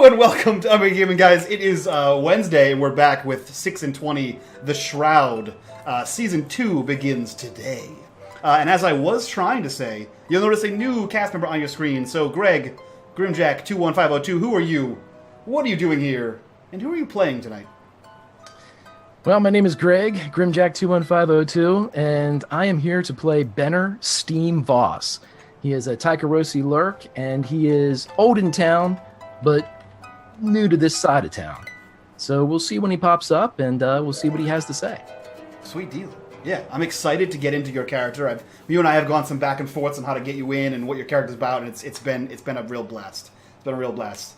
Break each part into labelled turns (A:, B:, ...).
A: Hello and welcome to unMadeGaming, guys. It is Wednesday, and we're back with 6 and 20, The Shroud. Season 2 begins today. And as I was trying to say, you'll notice a new cast member on your screen. So, Greg, Grimjack21502, who are you? What are you doing here? And who are you playing tonight?
B: Well, my name is Greg, Grimjack21502, and I am here to play Benner Steam Voss. He is a Tykerosi Lurk, and he is old in town, but new to this side of town. So we'll see when he pops up, and we'll see what he has to say. Sweet deal.
A: Yeah, I'm excited to get into your character. You and I have gone some back and forths on how to get you in and what your character's about, and it's been a real blast. It's been a real blast.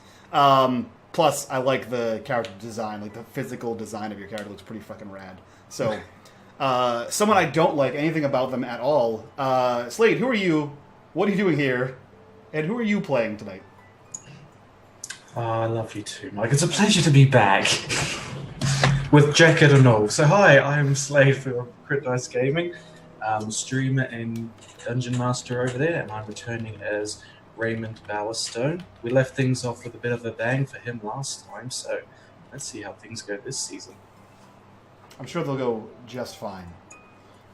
A: Plus, I like the character design, like the physical design of your character looks pretty fucking rad. So, someone I don't like anything about them at all. Slade, who are you? What are you doing here? And who are you playing tonight?
C: Oh, I love you too, Mike. It's a pleasure to be back with jacket and all. So hi, I'm Slade for Crit Dice Gaming, streamer and dungeon master over there, and I'm returning as Reymond Bowerstone. We left things off with a bit of a bang for him last time, so let's see how things go this season.
A: I'm sure they'll go just fine.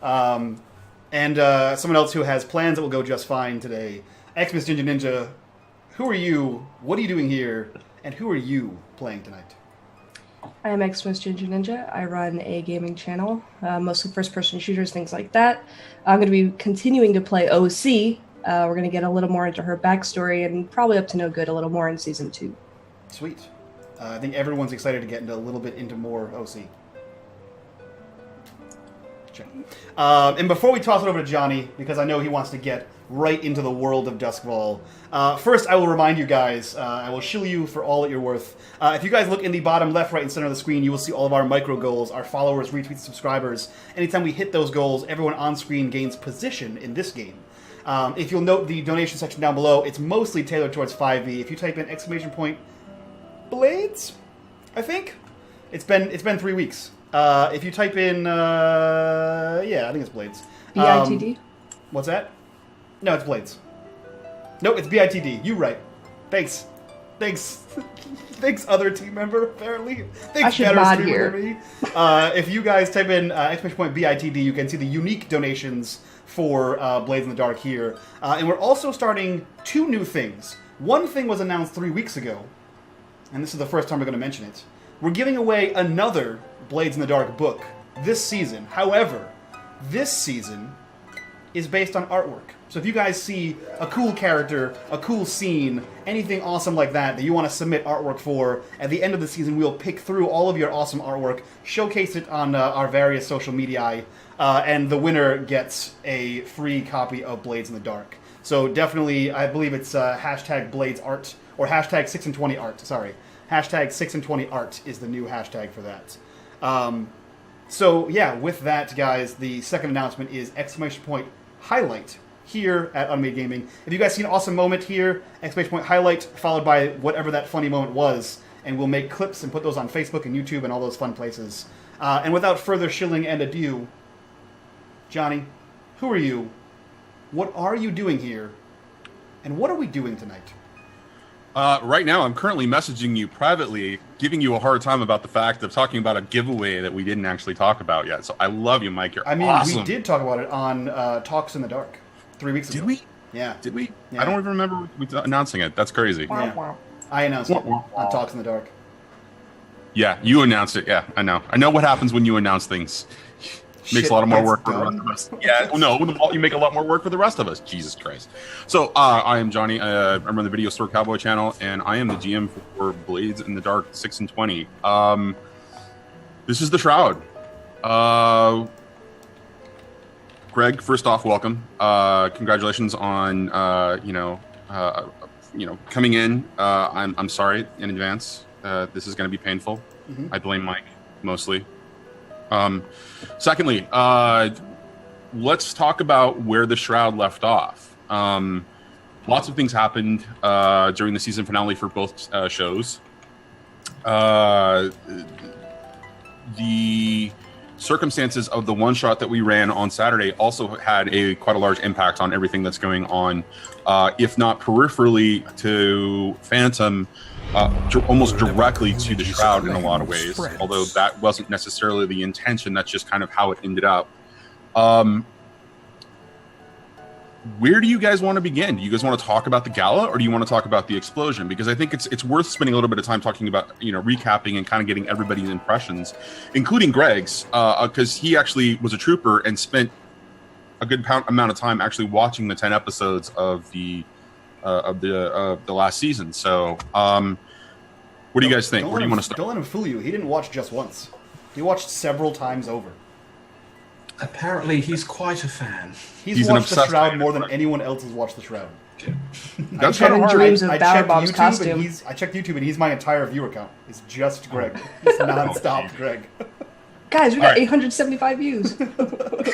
A: And someone else who has plans that will go just fine today, Xmas Ginger Ninja. Who are you? What are you doing here? And who are you playing tonight?
D: I am Xmas Ginger Ninja. I run a gaming channel, mostly first-person shooters, things like that. I'm going to be continuing to play OC. We're going to get a little more into her backstory and probably up to no good a little more in Season 2.
A: Sweet. I think everyone's excited to get into a little bit into more OC. Check. And before we toss it over to Johnny, because I know he wants to get right into the world of Doskvol, first I will remind you guys, I will shill you for all that you're worth. If you guys look in the bottom left, right, and center of the screen, you will see all of our micro goals, our followers, retweets, subscribers. Anytime we hit those goals, everyone on screen gains position in this game. If you'll note the donation section down below, it's mostly tailored towards 5e. If you type in ! Blades, I think it's been 3 weeks. If you type in, yeah, I think it's Blades.
D: BITD?
A: What's that? No, it's Blades. No, it's BITD. You right. Thanks. Thanks, other team member, apparently. Thanks,
D: I should mod here.
A: Me. If you guys type in !BITD, you can see the unique donations for Blades in the Dark here. And we're also starting 2 new things. One thing was announced 3 weeks ago, and this is the first time we're going to mention it. We're giving away another Blades in the Dark book this season. However, this season is based on artwork. So if you guys see a cool character, a cool scene, anything awesome like that you want to submit artwork for, at the end of the season we'll pick through all of your awesome artwork, showcase it on our various social media, and the winner gets a free copy of Blades in the Dark. So definitely, I believe it's hashtag Blades Art, or hashtag 6 and 20 Art, sorry. Hashtag 6 and 20 Art is the new hashtag for that. So yeah, with that, guys, the second announcement is !highlight here at unMadeGaming. If you guys see an awesome moment here, !highlight followed by whatever that funny moment was, and we'll make clips and put those on Facebook and YouTube and all those fun places. And without further shilling and ado, Johnny, who are you? What are you doing here? And what are we doing tonight?
E: Right now, I'm currently messaging you privately, giving you a hard time about the fact of talking about a giveaway that we didn't actually talk about yet. So I love you, Mike. You're awesome.
A: We did talk about it on Talks in the Dark 3 weeks ago.
E: Did we?
A: Yeah.
E: Did we?
A: Yeah.
E: I don't even remember announcing it. That's crazy.
A: Yeah. I announced it on Talks in the Dark.
E: Yeah, you announced it. Yeah, I know. I know what happens when you announce things. Makes a lot of more work for the rest of us. Yeah, no, you make a lot more work for the rest of us. Jesus Christ. So, I am Johnny. I run the VideostoreCowboy channel, and I am the GM for Blades in the Dark 6 and 20. This is the Shroud. Greg, first off, welcome. Congratulations on coming in. I'm sorry in advance. This is going to be painful. Mm-hmm. I blame Mike mostly. Secondly, let's talk about where the Shroud left off. Lots of things happened during the season finale for both shows. The circumstances of the one shot that we ran on Saturday also had quite a large impact on everything that's going on, if not peripherally to Phantom, almost directly to the Shroud in a lot of ways, although that wasn't necessarily the intention. That's just kind of how it ended up. Where do you guys want to begin? Do you guys want to talk about the gala, or do you want to talk about the explosion? Because I think it's worth spending a little bit of time talking about, recapping and kind of getting everybody's impressions, including Greg's, because he actually was a trooper and spent a good amount of time actually watching the 10 episodes of the last season. So, what do you guys think? Where do you want to start?
A: Don't let him fool you. He didn't watch just once. He watched several times over.
C: Apparently, he's quite a fan.
A: He's watched the Shroud more than anyone else has watched the Shroud.
C: Yeah.
E: That's kind of hard.
D: Dreams of Bowerbob's costume.
A: I checked YouTube, and he's my entire viewer count. It's just Greg. It's non-stop Greg.
D: Guys, we got 875 views.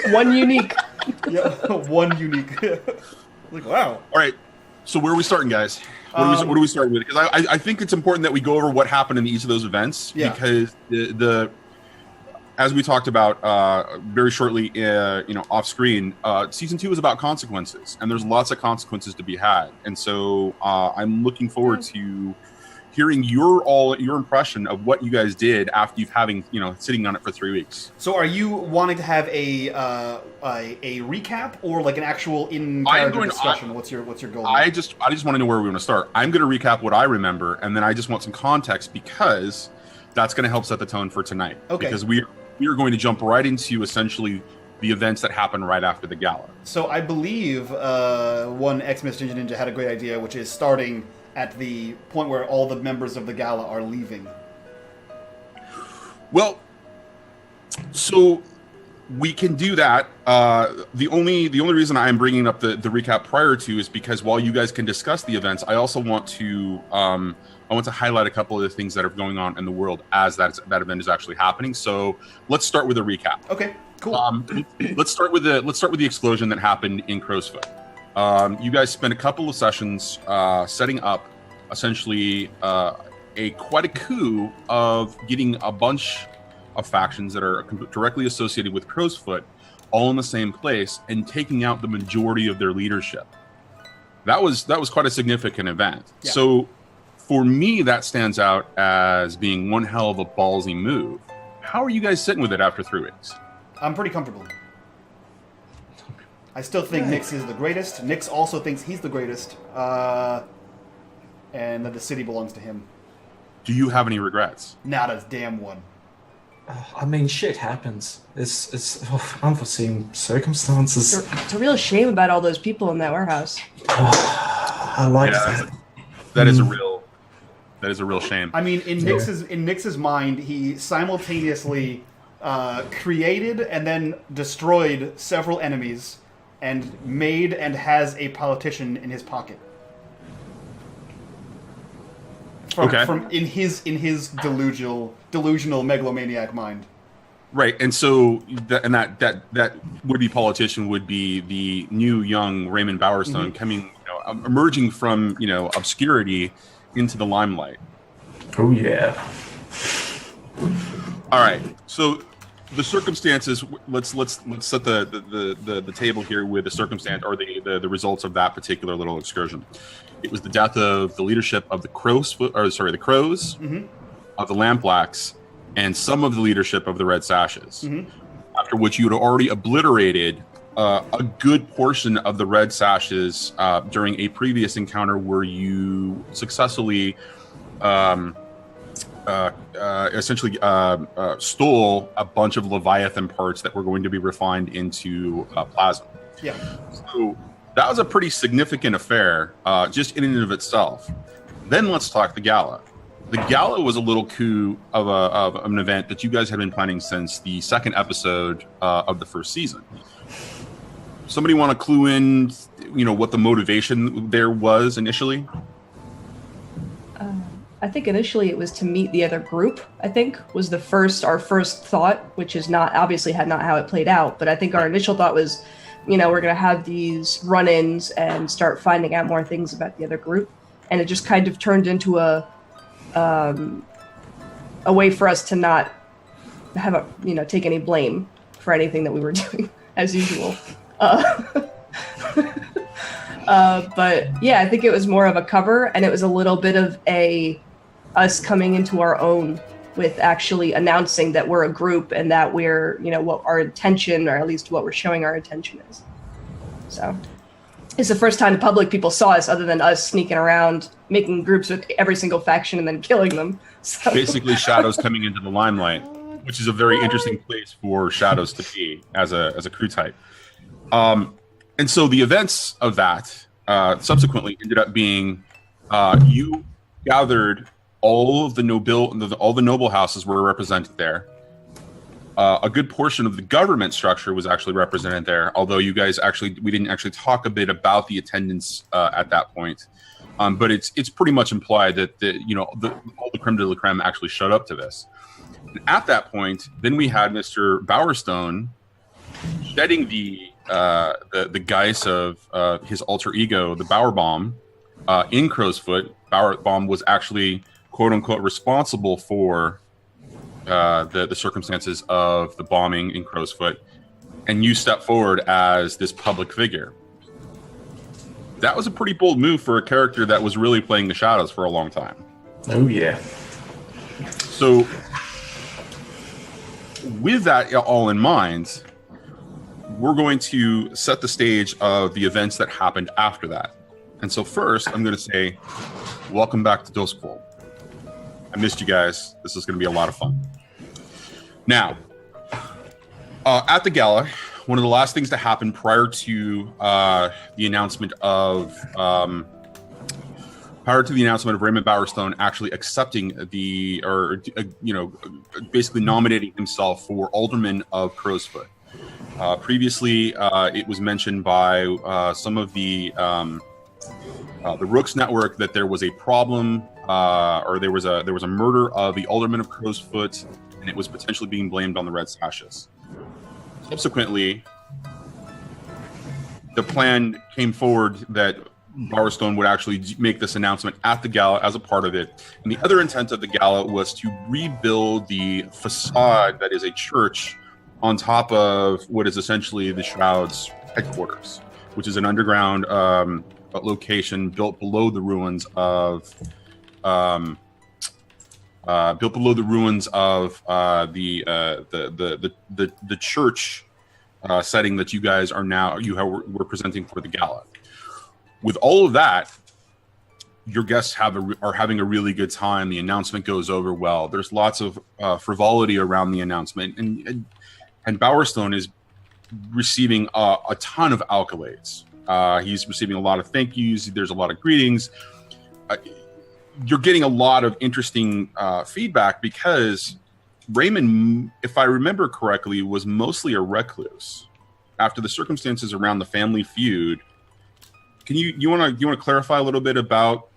D: One unique.
A: Yeah, one unique. Like, wow.
E: All right. So where are we starting, guys? What are we starting with? Because I think it's important that we go over what happened in each of those events. Yeah. Because the as we talked about very shortly, off screen, season 2 is about consequences, and there's lots of consequences to be had. And so I'm looking forward to hearing your impression of what you guys did after sitting on it for 3 weeks.
A: So are you wanting to have a recap or like an actual in-character discussion? What's your goal?
E: I just want to know where we want to start. I'm going to recap what I remember, and then I just want some context because that's going to help set the tone for tonight.
A: Okay.
E: Because we are going to jump right into essentially the events that happened right after the gala.
A: So I believe one Xmas Ginger Ninja had a great idea, which is starting at the point where all the members of the gala are leaving.
E: Well, so we can do that. The only reason I'm bringing up the recap prior to is because while you guys can discuss the events, I also want to highlight a couple of the things that are going on in the world as that event is actually happening. So let's start with a recap.
A: Okay, cool.
E: Let's start with the explosion that happened in Crow's Foot. You guys spent a couple of sessions setting up essentially quite a coup of getting a bunch of factions that are directly associated with Crow's Foot all in the same place and taking out the majority of their leadership. That was quite a significant event. Yeah. So for me, that stands out as being one hell of a ballsy move. How are you guys sitting with it after 3 weeks?
A: I'm pretty comfortable. I still think Nyx is the greatest. Nyx also thinks he's the greatest, and that the city belongs to him.
E: Do you have any regrets?
A: Not a damn one.
C: I mean, shit happens. It's unforeseen circumstances.
D: It's a real shame about all those people in that warehouse.
C: I like that.
E: That is a real shame.
A: I mean, in Nyx's mind, he simultaneously created and then destroyed several enemies, and made and has a politician in his pocket. From in his delusional megalomaniac mind.
E: Right, and so that would-be politician would be the new young Reymond Bowerstone coming, emerging from obscurity into the limelight.
C: Oh yeah.
E: All right, so the circumstances. Let's set the table here with the circumstance or the results of that particular little excursion. It was the death of the leadership of the Crows, of the Lampblacks, and some of the leadership of the Red Sashes. After which you had already obliterated a good portion of the Red Sashes during a previous encounter where you successfully essentially stole a bunch of Leviathan parts that were going to be refined into plasma.
A: Yeah.
E: So that was a pretty significant affair, just in and of itself. Then let's talk the gala. The gala was a little coup of an event that you guys had been planning since the second episode of the first season. Somebody want to clue in, what the motivation there was initially?
D: I think initially it was to meet the other group, I think, was our first thought, which is not how it played out. But I think our initial thought was, we're going to have these run-ins and start finding out more things about the other group. And it just kind of turned into a way for us to not have take any blame for anything that we were doing, as usual. But yeah, I think it was more of a cover, and it was a little bit of a us coming into our own with actually announcing that we're a group and that we're, what our intention, or at least what we're showing our intention is. So it's the first time the public people saw us other than us sneaking around, making groups with every single faction and then killing them. So.
E: Basically, Shadows coming into the limelight, which is a very interesting place for Shadows to be as a crew type. And so the events of that subsequently ended up being you gathered all the noble houses were represented there. A good portion of the government structure was actually represented there, although we didn't actually talk a bit about the attendance at that point. But it's pretty much implied that all the creme de la creme actually showed up to this. And at that point, then we had Mr. Bowerstone shedding the guise of his alter ego, the Bowerbomb, in Crowsfoot. Bowerbomb was actually quote unquote responsible for the circumstances of the bombing in Crowsfoot, and you step forward as this public figure. That was a pretty bold move for a character that was really playing the Shadows for a long time.
C: Oh yeah.
E: So with that all in mind, we're going to set the stage of the events that happened after that. And so first, I'm going to say, welcome back to Doskvol. I missed you guys. This is going to be a lot of fun. Now, at the gala, one of the last things to happen prior to the announcement of Reymond Bowerstone actually accepting basically nominating himself for Alderman of Crowsfoot. Previously, it was mentioned by some of the Rooks Network that there was a problem, or there was a murder of the Alderman of Crowsfoot, and it was potentially being blamed on the Red Sashes. Subsequently, the plan came forward that Bowerstone would actually make this announcement at the gala as a part of it. And the other intent of the gala was to rebuild the facade that is a church on top of what is essentially the Shroud's headquarters, which is an underground location built below the ruins of the church setting that you guys were presenting for the gala. With all of that, your guests are having a really good time. The announcement goes over well. There's lots of frivolity around the announcement, and Bowerstone is receiving a ton of accolades. He's receiving a lot of thank yous. There's a lot of greetings. You're getting a lot of interesting feedback because Reymond, if I remember correctly, was mostly a recluse after the circumstances around the family feud. Can you want to clarify a little bit about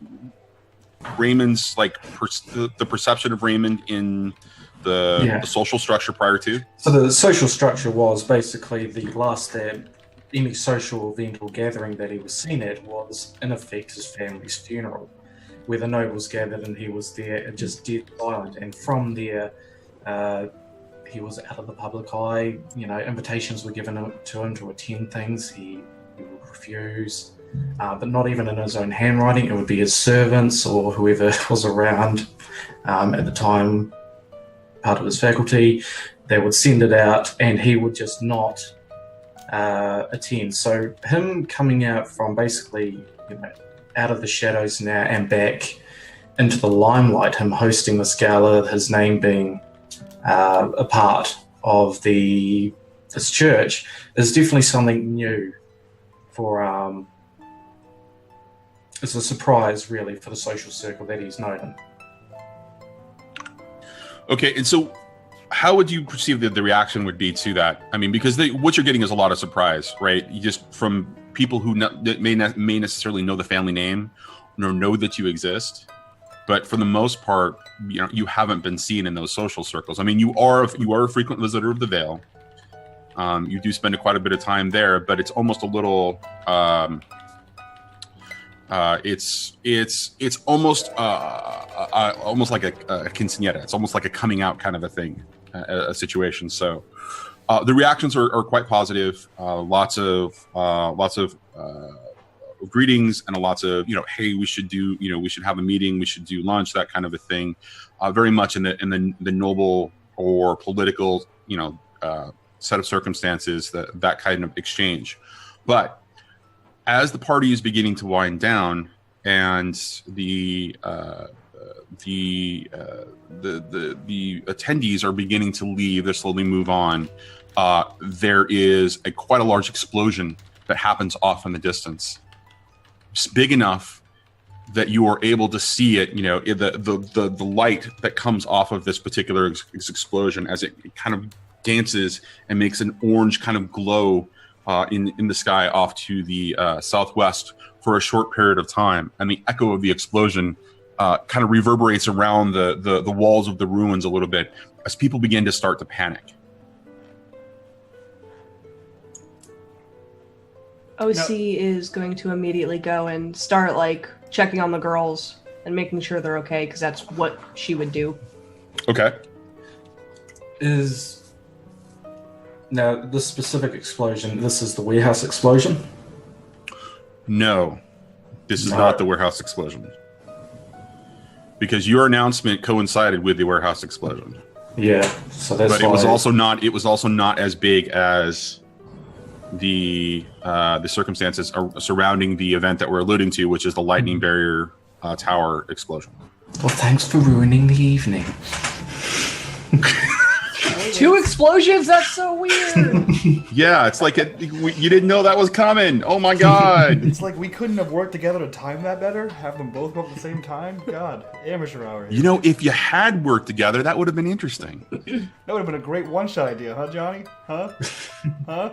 E: Reymond's the perception of Reymond in the social structure prior to? So
C: the social structure was basically the last any social event or gathering that he was seen at was in effect his family's funeral, where the nobles gathered and he was there just dead silent. And from there, he was out of the public eye. Invitations were given to him to attend things. He would refuse, but not even in his own handwriting. It would be his servants or whoever was around at the time, part of his faculty. They would send it out, and he would just not attend. So him coming out from basically out of the shadows now and back into the limelight, him hosting this gala, his name being a part of this church, is definitely something new for it's a surprise really for the social circle that he's known in.
E: Okay, and so how would you perceive that the reaction would be to that? I mean, because what you're getting is a lot of surprise, right? You just from people who may necessarily know the family name or know that you exist, but for the most part, you haven't been seen in those social circles. I mean, you are a frequent visitor of the Vale. You do spend quite a bit of time there, but it's almost a little. It's almost almost like a quinceañera. It's almost like a coming out kind of a thing, a situation. So the reactions are quite positive. Lots of greetings and lots of, hey, we should have a meeting, we should do lunch, that kind of a thing. Very much in the noble or political, set of circumstances, that kind of exchange. But as the party is beginning to wind down and the attendees are beginning to leave, they slowly move on, there is quite a large explosion that happens off in the distance. It's big enough that you are able to see it, the light that comes off of this particular explosion as it kind of dances and makes an orange kind of glow in the sky off to the southwest for a short period of time. And the echo of the explosion kind of reverberates around the walls of the ruins a little bit as people begin to start to panic.
D: OC is going to immediately go and start checking on the girls and making sure they're okay, because that's what she would do.
E: Okay.
C: Now this specific explosion, this is the warehouse explosion?
E: No, this is not the warehouse explosion. Because your announcement coincided with the warehouse explosion.
C: Yeah, so that's.
E: But it was also not as big as the circumstances surrounding the event that we're alluding to, which is the lightning barrier tower explosion.
C: Well, thanks for ruining the evening.
D: 2 explosions? That's so weird.
E: Yeah, it's like you didn't know that was coming. Oh my god!
A: It's like we couldn't have worked together to time that better. Have them both go up at the same time. God, amateur hour.
E: If you had worked together, that would have been interesting.
A: That would have been a great one-shot idea, huh, Johnny? Huh? Huh?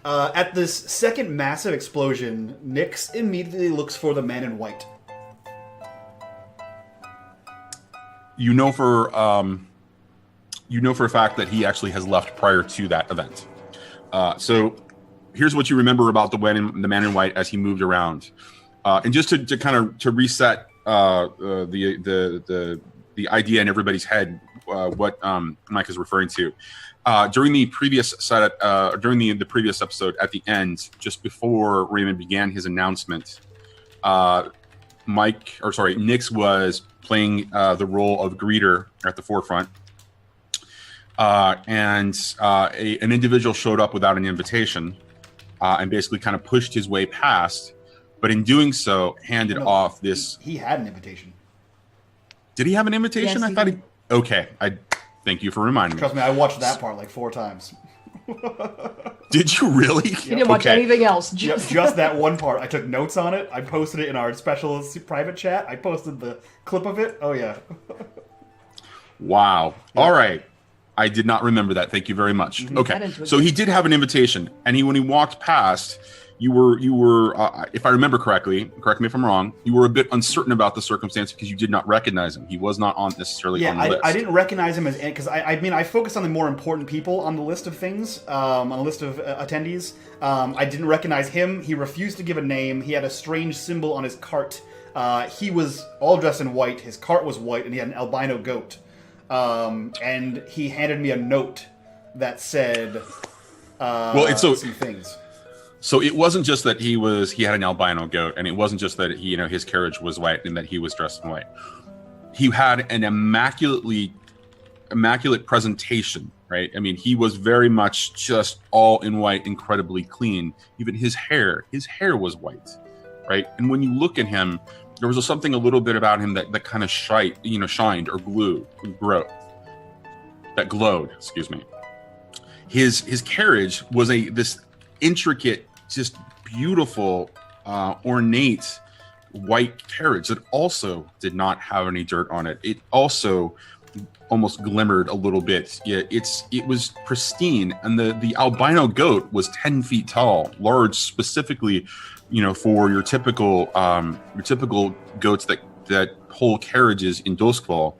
A: At this second massive explosion, Nyx immediately looks for the man in white.
E: You know for a fact that he actually has left prior to that event. So here's what you remember about the man in white as he moved around, and just to kind of to reset the idea in everybody's head, what Mike is referring to. During the previous the previous episode, at the end, just before Reymond began his announcement, Nyx was playing the role of greeter at the forefront, and an individual showed up without an invitation, and basically kind of pushed his way past, but in doing so, handed off this.
A: He had an invitation.
E: Did he have an invitation?
D: Yes,
E: I thought he. Okay, thank you for reminding me.
A: Trust me, I watched that part like 4 times.
E: Did you really?
D: He didn't watch anything else.
A: Just that one part. I took notes on it. I posted it in our special private chat. I posted the clip of it. Oh, yeah.
E: Wow. Yeah. All right. I did not remember that. Thank you very much. Mm-hmm. Okay. So he did have an invitation, and when he walked past, you were if I remember correctly, correct me if I'm wrong, you were a bit uncertain about the circumstance because you did not recognize him. He was not necessarily on the list.
A: I didn't recognize him because I focused on the more important people on the list of things, on the list of attendees. I didn't recognize him. He refused to give a name. He had a strange symbol on his cart. He was all dressed in white. His cart was white, and he had an albino goat. And he handed me a note that said some things.
E: So it wasn't just that he had an albino goat, and it wasn't just that his carriage was white and that he was dressed in white. He had an immaculate presentation, right? I mean, he was very much just all in white, incredibly clean. Even his hair was white, right? And when you look at him, there was something a little bit about him that kind of shined or glowed. Excuse me. His carriage was this intricate, just beautiful, ornate white carriage that also did not have any dirt on it. It also almost glimmered a little bit. It was pristine, and the albino goat was 10 feet tall, large, specifically, for your typical goats that pull carriages in Doskvol.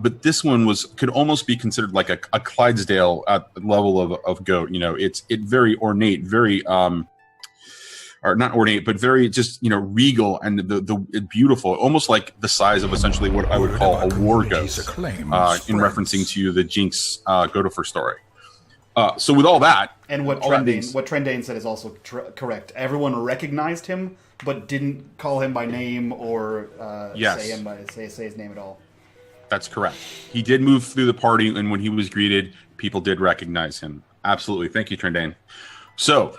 E: But this one could almost be considered like a Clydesdale level of goat. It's very ornate, very or not ornate, but very just regal and the beautiful, almost like the size of essentially what I would call a war goat, in referencing to the Jinx Goatifer story. So with all that,
A: And what
E: all that means.
A: Trendane said is also correct. Everyone recognized him, but didn't call him by name or say his name at all.
E: That's correct. He did move through the party, and when he was greeted, people did recognize him. Absolutely. Thank you, Trendane. So,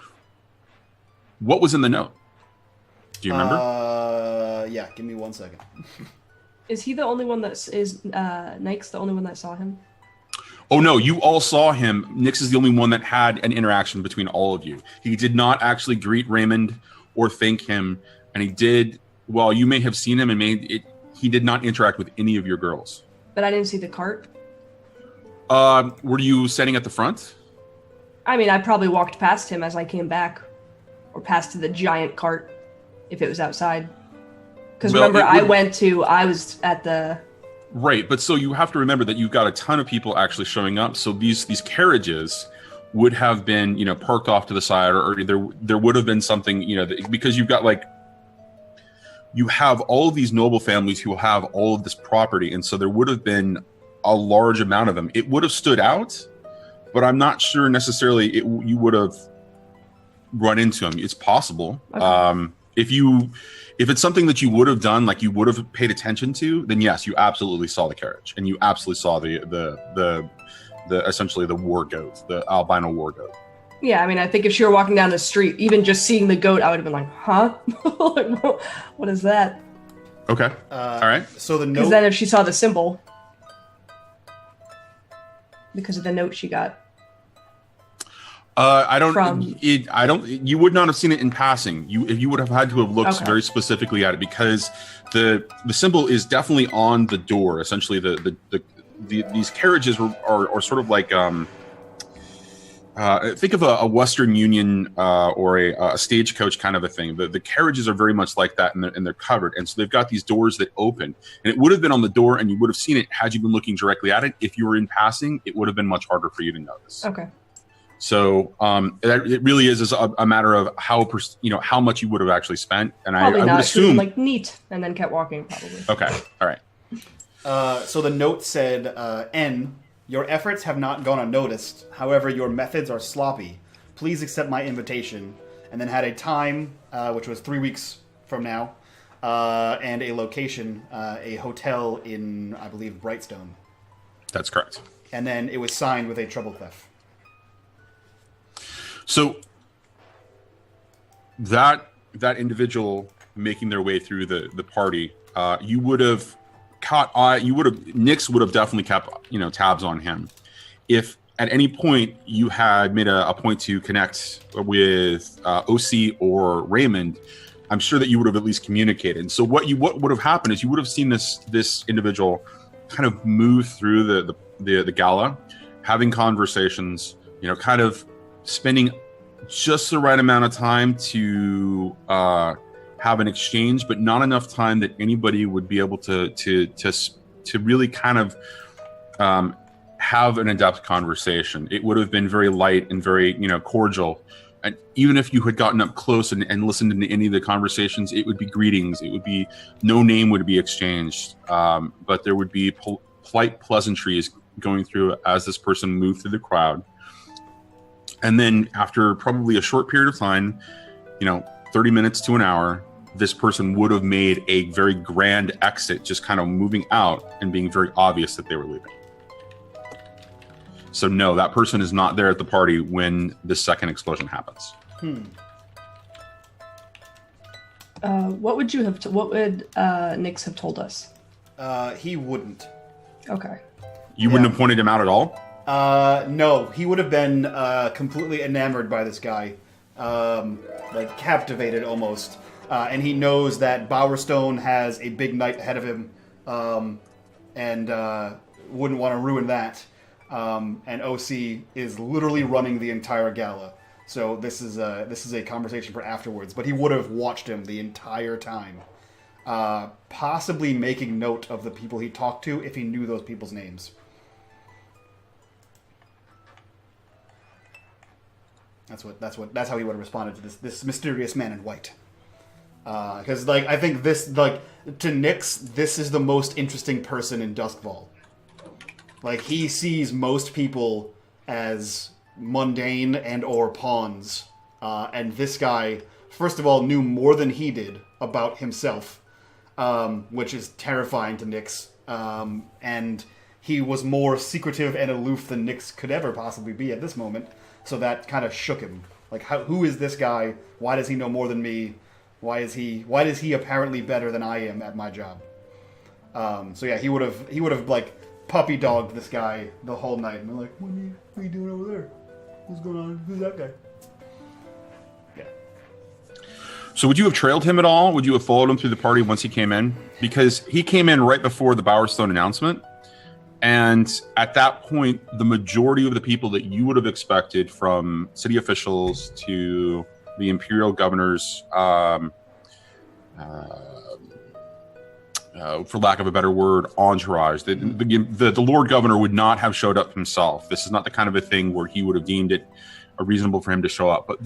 E: what was in the note? Do you remember?
A: Yeah, give me 1 second.
D: Is he the only one that is Nike's the only one that saw him?
E: Oh no, you all saw him. Nix is the only one that had an interaction between all of you. He did not actually greet Reymond or thank him, and he did. Well, you may have seen him, and he did not interact with any of your girls.
D: But I didn't see the cart.
E: Were you standing at the front?
D: I mean, I probably walked past him as I came back, or past the giant cart, if it was outside. Because remember, I was at the...
E: Right, but so you have to remember that you've got a ton of people actually showing up. So these carriages would have been, parked off to the side, or there would have been something, because you've got you have all of these noble families who have all of this property, and so there would have been a large amount of them. It would have stood out, but I'm not sure necessarily you would have run into them. It's possible. Okay. If it's something that you would have done, like you would have paid attention to, then yes, you absolutely saw the carriage, and you absolutely saw the essentially the war goat, the albino war goat.
D: Yeah, I mean, I think if she were walking down the street, even just seeing the goat, I would have been like, huh? What is that?
E: Okay. All right.
A: So the note...
D: Because then if she saw the symbol, because of the note she got.
E: You would not have seen it in passing. You would have had to have looked very specifically at it, because the symbol is definitely on the door. Essentially, these carriages are sort of like think of a Western Union or a stagecoach kind of a thing. The carriages are very much like that, and they're covered, and so they've got these doors that open. And it would have been on the door, and you would have seen it had you been looking directly at it. If you were in passing, it would have been much harder for you to notice.
D: Okay.
E: So it really is a matter of how much you would have actually spent, and I would assume
D: neat, and then kept walking probably.
E: Okay, all right.
A: So the note said, N, your efforts have not gone unnoticed. However, your methods are sloppy. Please accept my invitation. And then had a time, which was 3 weeks from now, and a location, a hotel in, I believe, Brightstone.
E: That's correct.
A: And then it was signed with a treble clef.
E: So that individual making their way through the party, you would have caught eye. Nix would have definitely kept tabs on him. If at any point you had made a point to connect with OC or Reymond, I'm sure that you would have at least communicated. So what would have happened is you would have seen this individual kind of move through the gala, having conversations, kind of spending just the right amount of time to have an exchange, but not enough time that anybody would be able to really kind of have an in-depth conversation. It would have been very light and very cordial. And even if you had gotten up close and listened to any of the conversations, it would be greetings. It would be no name would be exchanged, but there would be polite pleasantries going through as this person moved through the crowd. And then after probably a short period of time, 30 minutes to an hour, this person would have made a very grand exit, just kind of moving out and being very obvious that they were leaving. So no, that person is not there at the party when the second explosion happens.
D: What would Nix have told us?
A: He wouldn't.
D: Okay.
E: You wouldn't have pointed him out at all?
A: No, he would have been completely enamored by this guy, captivated almost. And he knows that Bowerstone has a big night ahead of him, and wouldn't want to ruin that. And OC is literally running the entire gala, so this is a conversation for afterwards. But he would have watched him the entire time, possibly making note of the people he talked to if he knew those people's names. That's how he would have responded to this mysterious man in white. Because I think this to Nix, this is the most interesting person in Doskvol. He sees most people as mundane and or pawns. And this guy, first of all, knew more than he did about himself, which is terrifying to Nyx. And he was more secretive and aloof than Nyx could ever possibly be at this moment. So that kind of shook him. Like, who is this guy? Why does he know more than me? Why is he apparently better than I am at my job? So yeah, he would have like puppy dogged this guy the whole night. And they're like, what are you doing over there? What's going on? Who's that guy? Yeah.
E: So would you have trailed him at all? Would you have followed him through the party once he came in? Because he came in right before the Bowerstone announcement. And at that point, the majority of the people that you would have expected, from city officials to the imperial governors, for lack of a better word, entourage. The Lord Governor would not have showed up himself. This is not the kind of a thing where he would have deemed it reasonable for him to show up. But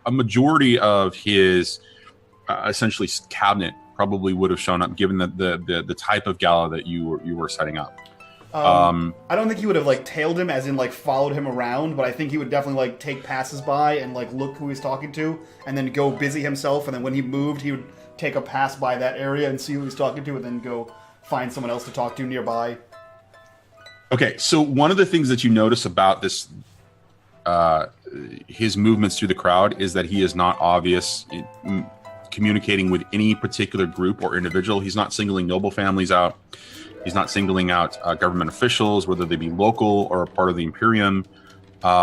E: a majority of his essentially cabinet probably would have shown up, given the type of gala that you were setting up.
A: I don't think he would have like tailed him, as in like followed him around, but I think he would definitely like take passers-by and like look who he's talking to, and then go busy himself. And then when he moved, he would take a pass by that area and see who he's talking to, and then go find someone else to talk to nearby.
E: Okay, so one of the things that you notice about this, his movements through the crowd, is that he is not obvious in communicating with any particular group or individual. He's not singling noble families out. He's not singling out government officials, whether they be local or a part of the Imperium.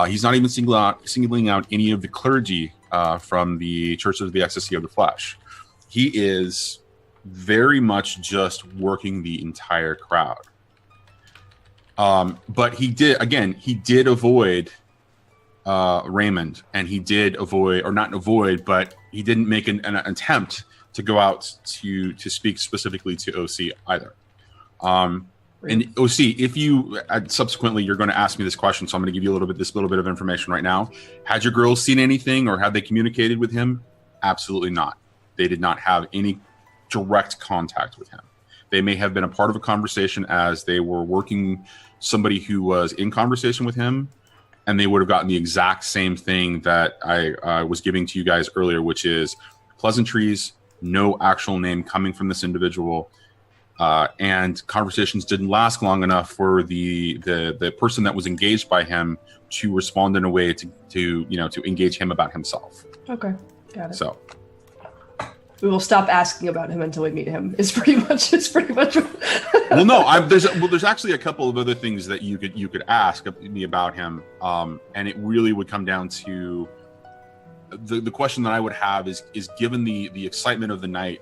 E: He's not even singling out any of the clergy from the Church of the Ecstasy of the Flesh. He is very much just working the entire crowd. But he did avoid Reymond, and he did avoid, or not avoid, but he didn't make an attempt to go out to speak specifically to OC either. And OC, if you subsequently, you're going to ask me this question, so I'm going to give you a little bit of information right now. Had your girls seen anything, or had they communicated with him? Absolutely not. They did not have any direct contact with him. They may have been a part of a conversation as they were working somebody who was in conversation with him, and they would have gotten the exact same thing that I was giving to you guys earlier, which is pleasantries, no actual name coming from this individual. And conversations didn't last long enough for the person that was engaged by him to respond in a way to engage him about himself.
D: Okay, got it.
E: So
D: we will stop asking about him until we meet him. It's pretty much.
E: Well, no, there's actually a couple of other things that you could ask me about him, and it really would come down to the question that I would have is given the excitement of the night.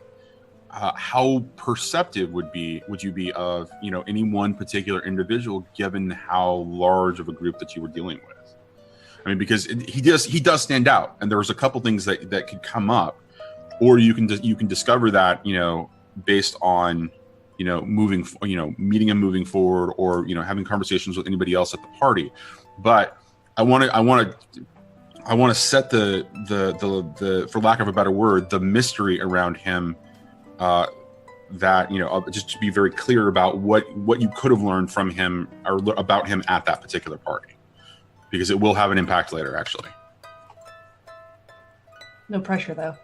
E: How perceptive would you be of any one particular individual, given how large of a group that you were dealing with? I mean, because he does stand out, and there's a couple things that could come up, or you can discover that based on meeting him moving forward, or having conversations with anybody else at the party. But I want to set the for lack of a better word, the mystery around him. Just to be very clear about what you could have learned from him or about him at that particular party, because it will have an impact later, actually.
D: No pressure, though.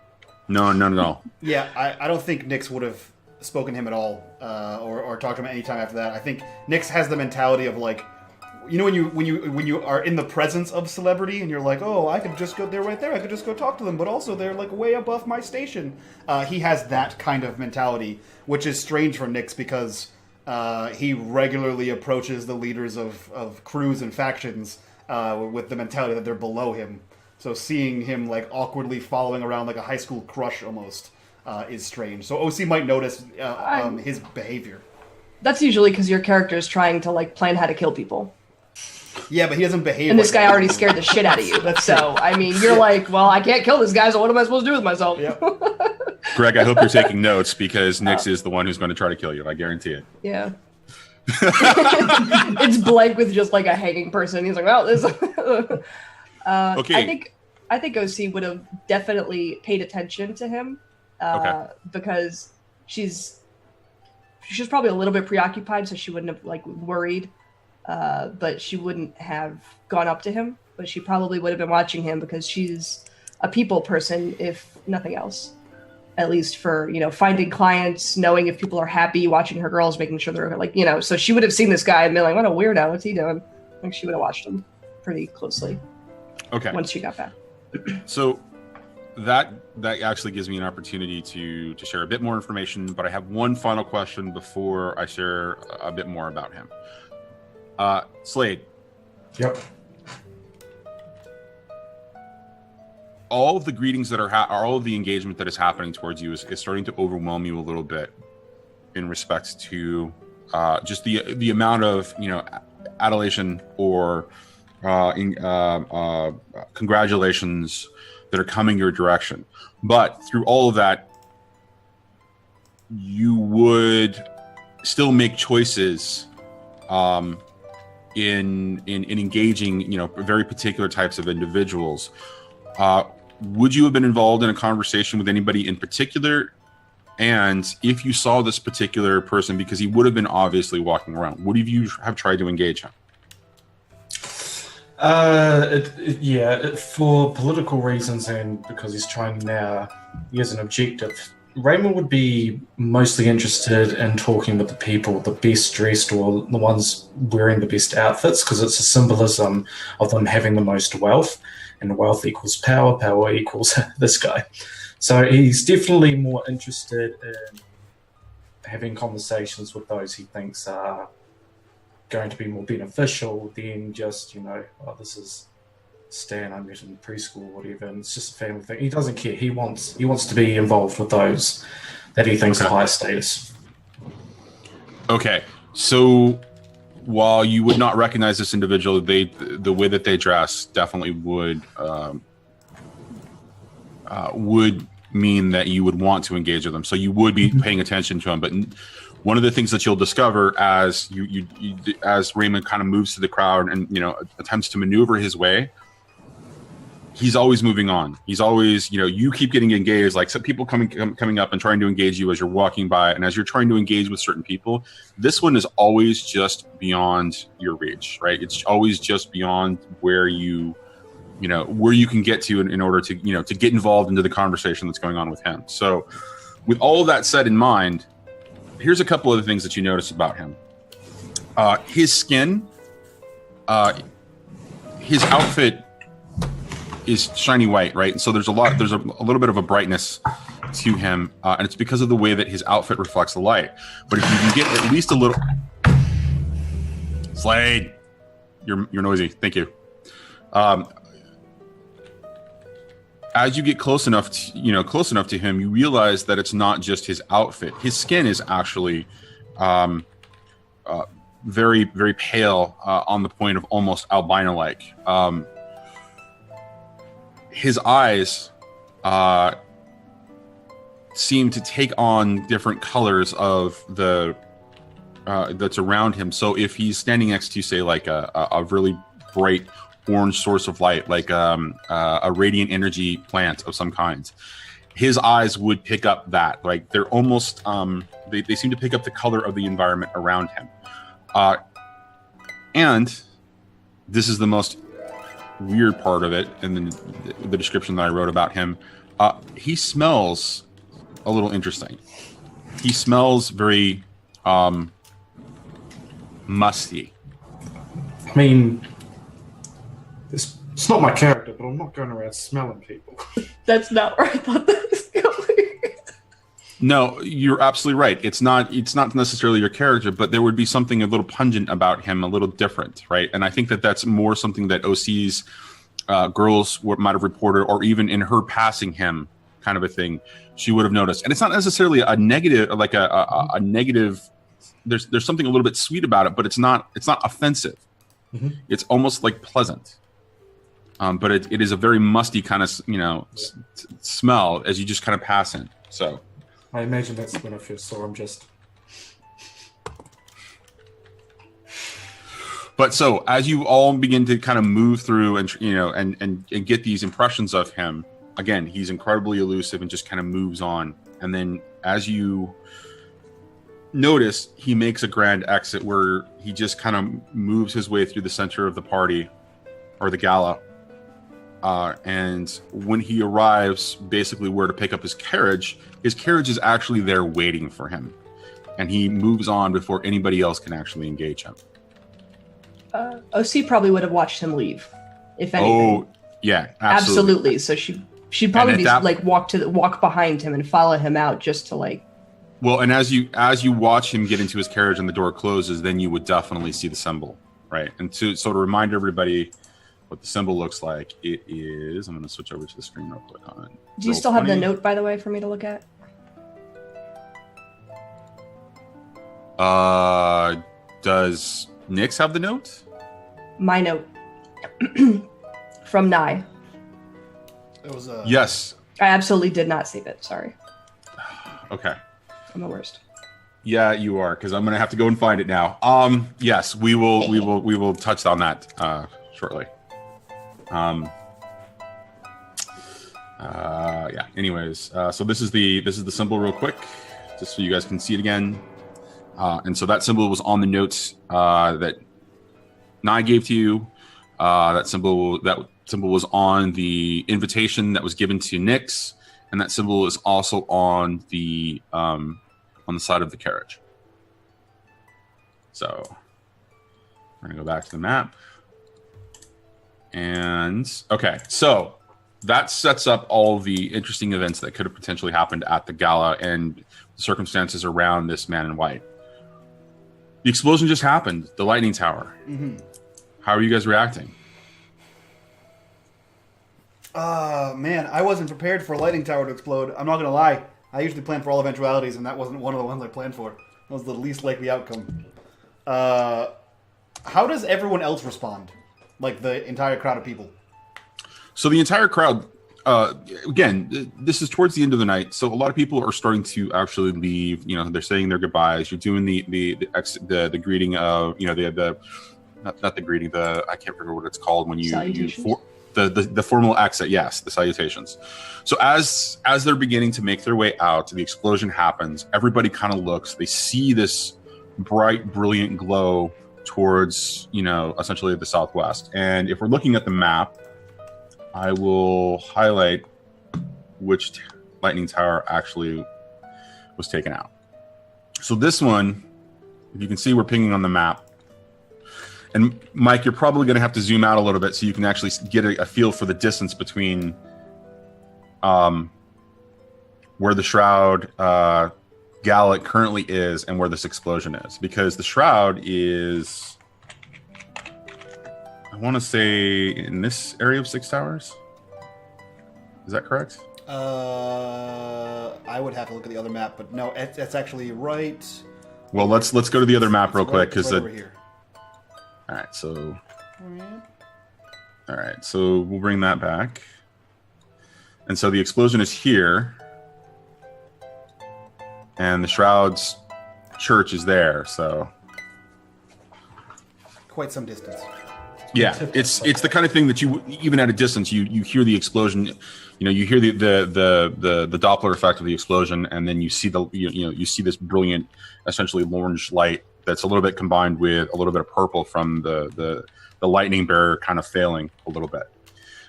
E: No.
A: Yeah, I don't think Nyx would have spoken to him at all, or talked to him any time after that. I think Nyx has the mentality of like, when you are in the presence of celebrity and you're like, oh, I could just go, they're right there, I could just go talk to them, but also they're like way above my station. He has that kind of mentality, which is strange for Nyx, because he regularly approaches the leaders of crews and factions with the mentality that they're below him. So seeing him like awkwardly following around like a high school crush almost is strange. So OC might notice his behavior. That's
D: usually because your character is trying to like plan how to kill people.
A: Yeah, but he doesn't behave.
D: And this guy already scared the shit out of you. So, I mean, you're like, well, I can't kill this guy, so what am I supposed to do with myself?
A: Yep.
E: Greg, I hope you're taking notes, because Nyx is the one who's going to try to kill you. I guarantee it.
D: Yeah. It's Blake with just like a hanging person. He's like, well, this.
E: Okay.
D: I think OC would have definitely paid attention to him, because she's probably a little bit preoccupied, so she wouldn't have like worried. But she wouldn't have gone up to him. but she probably would have been watching him because she's a people person, if nothing else. At least for, finding clients, knowing if people are happy, watching her girls, making sure they're so she would have seen this guy and been like, what a weirdo, what's he doing? Like she would have watched him pretty closely.
E: Okay.
D: Once she got back.
E: So that actually gives me an opportunity to share a bit more information, but I have one final question before I share a bit more about him. Slade.
C: Yep.
E: All of the greetings that are all of the engagement that is happening towards you is starting to overwhelm you a little bit in respect to just the amount of adulation or congratulations that are coming your direction. But through all of that, you would still make choices in engaging very particular types of individuals. Would you have been involved in a conversation with anybody in particular? And if you saw this particular person, because he would have been obviously walking around, would you have tried to engage him?
C: For political reasons and because he's trying now, he has an objective. Reymond would be mostly interested in talking with the people, the best dressed or the ones wearing the best outfits, because it's a symbolism of them having the most wealth. And wealth equals power, power equals this guy. So he's definitely more interested in having conversations with those he thinks are going to be more beneficial than just, this is Stan I met in preschool or whatever, and it's just a family thing. He doesn't care. He wants to be involved with those that he thinks are higher status. Okay,
E: so while you would not recognize this individual, the way that they dress definitely would mean that you would want to engage with them. So you would be paying attention to them. But one of the things that you'll discover as as Reymond kind of moves to the crowd and attempts to maneuver his way, he's always moving on. He's always, you keep getting engaged, like some people coming up and trying to engage you as you're walking by. And as you're trying to engage with certain people, this one is always just beyond your reach, right? It's always just beyond where you can get to in order to, to get involved into the conversation that's going on with him. So with all of that said in mind, here's a couple of the things that you notice about him. His skin, his outfit is shiny white, right? And so there's a little bit of a brightness to him, and it's because of the way that his outfit reflects the light. But if you can get at least a little, Slade, you're noisy. Thank you. As you get close enough to him, you realize that it's not just his outfit. His skin is actually very, very pale, on the point of almost albino-like. His eyes seem to take on different colors of the that's around him. So if he's standing next to, say, like a really bright orange source of light, like a radiant energy plant of some kind, his eyes would pick up that. Like they're almost they seem to pick up the color of the environment around him. And this is the most weird part of it, and the description that I wrote about him. He smells a little interesting. He smells very musty.
C: I mean, it's not my character, but I'm not going around smelling people.
D: That's not where I thought that was going.
E: No, you're absolutely right. It's not necessarily your character, but there would be something a little pungent about him, a little different, right? And I think that that's more something that OC's girls might have reported, or even in her passing him, kind of a thing, she would have noticed. And it's not necessarily a negative, like a negative. There's something a little bit sweet about it, but it's not offensive. Mm-hmm. It's almost like pleasant. But it is a very musty kind of smell as you just kind of pass in. So.
C: I imagine that's when I first saw him.
E: But so as you all begin to kind of move through and get these impressions of him, again, he's incredibly elusive and just kind of moves on. And then as you notice, he makes a grand exit where he just kind of moves his way through the center of the party or the gala, And when he arrives, basically where to pick up his carriage is actually there waiting for him. And he moves on before anybody else can actually engage him.
D: OC probably would have watched him leave, if anything.
E: Oh, yeah, absolutely.
D: So she'd probably be like walk behind him and follow him out just to like.
E: Well, and as you watch him get into his carriage and the door closes, then you would definitely see the symbol, right? And to remind everybody what the symbol looks like, it is. I'm going to switch over to the screen real quick on it.
D: Do you still have the note, by the way, for me to look at?
E: Does Nyx have the note?
D: My note from Nye.
A: It was
E: yes.
D: I absolutely did not save it. Sorry.
E: Okay.
D: I'm the worst.
E: Yeah, you are, because I'm gonna have to go and find it now. Yes, we will touch on that shortly. Yeah. Anyways, so this is the symbol real quick, just so you guys can see it again. And so that symbol was on the notes that Nye gave to you. That symbol was on the invitation that was given to Nyx, and that symbol is also on the side of the carriage. So we're gonna go back to the map. And okay, so that sets up all the interesting events that could have potentially happened at the gala and the circumstances around this man in white. The explosion just happened, the lightning tower.
A: Mm-hmm.
E: How are you guys reacting?
A: Man, I wasn't prepared for a lightning tower to explode. I'm not gonna lie. I usually plan for all eventualities, and that wasn't one of the ones I planned for. That was the least likely outcome. How does everyone else respond? Like the entire crowd of people?
E: So the entire crowd, again, this is towards the end of the night, so a lot of people are starting to actually leave. You know, they're saying their goodbyes. You're doing the greeting of, you know, not the greeting, I can't remember what it's called when you the formal exit. Yes, the salutations. So as they're beginning to make their way out, the explosion happens. Everybody kind of looks. They see this bright, brilliant glow towards, you know, essentially the southwest. And if we're looking at the map, I will highlight which lightning tower actually was taken out. So this one, if you can see, we're pinging on the map. And Mike, you're probably going to have to zoom out a little bit so you can actually get a feel for the distance between where the Shroud gala currently is and where this explosion is. Because the Shroud is, I want to say, in this area of 6 towers. Is that correct?
A: I would have to look at the other map, but no, it's actually right.
E: Well, let's go to the other map real quick, because
A: right over here.
E: All right, so we'll bring that back. And so the explosion is here, and the Shroud's church is there. So
A: quite some distance.
E: Yeah, it's the kind of thing that you, even at a distance, you hear the explosion. You know, you hear the Doppler effect of the explosion, and then you see you see this brilliant, essentially orange light that's a little bit combined with a little bit of purple from the lightning barrier kind of failing a little bit.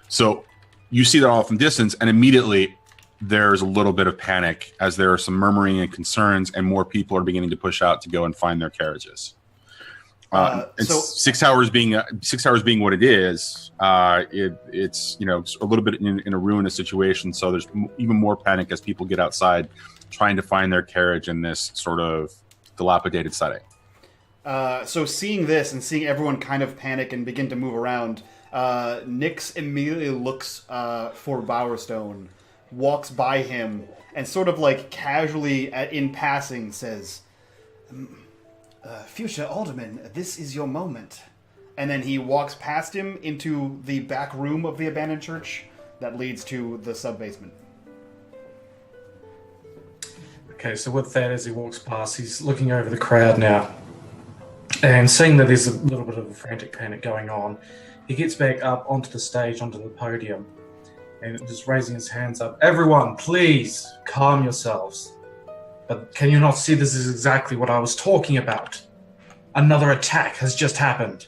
E: So you see that all from distance, and immediately there's a little bit of panic as there are some murmuring and concerns, and more people are beginning to push out to go and find their carriages. So 6 hours being what it is, it's, you know, a little bit in a ruinous situation. So there's even more panic as people get outside trying to find their carriage in this sort of dilapidated setting.
A: So seeing this and seeing everyone kind of panic and begin to move around, Nyx immediately looks for Bowerstone, walks by him, and sort of like casually in passing says, "Future Alderman, this is your moment." And then he walks past him into the back room of the abandoned church that leads to the sub-basement.
C: Okay, so with that, as he walks past, he's looking over the crowd now. And seeing that there's a little bit of a frantic panic going on, he gets back up onto the stage, onto the podium, and just raising his hands up. "Everyone, please calm yourselves. But can you not see this is exactly what I was talking about? Another attack has just happened."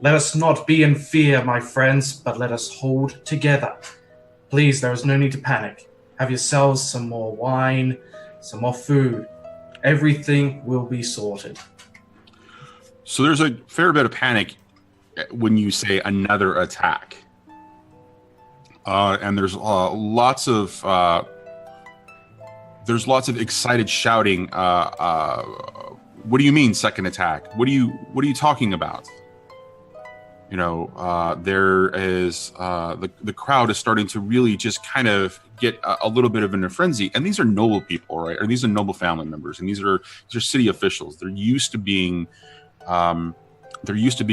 C: Let us not be in fear, my friends, but let us hold together. Please, there is no need to panic. Have yourselves some more wine, some more food. Everything will be sorted.
E: So there's a fair bit of panic when you say another attack. And there's lots of excited shouting. What do you mean second attack? What are you talking about? You know, there is the crowd is starting to really just kind of get a little bit of in a frenzy. And these are noble people, right? Or these are noble family members, and these are city officials. They're used to being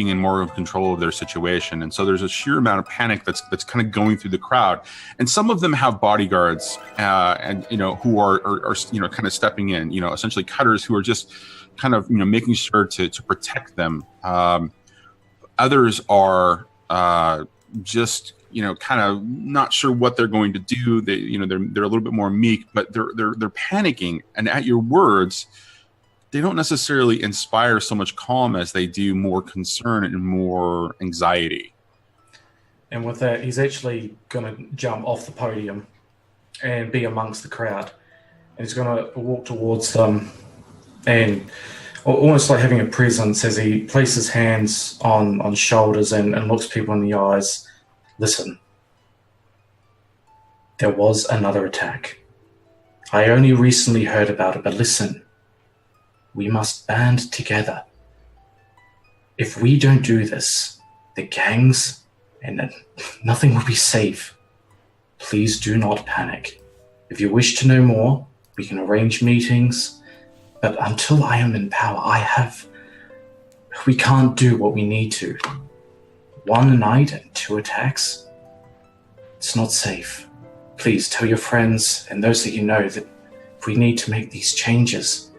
E: in more of control of their situation, and so there's a sheer amount of panic that's kind of going through the crowd. And some of them have bodyguards, and you know, who are you know, kind of stepping in, you know, essentially cutters who are just kind of, you know, making sure to protect them. Others are just, you know, kind of not sure what they're going to do. They, you know, they're a little bit more meek, but they're panicking. And at your words, they don't necessarily inspire so much calm as they do more concern and more anxiety.
C: And with that, he's actually going to jump off the podium and be amongst the crowd. And he's going to walk towards them, and almost like having a presence as he places hands on shoulders and looks people in the eyes. Listen, there was another attack. I only recently heard about it, but listen. We must band together. If we don't do this, the gangs and nothing will be safe. Please do not panic. If you wish to know more, we can arrange meetings. But until I am in power, we can't do what we need to. One night and 2 attacks? It's not safe. Please tell your friends and those that you know that we need to make these changes.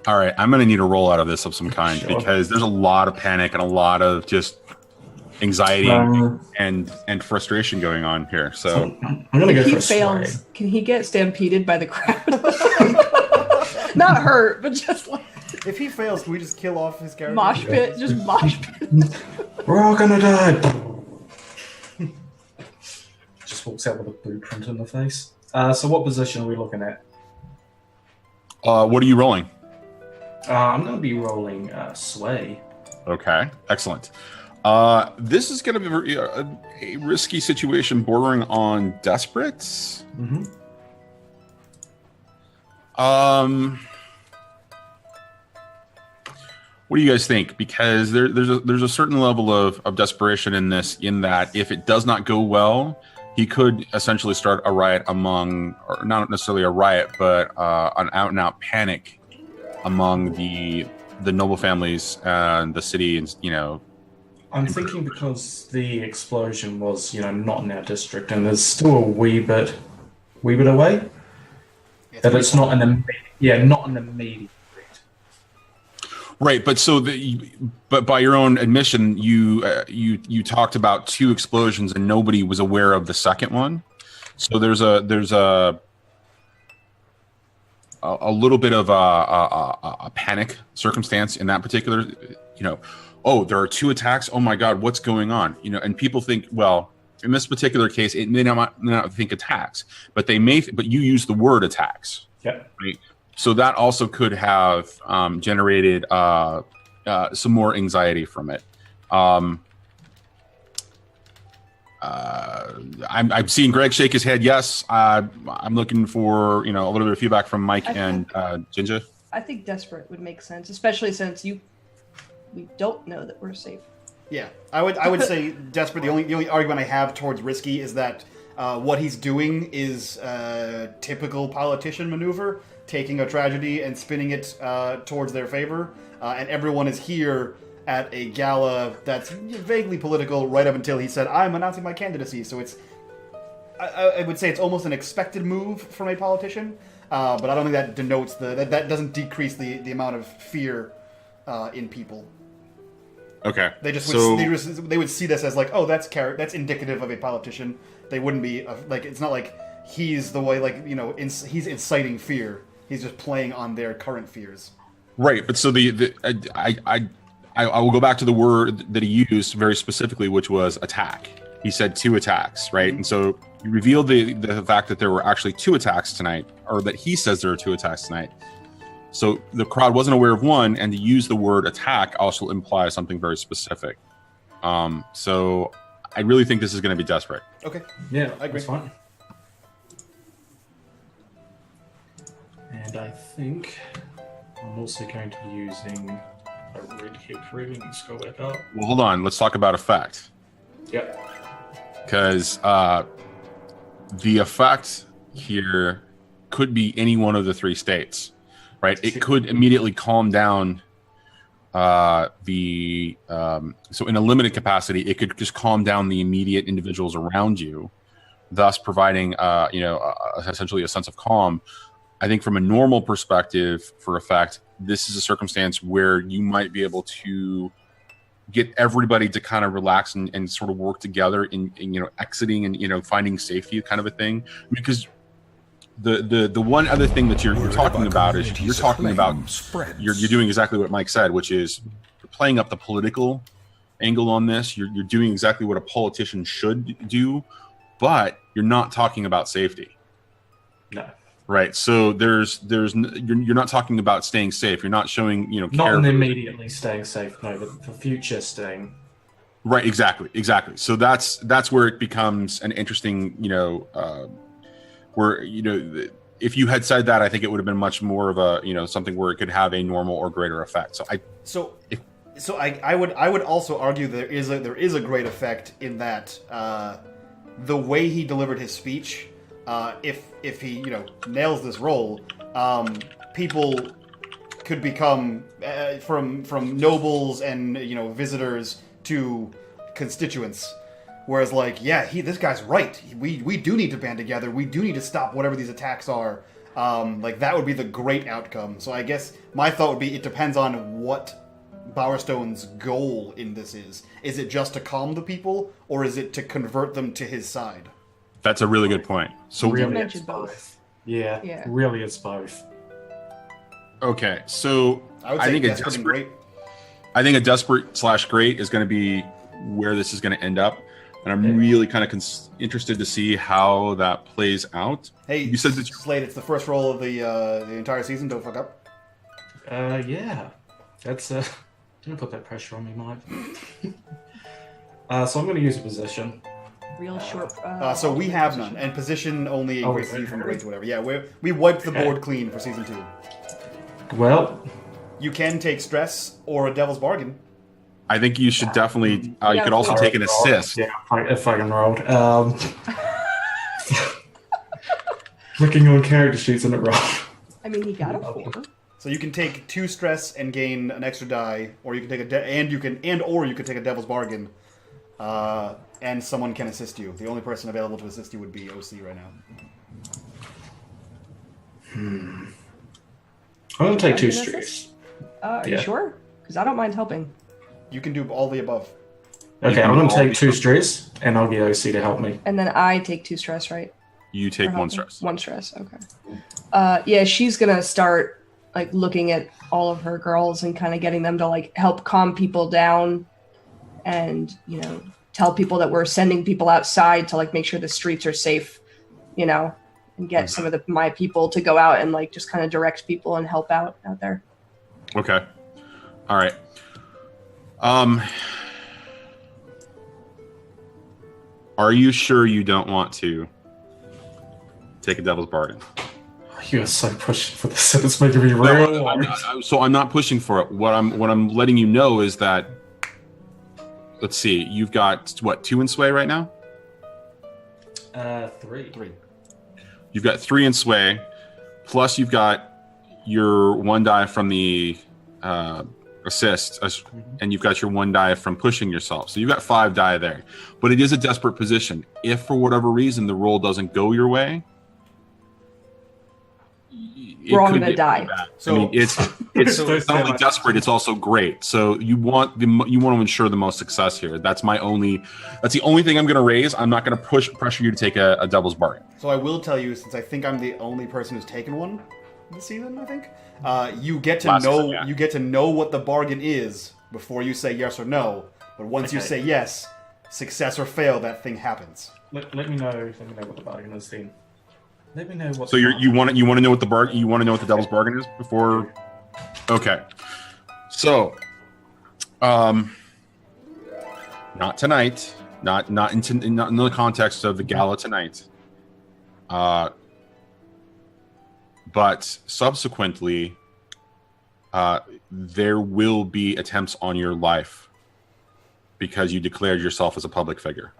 E: All right, I'm going to need a roll out of this of some kind, because there's a lot of panic and a lot of just anxiety and frustration going on here. So
C: I'm going to go for a
D: fails,
C: sway.
D: can he get stampeded by the crowd? Not hurt, but just like
A: If he fails, can we just kill off his character?
D: mosh pit, just mosh pit.
C: We're all going to die. Just walks out with a blueprint in the face. So what position are we looking at?
E: what are you rolling?
C: I'm going to be rolling sway.
E: Okay, excellent. This is going to be a risky situation bordering on desperate.
C: Mm-hmm.
E: What do you guys think? Because there's a certain level of desperation in this, in that if it does not go well, he could essentially start a riot among, or not necessarily a riot, but an out-and-out panic among the noble families and the city, and you know.
C: I'm thinking because the explosion was, you know, not in our district, and there's still a wee bit away. That it's not in the not in the immediate threat.
E: Right, but but by your own admission, you talked about 2 explosions and nobody was aware of the second one. So there's a little bit of a panic circumstance in that particular, you know, oh, there are 2 attacks. Oh my God, what's going on? You know, and people think, well, in this particular case, it may not think attacks, but but you use the word attacks.
C: Yeah.
E: Right? So that also could have generated some more anxiety from it. I'm seeing Greg shake his head. Yes, I'm looking for, you know, a little bit of feedback from Mike and Ginger.
D: I think desperate would make sense, especially since we don't know that we're safe.
A: Yeah, I would say desperate. The only argument I have towards risky is that what he's doing is typical politician maneuver, taking a tragedy and spinning it towards their favor, and everyone is here at a gala that's vaguely political right up until he said, I'm announcing my candidacy. So it's, I would say it's almost an expected move from a politician, but I don't think that denotes that doesn't decrease the amount of fear in people.
E: Okay.
A: They would see this as like, oh, that's indicative of a politician. They wouldn't be like, it's not like he's the way, like, you know, he's inciting fear. He's just playing on their current fears.
E: Right, but so I will go back to the word that he used very specifically, which was attack. He said 2 attacks, right? And so you revealed the fact that there were actually 2 attacks tonight, or that he says there are 2 attacks tonight. So the crowd wasn't aware of one, and to use the word attack also implies something very specific. So I really think this is going to be desperate.
A: Okay.
C: Yeah,
A: I agree.
C: that's fine. And I think I'm also going to be using a red hit ring and scroll back up.
E: Well, hold on. Let's talk about effect.
C: Yep.
E: Because the effect here could be any one of the 3 states, right? It could immediately calm down so in a limited capacity, it could just calm down the immediate individuals around you, thus providing essentially a sense of calm. I think from a normal perspective for effect, this is a circumstance where you might be able to get everybody to kind of relax and sort of work together in exiting and finding safety, kind of a thing. Because the one other thing that you're talking about is you're doing exactly what Mike said, which is you're playing up the political angle on this. You're doing exactly what a politician should do, but you're not talking about safety.
C: No.
E: Right. So you're not talking about staying safe. You're not showing
C: not an immediately staying safe, no, but for future staying.
E: Right. Exactly. So that's where it becomes an interesting where if you had said that, I think it would have been much more of a something where it could have a normal or greater effect.
A: I would also argue there is a great effect in that the way he delivered his speech. If he nails this role, people could become from nobles and visitors to constituents. Whereas this guy's right. We do need to band together. We do need to stop whatever these attacks are. That would be the great outcome. So I guess my thought would be it depends on what Bowerstone's goal in this is. Is it just to calm the people, or is it to convert them to his side?
E: That's a really good point. So
D: you mentioned both.
C: Yeah, really, it's both.
E: Okay, so
A: I think it's great.
E: I think a desperate/great is going to be where this is going to end up, and I'm really kind of interested to see how that plays out.
A: Hey,
E: you said that
A: Slade, it's the first roll of the entire season. Don't fuck up.
C: Yeah, that's don't put that pressure on me, Mike. So I'm going to use a position.
D: Real short.
A: So we have none, and position only increases you from great to whatever. Yeah, we wiped the board clean for season 2.
C: Well,
A: you can take stress or a devil's bargain.
E: I think you should definitely. You could also take an assist.
C: Yeah, if I can roll. Looking on character sheets and it roll.
D: I mean, he got a 4.
A: So you can take 2 stress and gain an extra die, or you can take you can take a devil's bargain. And someone can assist you. The only person available to assist you would be OC right now.
C: I'm going to take 2 stress.
D: Are you sure? Because I don't mind helping.
A: You can do all the above.
C: Okay, I'm going to take 2 stress, and I'll get OC to help me.
D: And then I take 2 stress, right?
E: You take 1 stress.
D: 1 stress, okay. She's going to start looking at all of her girls and kind of getting them to help calm people down and, tell people that we're sending people outside to make sure the streets are safe, and get some of my people to go out and just kind of direct people and help out there.
E: Okay. All right. Are you sure you don't want to take a devil's bargain?
C: You are so pushing for this. It's making me real.
E: So I'm not pushing for it. What I'm letting you know is that. Let's see. You've got 2 in sway right now?
C: 3.
E: You've got 3 in sway, plus you've got your 1 die from the assist, and you've got your 1 die from pushing yourself. So you've got 5 die there. But it is a desperate position. If for whatever reason the roll doesn't go your way,
D: we're all gonna die.
E: So it's not only desperate; it's also great. So you want to ensure the most success here. That's the only thing I'm going to raise. I'm not going to pressure you to take a devil's bargain.
A: So I will tell you, since I think I'm the only person who's taken one this season, I think you get to know what the bargain is before you say yes or no. But once you
C: Okay.
A: say yes, success or fail, that thing happens.
C: Let me know. Let me know what the bargain is then. Let me know what.
E: So you want to know what the devil's bargain is before. Okay. So, not tonight. Not in the context of the gala tonight. But subsequently, there will be attempts on your life because you declared yourself as a public figure.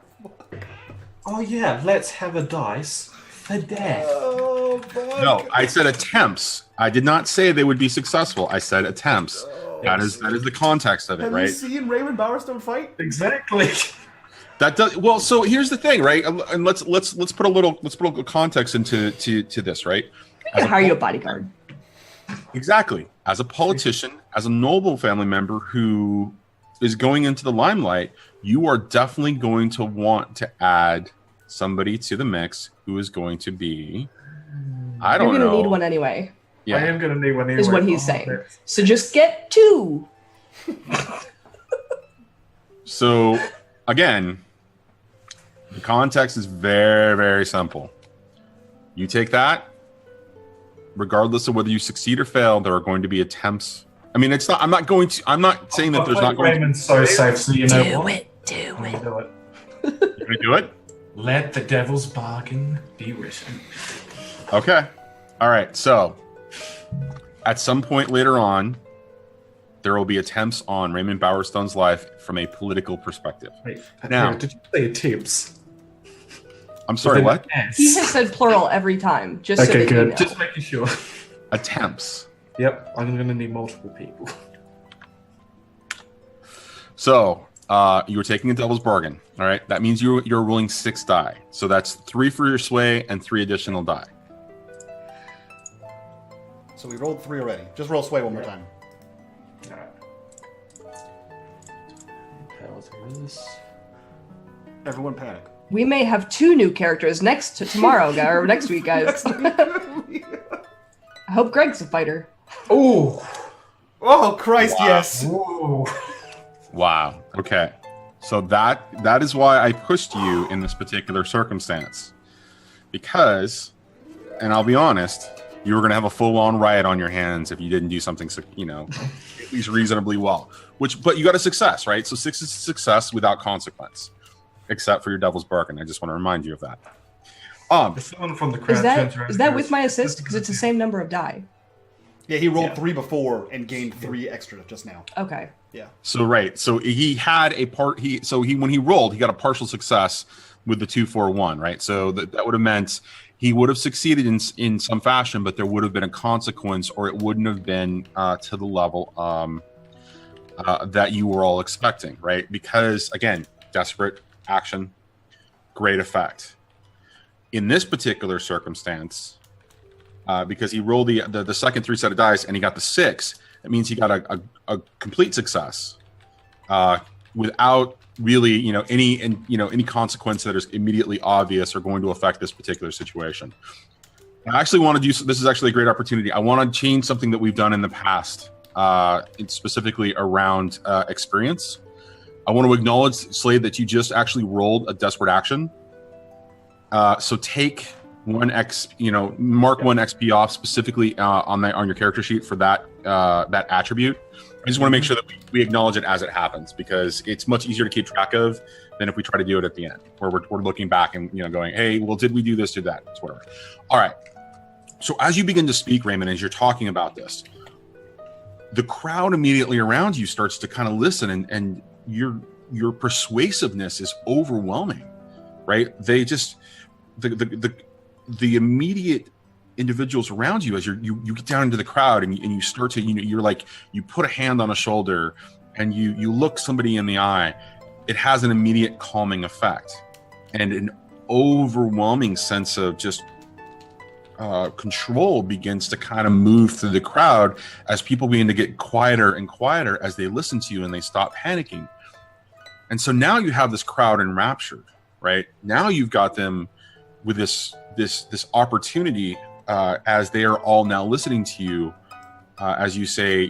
C: Oh yeah, let's have a dice for death.
A: Oh, fuck.
E: No, I said attempts. I did not say they would be successful. I said attempts. That is the context of it,
A: Have
E: right?
A: you seen Reymond Bowerstone fight?
C: Exactly.
E: That does well. So here's the thing, right? And let's put a little context into this, right?
D: I can hire you a bodyguard.
E: Exactly. As a politician, as a noble family member who is going into the limelight, you are definitely going to want to add somebody to the mix who is going to be. I don't know.
D: You're gonna need one anyway.
E: Yeah.
C: I am going to need one anyway.
D: Is what he's saying. So just get 2.
E: So again, the context is very, very simple. You take that, regardless of whether you succeed or fail, there are going to be attempts. I mean, it's not. I'm not saying that there's not going.
C: Raymond's so safe, so you know
D: Do
C: what?
D: it.
C: I'm gonna do it.
E: You're gonna do it.
C: Let the devil's bargain be written.
E: Okay. All right. So, at some point later on, there will be attempts on Reymond Bowerstone's life from a political perspective.
C: Wait,
E: Now-
C: did you say attempts?
E: I'm sorry. What?
C: Yes.
D: He has said plural every time, just so
C: Okay,
D: that
C: good.
D: you know.
C: Just making sure.
E: Attempts.
C: Yep, I'm going to need multiple people.
E: So, you were taking a devil's bargain. All right. That means you're rolling 6 die. So that's 3 for your sway and 3 additional die.
A: So we rolled 3 already. Just roll sway one more time.
C: Alright. Power through this.
A: Everyone panic.
D: We may have 2 new characters next to tomorrow, or next week, guys. I hope Greg's a fighter.
C: Oh!
A: Oh, Christ, yes.
C: Whoa!
E: Wow. Okay. So that is why I pushed you in this particular circumstance. Because, and I'll be honest, you were going to have a full-on riot on your hands if you didn't do something, at least reasonably well. But you got a success, right? So 6 is a success without consequence, except for your devil's bargain. I just want to remind you of that.
C: If someone from the crowd turns around
D: Is that
C: and
D: with
C: goes,
D: my assist? Because it's the same number of die.
A: Yeah, he rolled
C: Yeah.
A: 3 before and gained 3 extra just now.
D: Okay.
A: Yeah.
E: So right. So he had a part. When he rolled, he got a partial success with the 2-4-1. Right. So that would have meant he would have succeeded in some fashion, but there would have been a consequence, or it wouldn't have been to the level that you were all expecting. Right. Because again, desperate action, great effect. In this particular circumstance, because he rolled the second 3 set of dice and he got the 6, it means he got a complete success without really any consequence that is immediately obvious or going to affect this particular situation. I actually want to do. This is actually a great opportunity. I want to change something that we've done in the past, specifically around experience. I want to acknowledge, Slade, that you just actually rolled a desperate action. So take 1 mark 1 XP off specifically on your character sheet for that attribute. I just want to make sure that we acknowledge it as it happens, because it's much easier to keep track of than if we try to do it at the end, where we're looking back and going, hey, well, did we do this, did that? It's whatever. All right. So as you begin to speak, Reymond, as you're talking about this, the crowd immediately around you starts to kind of listen, and your persuasiveness is overwhelming, right? They just the immediate individuals around you, as you get down into the crowd and you start to you're like, you put a hand on a shoulder and you look somebody in the eye, it has an immediate calming effect and an overwhelming sense of just control begins to kind of move through the crowd as people begin to get quieter and quieter as they listen to you and they stop panicking. And so now you have this crowd enraptured, right? Now you've got them with this opportunity as they are all now listening to you as you say,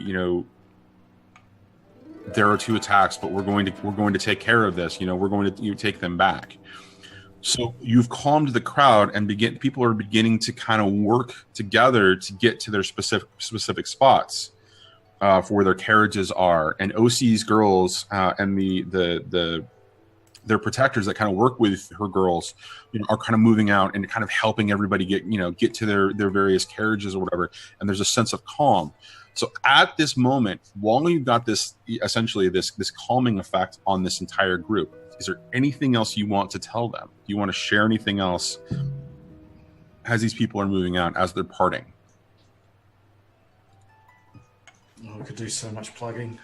E: there are 2 attacks, but we're going to take care of this. We're going to take them back. So you've calmed the crowd, and people are beginning to kind of work together to get to their specific spots for where their carriages are. And OC's girls and their protectors that kind of work with her girls, are kind of moving out and kind of helping everybody get to their various carriages or whatever. And there's a sense of calm. So at this moment, while you've got this essentially this calming effect on this entire group, is there anything else you want to tell them? Do you want to share anything else as these people are moving out, as they're parting?
C: Oh, we could do so much plugging.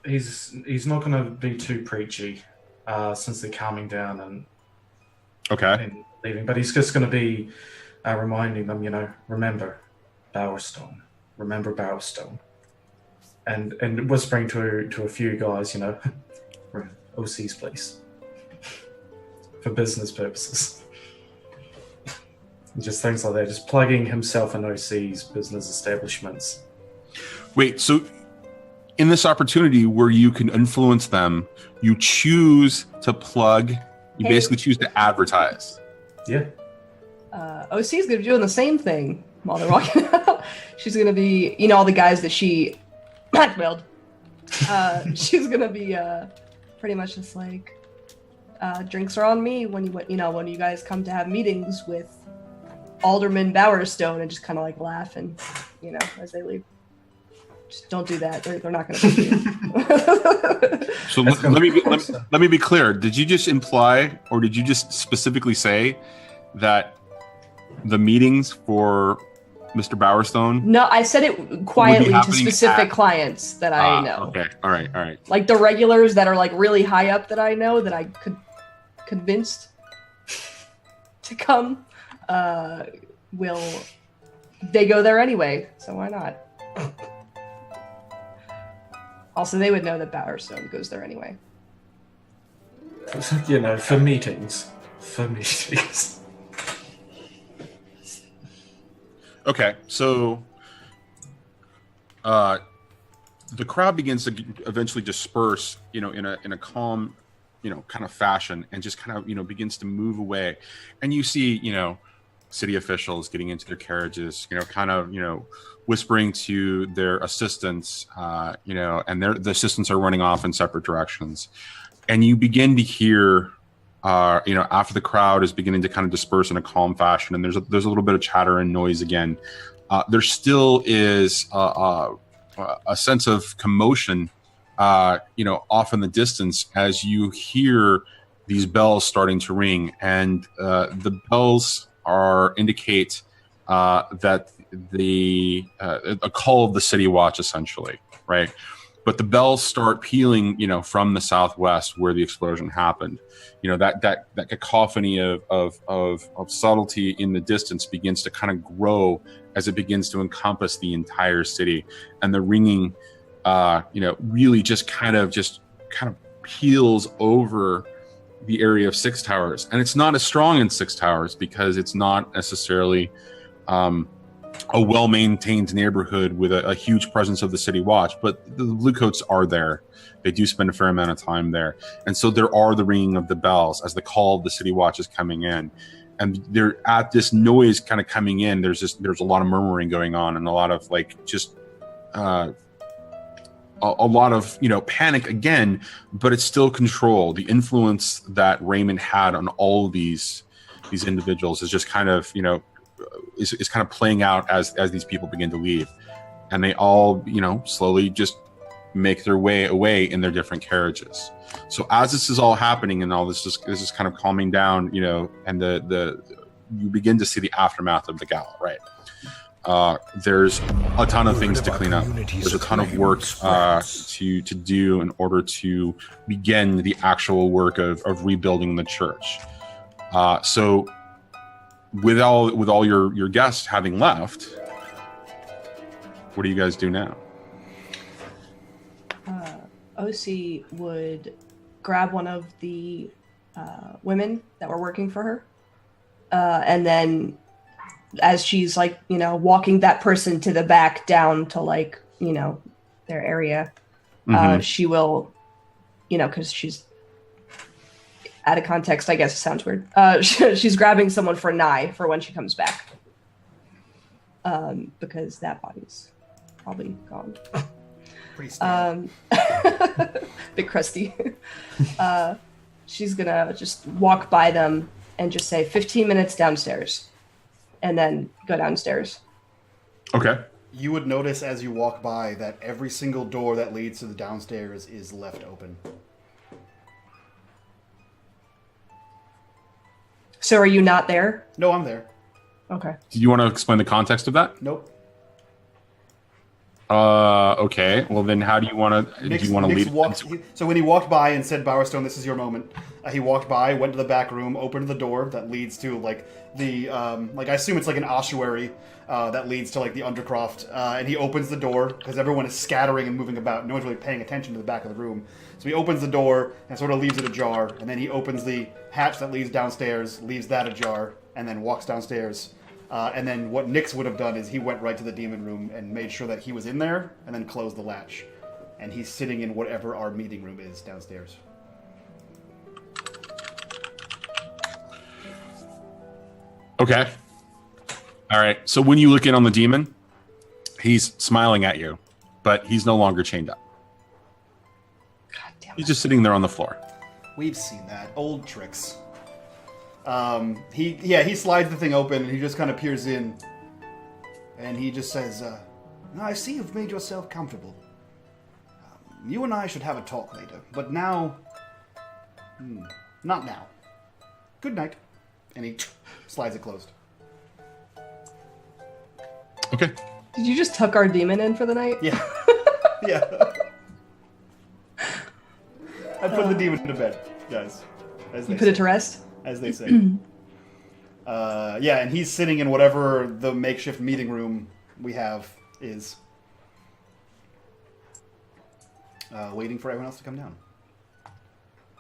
C: He's not going to be too preachy since they're calming down and leaving, but he's just going to be reminding them, remember Bowerstone, and whispering to a few guys, OC's place for business purposes. Just things like that, just plugging himself in OC's business establishments.
E: Wait, so in this opportunity where you can influence them, you choose to plug, you basically choose to advertise.
C: Yeah.
D: OC is going to be doing the same thing while they're walking out. She's going to be, all the guys that she blackmailed. She's going to be pretty much just like, drinks are on me when you guys come to have meetings with Alderman Bowerstone, and just kind of like laugh and, as they leave. Just don't do that. They're not going to be you.
E: So let me be clear. Did you just imply, or did you just specifically say that the meetings for Mr. Bowerstone?
D: No, I said it quietly to specific clients that I know.
E: Okay. All right.
D: Like the regulars that are like really high up that I know that I could convinced to come. They go there anyway, so why not? Also, they would know that Bowerstone goes there anyway.
C: For meetings.
E: Okay, so the crowd begins to eventually disperse, in a calm, kind of fashion, and just kind of, begins to move away. And you see, city officials getting into their carriages, kind of, whispering to their assistants, and the assistants are running off in separate directions. And you begin to hear, after the crowd is beginning to kind of disperse in a calm fashion, and there's a little bit of chatter and noise again, there still is a sense of commotion, off in the distance as you hear these bells starting to ring, and the bells indicate that a call of the city watch, essentially, right? But the bells start pealing, from the southwest where the explosion happened. That cacophony of subtlety in the distance begins to kind of grow as it begins to encompass the entire city, and the ringing, really just kind of peels over the area of Six Towers. And it's not as strong in Six Towers because it's not necessarily a well-maintained neighborhood with a huge presence of the city watch, but the Bluecoats are there. They do spend a fair amount of time there. And so there are the ringing of the bells as the call of the city watch is coming in. And they're at this noise kind of coming in. There's a lot of murmuring going on, and a lot of a lot of panic again, but it's still control. The influence that Reymond had on all of these individuals is just kind of is kind of playing out as these people begin to leave, and they all slowly just make their way away in their different carriages. So as this is all happening and all this is kind of calming down, and you begin to see the aftermath of the gala, right? There's a ton of things to clean up. There's a ton of work to do in order to begin the actual work of rebuilding the church. So with all your guests having left, what do you guys do now?
D: OC would grab one of the women that were working for her, and then as she's like, walking that person to the back down to like, their area, she will, because she's out of context, I guess it sounds weird. She's grabbing someone for Nye for when she comes back. Because that body's probably gone.
A: Pretty stale.
D: Bit crusty. She's gonna just walk by them and just say 15 minutes downstairs and then go downstairs.
E: Okay.
A: You would notice as you walk by that every single door that leads to the downstairs is left open.
D: So are you not there?
A: No, I'm there.
D: Okay.
E: Do you want to explain the context of that?
A: Nope.
E: Okay. Well, then how do you want to? Do you want to lead?
A: So when he walked by and said, "Bowerstone, this is your moment," he walked by, went to the back room, opened the door that leads to like the I assume it's like an ossuary that leads to like the undercroft, and he opens the door because everyone is scattering and moving about. No one's really paying attention to the back of the room. So he opens the door and sort of leaves it ajar, and then he opens the hatch that leads downstairs, leaves that ajar, and then walks downstairs. And then what Nix would have done is he went right to the demon room and made sure that he was in there and then closed the latch. And he's sitting in whatever our meeting room is downstairs.
E: Okay. All right. So when you look in on the demon, he's smiling at you, but he's no longer chained up.
D: God damn it.
E: He's just sitting there on the floor.
A: We've seen that. Old tricks. He slides the thing open and he just kind of peers in. And he just says, I see you've made yourself comfortable. You and I should have a talk later, but now... not now. Good night. And he slides it closed.
E: Okay.
D: Did you just tuck our demon in for the night?
A: Yeah. Yeah. I put the demon to bed, guys.
D: You put it to rest?
A: As they say. Yeah, and he's sitting in whatever the makeshift meeting room we have is. Waiting for everyone else to come down.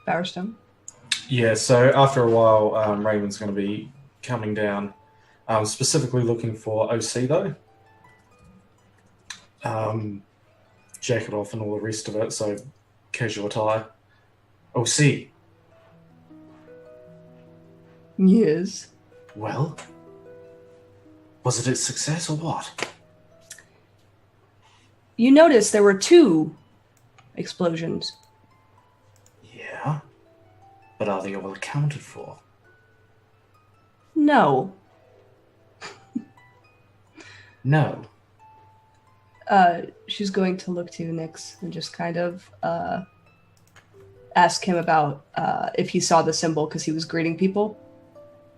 D: Bowerstone?
C: Yeah, so after a while, Reymond's going to be coming down, specifically looking for OC, though. Jacket off and all the rest of it, so casual attire. OC.
D: Yes.
C: Well, was it a success or what?
D: You noticed there were 2 explosions.
C: Yeah, but are they all accounted for?
D: No.
C: No.
D: She's going to look to Nix and just kind of ask him about if he saw the symbol because he was greeting people.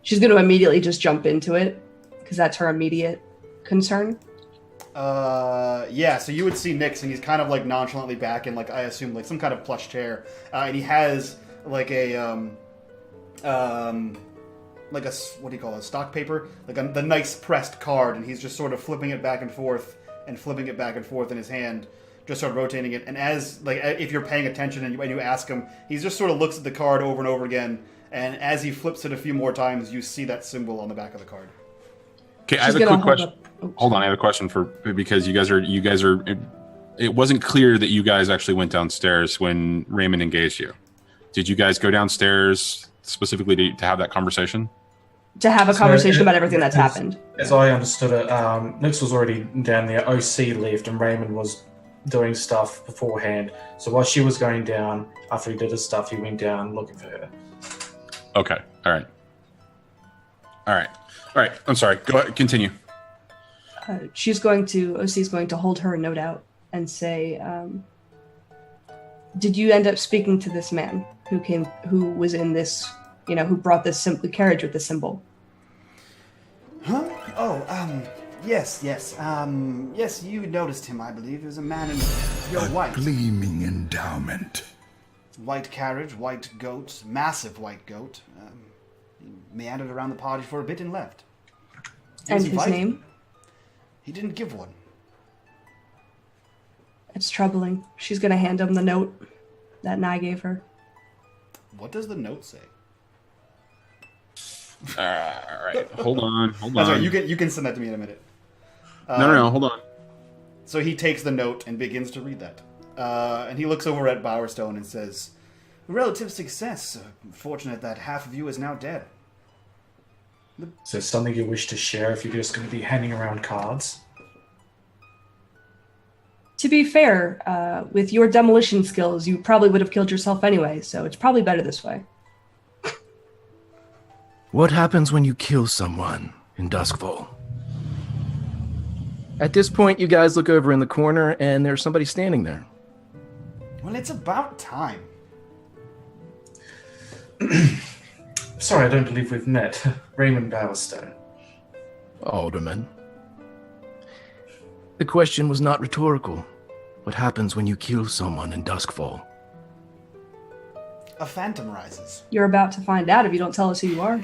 D: She's going to immediately just jump into it because that's her immediate concern.
A: Yeah, so you would see Nix and he's kind of like nonchalantly back in like, I assume, like some kind of plush chair. And he has like a, like a, what do you call it, stock paper? Like the nice pressed card, and he's just sort of flipping it back and forth and flipping it back and forth in his hand, just sort of rotating it. And as, like, if you're paying attention and you ask him, he just sort of looks at the card over and over again. And as he flips it a few more times, you see that symbol on the back of the card.
E: Okay, I have a quick question. Hold on, I have a question because you guys are. It wasn't clear that you guys actually went downstairs when Reymond engaged you. Did you guys go downstairs specifically to have that conversation?
D: To have a conversation about everything that's happened.
C: As I understood it, Nix was already down there. OC left, and Reymond was doing stuff beforehand. So while she was going down, after he did his stuff, he went down looking for her.
E: Okay. All right. I'm sorry. Go ahead. Continue.
D: OC's going to hold her note out and say, did you end up speaking to this man who was in this, who brought this carriage with the symbol?
A: Huh? Oh, yes. Yes, you noticed him, I believe. He was a man in pure white.
F: Gleaming endowment.
A: White carriage, white goat, massive white goat. He meandered around the party for a bit and left.
D: And his name?
A: He didn't give one.
D: It's troubling. She's going to hand him the note that Nye gave her.
A: What does the note say?
E: All right, hold on.
A: That's right. You can send that to me in a minute.
E: No, hold on.
A: So he takes the note and begins to read that. And he looks over at Bowerstone and says, "Relative success. Fortunate that half of you is now dead."
C: So something you wish to share if you're just going to be handing around cards?
D: To be fair, with your demolition skills, you probably would have killed yourself anyway, so it's probably better this way.
B: What happens when you kill someone in Doskvol? At this point, you guys look over in the corner, and there's somebody standing there.
A: Well, it's about time.
C: Sorry, I don't believe we've met. Reymond Bowerstone.
B: Alderman. The question was not rhetorical. What happens when you kill someone in Doskvol?
A: A phantom rises.
D: You're about to find out if you don't tell us who you are.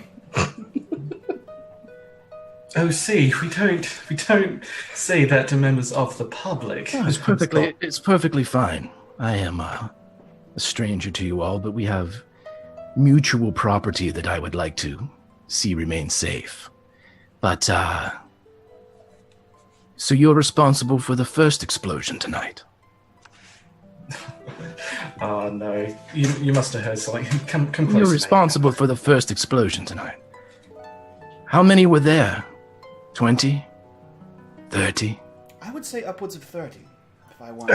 C: Oh, see, we don't say that to members of the public.
B: Oh, it's perfectly fine. I am a stranger to you all, but we have mutual property that I would like to see remain safe. But, so you're responsible for the first explosion tonight?
C: Oh, no. You must have heard something. Come close.
B: You're responsible for the first explosion tonight. How many were there? 20? 30?
A: I would say upwards of 30, if I want.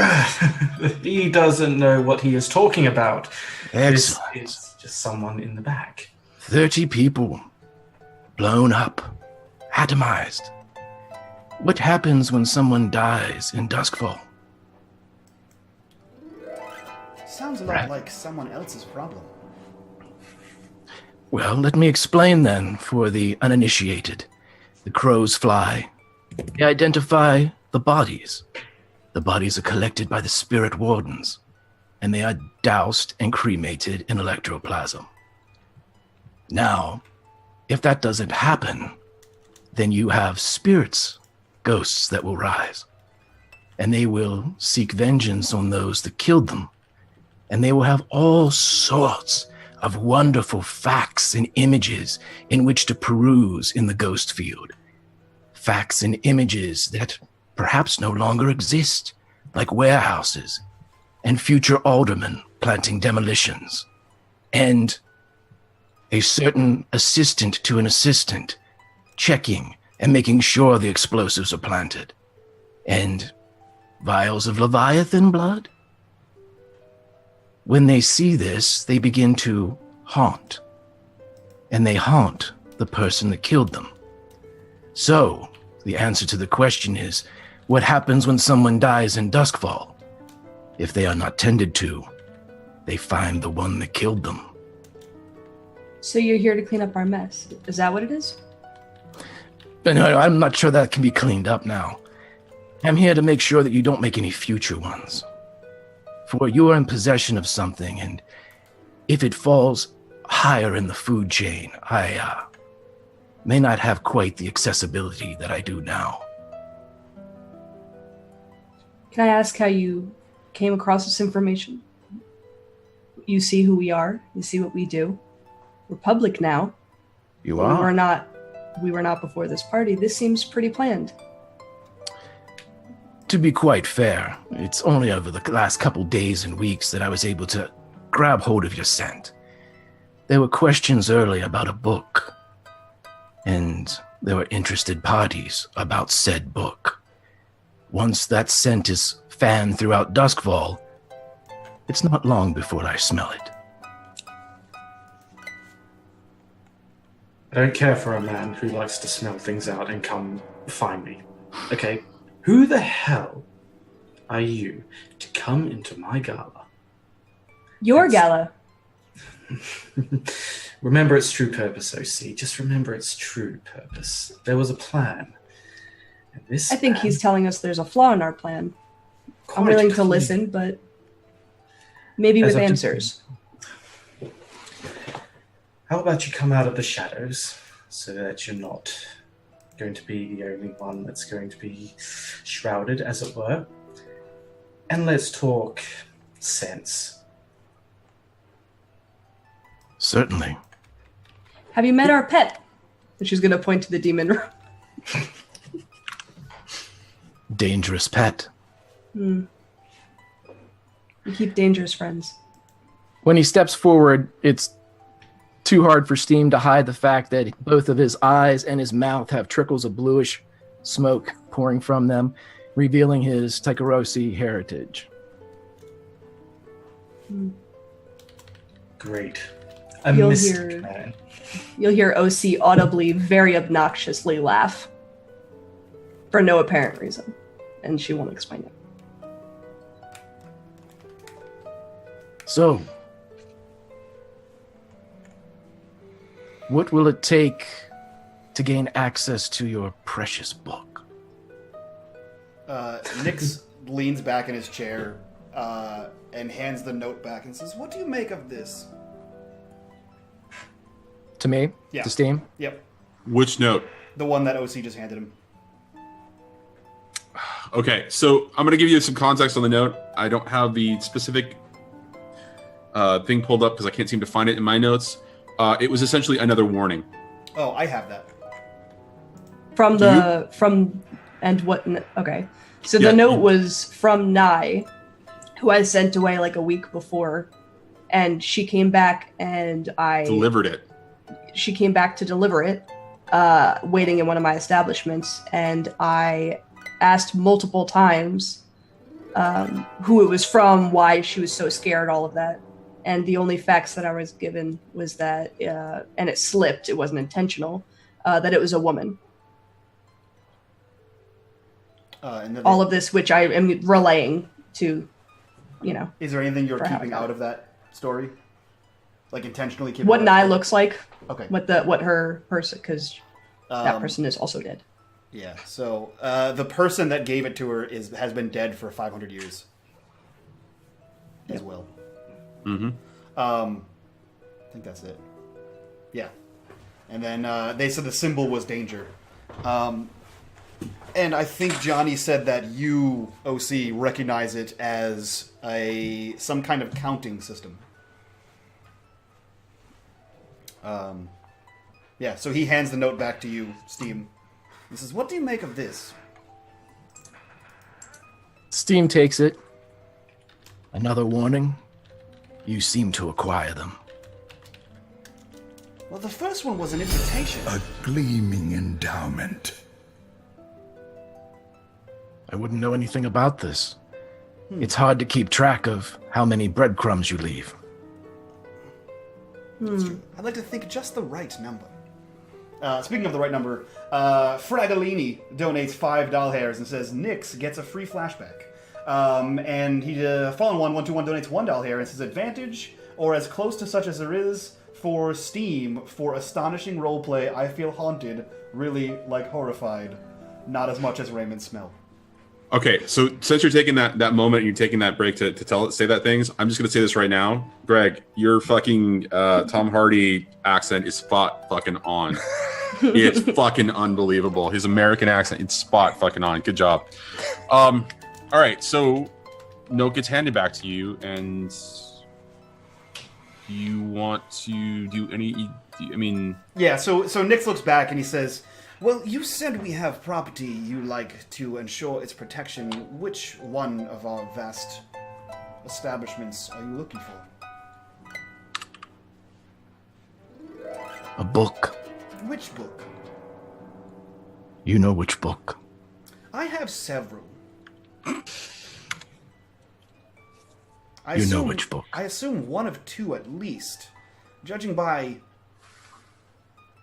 C: He doesn't know what he is talking about.
B: Excellent.
C: This is just someone in the back.
B: 30 people. Blown up. Atomized. What happens when someone dies in Doskvol?
A: Sounds a lot like someone else's problem.
B: Well, let me explain then for the uninitiated. The crows fly. They identify the bodies. The bodies are collected by the spirit wardens, and they are doused and cremated in electroplasm. Now, if that doesn't happen, then you have spirits, ghosts that will rise, and they will seek vengeance on those that killed them, and they will have all sorts of wonderful facts and images in which to peruse in the ghost field. Facts and images that perhaps no longer exist, like warehouses, and future aldermen planting demolitions, and a certain assistant to an assistant checking and making sure the explosives are planted, and vials of Leviathan blood. When they see this, they begin to haunt, and they haunt the person that killed them. So, the answer to the question is, what happens when someone dies in Doskvol? If they are not tended to, they find the one that killed them.
D: So you're here to clean up our mess. Is that what it is?
B: But no, I'm not sure that can be cleaned up now. I'm here to make sure that you don't make any future ones. For you are in possession of something, and if it falls higher in the food chain, I may not have quite the accessibility that I do now.
D: Can I ask how you came across this information? You see who we are. You see what we do. We're public now.
B: You are?
D: We were not before this party. This seems pretty planned.
B: To be quite fair, it's only over the last couple days and weeks that I was able to grab hold of your scent. There were questions earlier about a book, and there were interested parties about said book. Once that scent is fanned throughout Doskvol, it's not long before I smell it.
C: I don't care for a man who likes to smell things out and come find me. Okay, who the hell are you to come into my gala?
D: Your gala.
C: Remember its true purpose, OC. Just remember its true purpose. There was a plan. And this
D: I think he's telling us there's a flaw in our plan. I'm willing to listen, but maybe with answers.
C: How about you come out of the shadows so that you're not going to be the only one that's going to be shrouded, as it were. And let's talk sense.
B: Certainly.
D: Have you met our pet? And she's going to point to the demon room.
B: Dangerous pet.
D: You keep dangerous friends.
B: When he steps forward, it's too hard for Steam to hide the fact that both of his eyes and his mouth have trickles of bluish smoke pouring from them, revealing his Taikarosi heritage.
C: Great.
D: You'll
C: Mystic man.
D: You'll hear OC audibly, very obnoxiously laugh. For no apparent reason. And she won't explain it.
B: So, what will it take to gain access to your precious book?
A: Nix leans back in his chair and hands the note back and says, "What do you make of this?"
B: To me?
A: Yeah.
B: To Steam?
A: Yep.
E: Which note?
A: The one that OC just handed him.
E: Okay, so I'm going to give you some context on the note. I don't have the specific thing pulled up because I can't seem to find it in my notes. It was essentially another warning.
A: Oh, I have that.
D: Okay. So
E: Yeah.
D: the note was from Nai, who I sent away like a week before, and she came back and
E: Delivered it.
D: she came back to deliver it, waiting in one of my establishments, and I asked multiple times who it was from, why she was so scared, all of that. And the only facts that I was given was that, and it slipped, it wasn't intentional, that it was a woman. All of this, which I am relaying to,
A: Is there anything you're
D: for how
A: keeping
D: I got
A: out
D: it.
A: of that story? Like intentionally keeping
D: What
A: out
D: Nai
A: of it?
D: looks like,
A: Okay.
D: what her person, because that
A: Um,
D: person is also dead.
A: Yeah, so the person that gave it to her has been dead for 500 years. As well.
E: Mm-hmm.
A: I think that's it. Yeah. And then they said the symbol was danger. And I think Johnny said that you, OC, recognize it as some kind of counting system. Yeah, so he hands the note back to you, Steam. He says, "What do you make of this?"
B: Steam takes it. Another warning. You seem to acquire them.
A: Well, the first one was an invitation.
F: A gleaming endowment.
B: I wouldn't know anything about this. It's hard to keep track of how many breadcrumbs you leave.
A: I'd like to think just the right number. Speaking of the right number, Fragolini donates $5 hairs and says Nix gets a free flashback. And he Fallen 121 donates $1 hair and says advantage or as close to such as there is for Steam for astonishing roleplay. I feel haunted, really like horrified, not as much as Reymond's smell.
E: Okay, so since you're taking that moment, and you're taking that break to say that things, I'm just gonna say this right now, Greg. Your fucking Tom Hardy accent is spot fucking on. It's fucking unbelievable. His American accent, it's spot fucking on. Good job. All right, so note gets handed back to you, and you want to do any? I mean,
A: Yeah, so Nix looks back and he says, "Well, you said we have property you like to ensure its protection. Which one of our vast establishments are you looking for?"
B: A book.
A: Which book?
B: You know which book.
A: I have several.
B: You know which book.
A: I assume one of two at least, judging by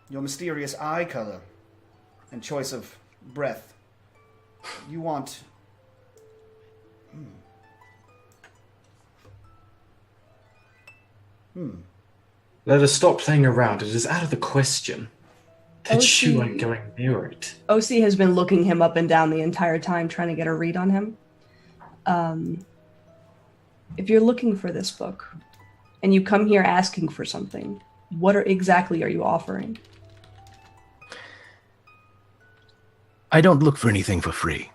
A: your mysterious eye color and choice of breath. You want...
C: Let us stop playing around. It is out of the question that you aren't going near it.
D: OC has been looking him up and down the entire time, trying to get a read on him. If you're looking for this book, and you come here asking for something, what exactly are you offering?
B: I don't look for anything for free.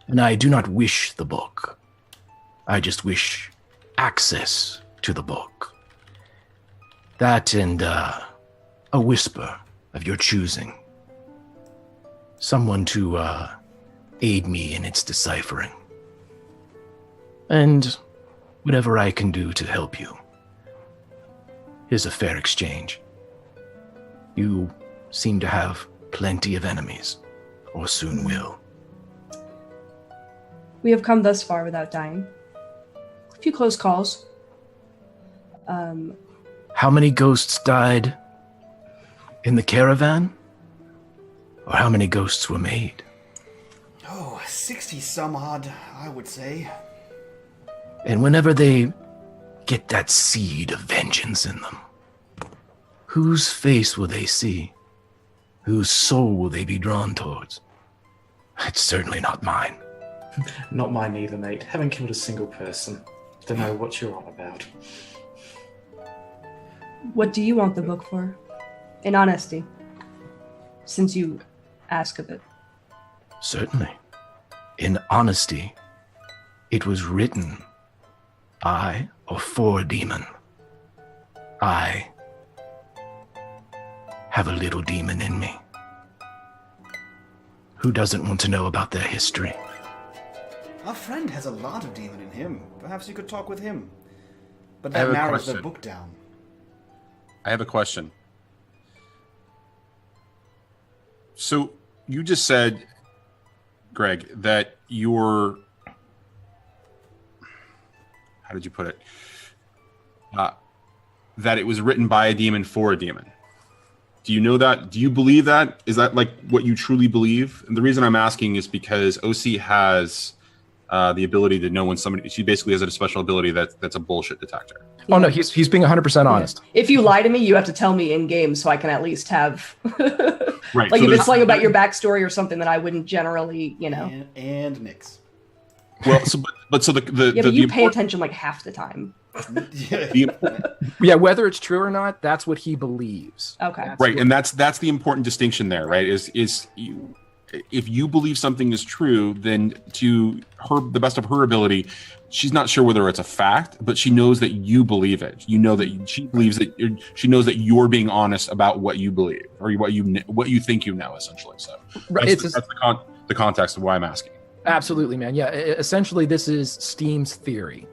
B: And I do not wish the book. I just wish access to the book. That and a whisper of your choosing. Someone to aid me in its deciphering. And whatever I can do to help you is a fair exchange. You seem to have plenty of enemies, or soon will.
D: We have come thus far without dying. A few close calls.
B: How many ghosts died in the caravan? Or how many ghosts were made?
A: Oh, 60 some odd, I would say.
B: And whenever they get that seed of vengeance in them, whose face will they see? Whose soul will they be drawn towards? It's certainly not mine.
C: Not mine either, mate. Haven't killed a single person. Don't know what you're on about.
D: What do you want the book for? In honesty. Since you ask of it.
B: Certainly. In honesty, it was written by or for a demon. I have a little demon in me. Who doesn't want to know about their history?
A: Our friend has a lot of demon in him. Perhaps you could talk with him. But
E: I have
A: that
E: a
A: narrows the
E: question.
A: book down.
E: I have a question. So you just said, Greg, that you're... How did you put it? That it was written by a demon for a demon. Do you know that? Do you believe that? Is that like what you truly believe? And the reason I'm asking is because OC has the ability to know when somebody... She basically has a special ability that's a bullshit detector.
B: Oh no, he's being 100% honest.
D: If you lie to me, you have to tell me in game so I can at least have...
E: Right.
D: Like
E: so
D: if it's
E: there's-
D: something about your backstory or something that I wouldn't generally, you know.
A: And Nyx.
E: Well, so the
D: Yeah, but you pay attention like half the time.
B: Yeah, whether it's true or not, that's what he believes.
D: Okay.
B: That's
E: right,
B: what-
E: and that's the important distinction there, right? Is you, if you believe something is true, then to her, the best of her ability, she's not sure whether it's a fact, but she knows that you believe it. You know that she believes that she knows that you're being honest about what you believe or what you think you know, essentially. So
B: Right,
E: that's,
B: it's
E: that's the context of why I'm asking.
B: Absolutely, man. Yeah, essentially, this is Steam's theory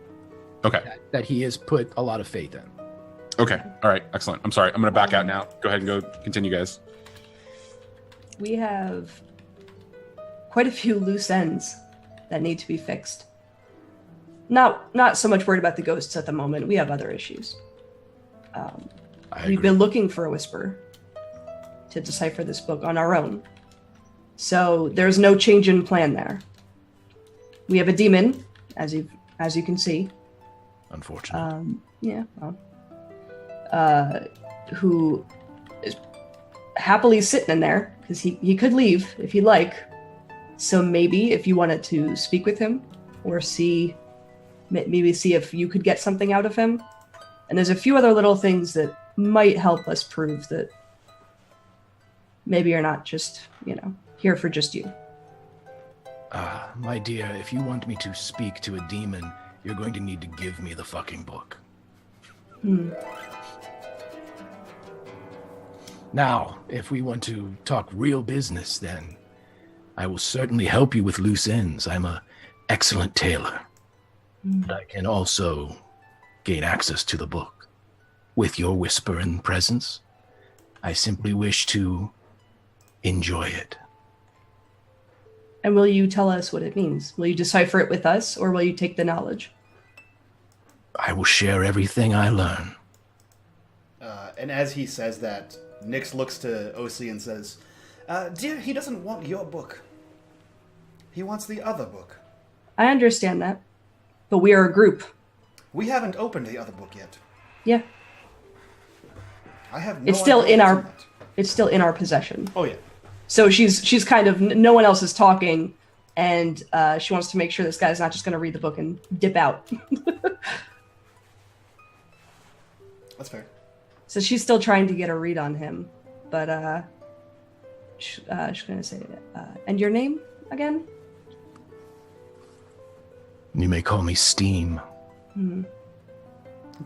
E: Okay.
B: that he has put a lot of faith in.
E: Okay. All right. Excellent. I'm sorry. I'm going to back out now. Go ahead and go continue, guys.
D: We have quite a few loose ends that need to be fixed. Not so much worried about the ghosts at the moment. We have other issues. We've been looking for a whisperer to decipher this book on our own. So there's no change in plan there. We have a demon, as you can see.
B: Unfortunately.
D: Who is happily sitting in there because he could leave if he'd like. So maybe if you wanted to speak with him or maybe see if you could get something out of him. And there's a few other little things that might help us prove that maybe you're not just, here for just you.
B: My dear, if you want me to speak to a demon, you're going to need to give me the fucking book. Now, if we want to talk real business, then I will certainly help you with loose ends. I'm an excellent tailor. But I can also gain access to the book. With your whisper and presence, I simply wish to enjoy it.
D: And will you tell us what it means? Will you decipher it with us, or will you take the knowledge?
B: I will share everything I learn.
A: And as he says that, Nyx looks to OC and says, Dear, he doesn't want your book. He wants the other book.
D: I understand that. But we are a group.
A: We haven't opened the other book yet.
D: Yeah.
A: I have no
D: It's still
A: idea
D: in
A: what's
D: our
A: that.
D: it's still in our possession.
A: Oh, yeah.
D: So she's kind of, no one else is talking, and she wants to make sure this guy's not just going to read the book and dip out.
A: That's fair.
D: So she's still trying to get a read on him, but she's going to say, and your name again?
B: You may call me Steam.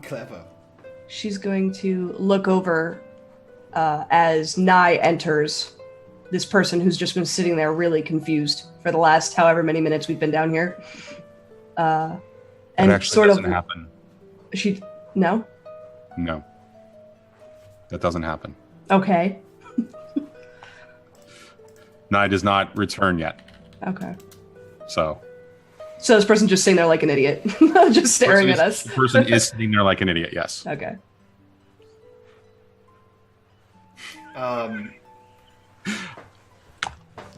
A: Clever.
D: She's going to look over as Nye enters this person who's just been sitting there really confused for the last however many minutes we've been down here.
E: That
D: And
E: actually
D: sort
E: doesn't
D: of
E: happen.
D: No?
E: No, that doesn't happen.
D: Okay.
E: Nye does not return yet.
D: Okay.
E: So
D: So this person just sitting there like an idiot, just staring at us.
E: The person is sitting there like an idiot. Yes.
D: Okay.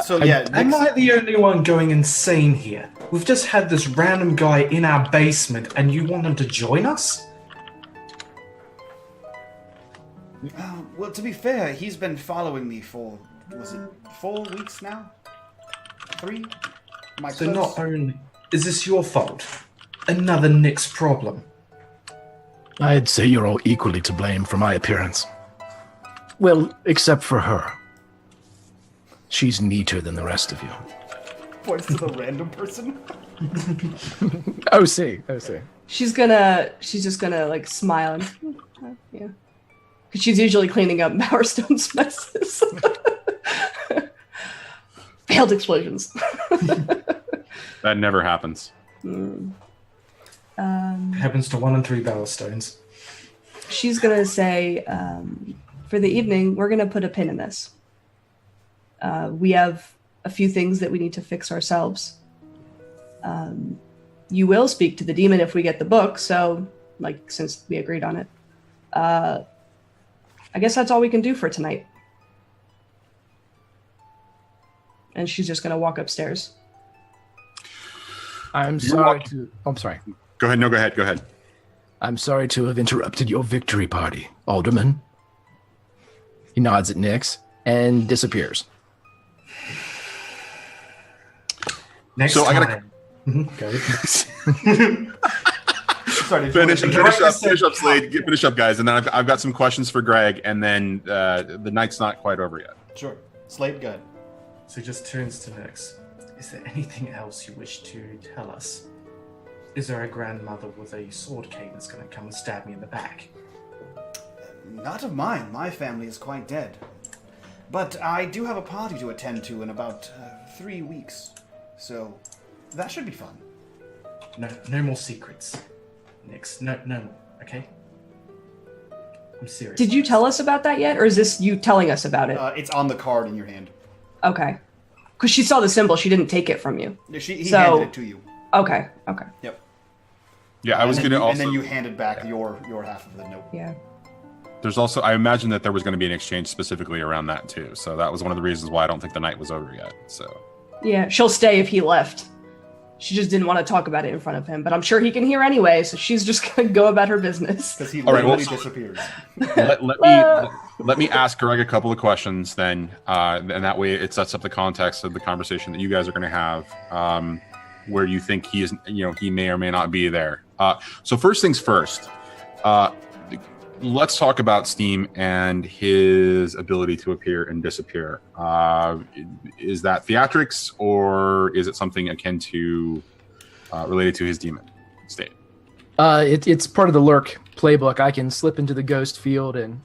A: So yeah,
C: Am
A: next-
C: I the only one going insane here? We've just had this random guy in our basement, and you want him to join us?
A: well, to be fair, he's been following me for, was it 4 weeks now? 3? My
C: So not only is this your fault, another Nick's problem.
B: I'd say you're all equally to blame for my appearance. Well, except for her. She's neater than the rest of you.
A: points to the random person.
B: Oh, see.
D: She's just gonna like smile and yeah, because she's usually cleaning up Bowerstone's messes. Failed explosions.
E: That never happens.
C: Happens to 1 in 3 Bowerstones.
D: She's gonna say, for the evening, we're gonna put a pin in this. We have a few things that we need to fix ourselves. You will speak to the demon if we get the book, so, like, since we agreed on it. I guess that's all we can do for tonight. And she's just gonna walk upstairs.
B: I'm sorry. I'm sorry.
E: Go ahead. No, go ahead. Go ahead.
B: I'm sorry to have interrupted your victory party, Alderman. He nods at Nyx and disappears.
C: Next
E: So I
C: time.
E: gotta-
C: Go.
A: Sorry,
E: Finish
C: Greg
E: up, Slade. Finish up, guys, and then I've got some questions for Greg, and then the night's not quite over yet.
A: Sure. Slade, go ahead.
C: So he just turns to Nyx. Is there anything else you wish to tell us? Is there a grandmother with a sword cane that's going to come and stab me in the back?
A: Not of mine. My family is quite dead. But I do have a party to attend to in about 3 weeks. So that should be fun.
C: No more secrets. Nyx, no more, okay? I'm serious.
D: Did you tell us about that yet, or is this you telling us about it?
A: It's on the card in your hand.
D: Okay. Because she saw the symbol, she didn't take it from you.
A: He
D: So-
A: handed it to you.
D: Okay.
A: Yep.
E: Yeah, I was
A: and
E: going
A: then
E: to
A: you,
E: also.
A: And then you handed back your half of the note.
D: Yeah.
E: There's also. I imagine that there was going to be an exchange specifically around that too. So that was one of the reasons why I don't think the night was over yet. So.
D: Yeah, she'll stay if he left. She just didn't want to talk about it in front of him, but I'm sure he can hear anyway, so she's just going to go about her business.
A: Because he
E: All right,
A: literally
E: well,
A: disappears.
E: Let me ask Greg a couple of questions then, and that way it sets up the context of the conversation that you guys are going to have, where you think he is, he may or may not be there. So first things first, let's talk about Steam and his ability to appear and disappear. Is that theatrics, or is it something akin to related to his demon state?
B: It's part of the lurk playbook. I can slip into the ghost field and.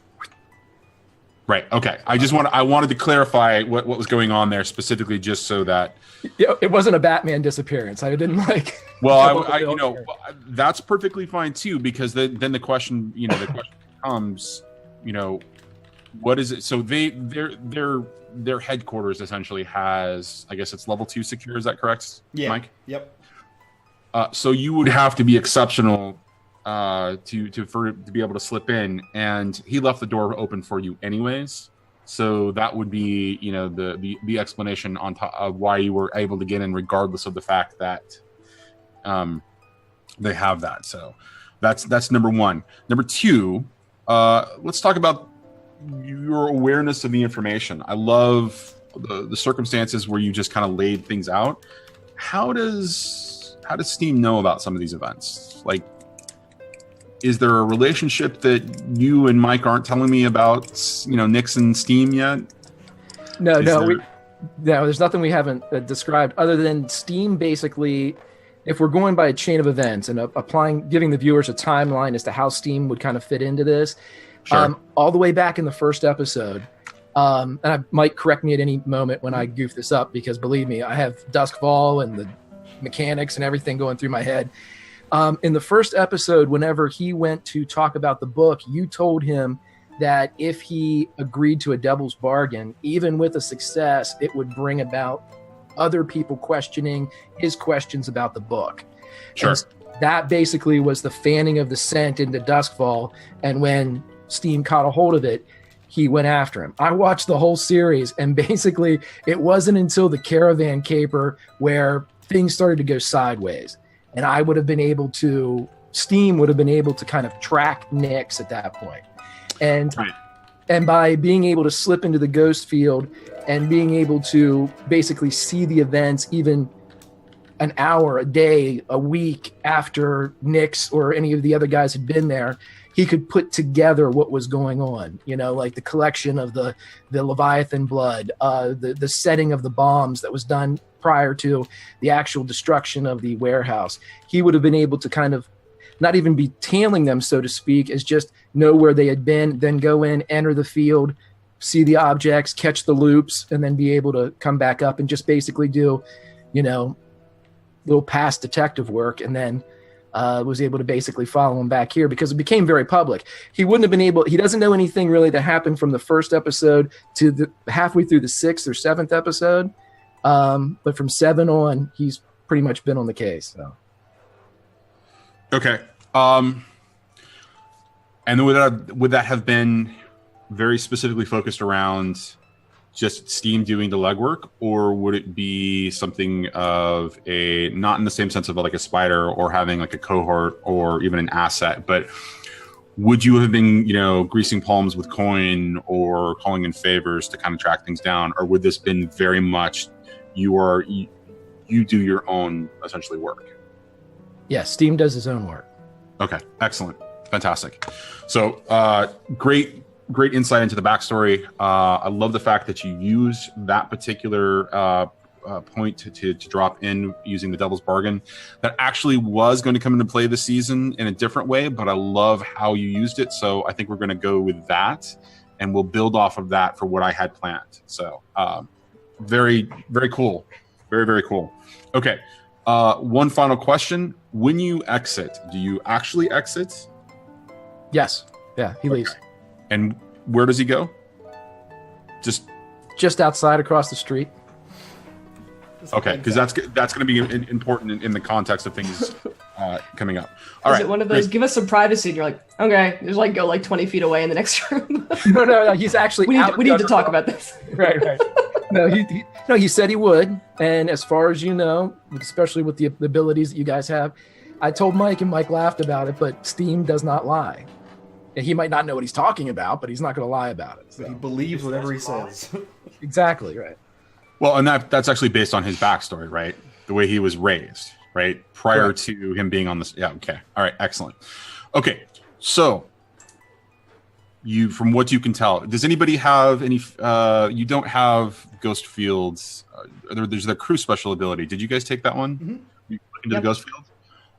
E: Right. Okay. I wanted to clarify what was going on there specifically, just so that.
B: Yeah, it wasn't a Batman disappearance. I didn't like.
E: Well, that's perfectly fine too, because then the question, becomes, what is it? So their headquarters essentially has, I guess it's level 2 secure. Is that correct?
A: Yeah.
E: Mike?
A: Yep.
E: So you would have to be exceptional to be able to slip in, and he left the door open for you anyways. So that would be, the explanation on top of why you were able to get in, regardless of the fact that they have that. So that's number one. Number two, let's talk about your awareness of the information. I love the circumstances where you just kind of laid things out. How does Steam know about some of these events? Like, is there a relationship that you and Mike aren't telling me about, Nyx and Steam yet?
B: No, there's nothing we haven't described other than Steam basically, if we're going by a chain of events and giving the viewers a timeline as to how Steam would kind of fit into this,
E: Sure.
B: All the way back in the first episode. And I might correct me at any moment when I goof this up, because believe me, I have Doskvol and the mechanics and everything going through my head. In the first episode, whenever he went to talk about the book, you told him that if he agreed to a devil's bargain, even with a success, it would bring about other people questioning his questions about the book.
E: Sure.
B: And that basically was the fanning of the scent into Doskvol. And when Steam caught a hold of it, he went after him. I watched the whole series, and basically it wasn't until the caravan caper where things started to go sideways. And I would have been able to, Steam would have been able to kind of track Nyx at that point. And
E: Right.
B: and by being able to slip into the ghost field and being able to basically see the events even an hour, a day, a week after Nyx or any of the other guys had been there, he could put together what was going on, you know, like the collection of the Leviathan blood, the setting of the bombs that was done prior to the actual destruction of the warehouse. He would have been able to kind of not even be tailing them, so to speak, as just know where they had been, then go in, enter the field, see the objects, catch the loops, and then be able to come back up and just basically do, you know, little past detective work, and then was able to basically follow him back here because it became very public. He wouldn't have been able, he doesn't know anything really that happened from the first episode to the halfway through the 6th or 7th episode. But from 7 on, he's pretty much been on the case. So.
E: Okay. And then would that have been very specifically focused around just Steam doing the legwork, or would it be something of a, not in the same sense of like a spider or having like a cohort or even an asset, but would you have been, you know, greasing palms with coin or calling in favors to kind of track things down, or would this been very much you do your own essentially work?
B: Yeah, Steam does his own work.
E: Okay, excellent, fantastic. So great insight into the backstory. I love the fact that you use that particular point to drop in using the Devil's Bargain. That actually was going to come into play this season in a different way, but I love how you used it. So I think we're going to go with that, and we'll build off of that for what I had planned. So very, very cool. Very, very cool. Okay, one final question. When you exit, do you actually exit?
B: Yes. Yeah, he leaves.
E: And where does he go? Just
B: outside across the street.
E: okay, because that's going to be important in the context of things coming up. All
D: Is
E: right,
D: it one of those,
E: great.
D: give us some privacy, and you're like, okay, just like go like 20 feet away in the next room.
B: No, he's actually
D: we
B: out
D: need to
B: the
D: talk
B: door.
D: about this.
B: Right. No, he said he would. And as far as you know, especially with the abilities that you guys have, I told Mike, and Mike laughed about it, but Steam does not lie. And he might not know what he's talking about, but he's not going to lie about it. So.
A: He believes whatever he says.
B: Exactly, right.
E: Well, and that's actually based on his backstory, right? The way he was raised, right? Prior
B: Correct.
E: to him being on this. Yeah, okay. All right, excellent. Okay, so you, from what you can tell, does anybody have any, you don't have Ghost Fields, there's the crew special ability. Did you guys take that one?
A: Mm-hmm.
E: You look into
D: Yep.
E: the Ghost Fields?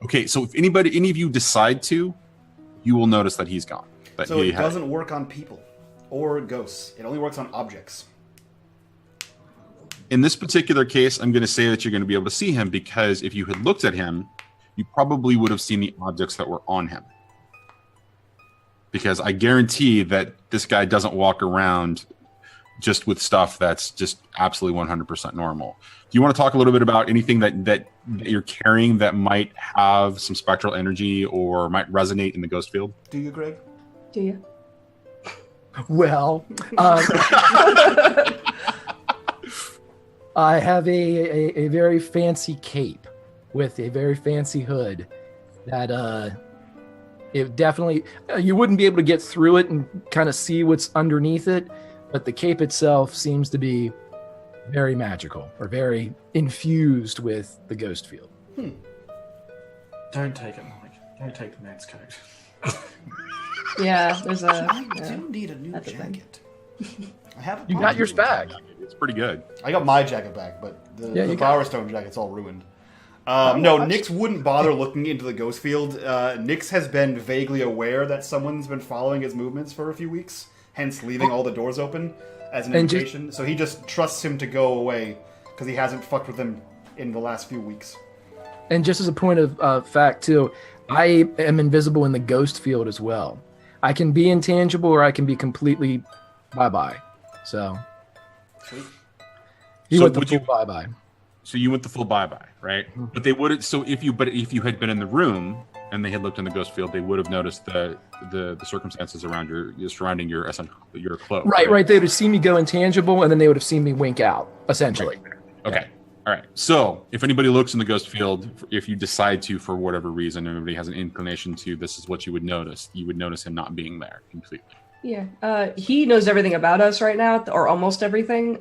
E: Okay, so if any of you decide to, you will notice that he's gone. That
A: So
E: he
A: it
E: had-
A: doesn't work on people or ghosts. It only works on objects.
E: In this particular case, I'm going to say that you're going to be able to see him because if you had looked at him, you probably would have seen the objects that were on him. Because I guarantee that this guy doesn't walk around just with stuff that's just absolutely 100% normal. Do you want to talk a little bit about anything that you're carrying that might have some spectral energy or might resonate in the ghost field?
A: Do you, Greg?
D: Do you?
B: Well, I have a very fancy cape with a very fancy hood that it definitely, you wouldn't be able to get through it and kind of see what's underneath it, but the cape itself seems to be very magical or very infused with the ghost field.
C: Don't take it, Mike. Don't take the man's coat.
D: Yeah, there's a.
A: I
D: Yeah.
A: do need a new
D: That's the thing.
A: jacket. I have.
B: You got yours back.
E: It's pretty good.
A: I got my jacket back, but the
B: Yeah, you got
A: Bowerstone jacket's all ruined. No, Nyx wouldn't bother looking into the ghost field. Nyx has been vaguely aware that someone's been following his movements for a few weeks, hence leaving all the doors open as an indication. So he just trusts him to go away because he hasn't fucked with him in the last few weeks.
B: And just as a point of fact, too, I am invisible in the ghost field as well. I can be intangible or I can be completely bye-bye. So you went the full bye-bye.
E: So you went the full bye-bye, right? Mm-hmm. But they would. So if you had been in the room and they had looked in the ghost field, they would have noticed the circumstances around surrounding your cloak.
B: Right. They would have seen me go intangible, and then they would have seen me wink out, essentially.
E: Right. Okay. All right. So if anybody looks in the ghost field, if you decide to, for whatever reason, anybody has an inclination to, this is what you would notice. You would notice him not being there completely.
D: Yeah. He knows everything about us right now, or almost everything.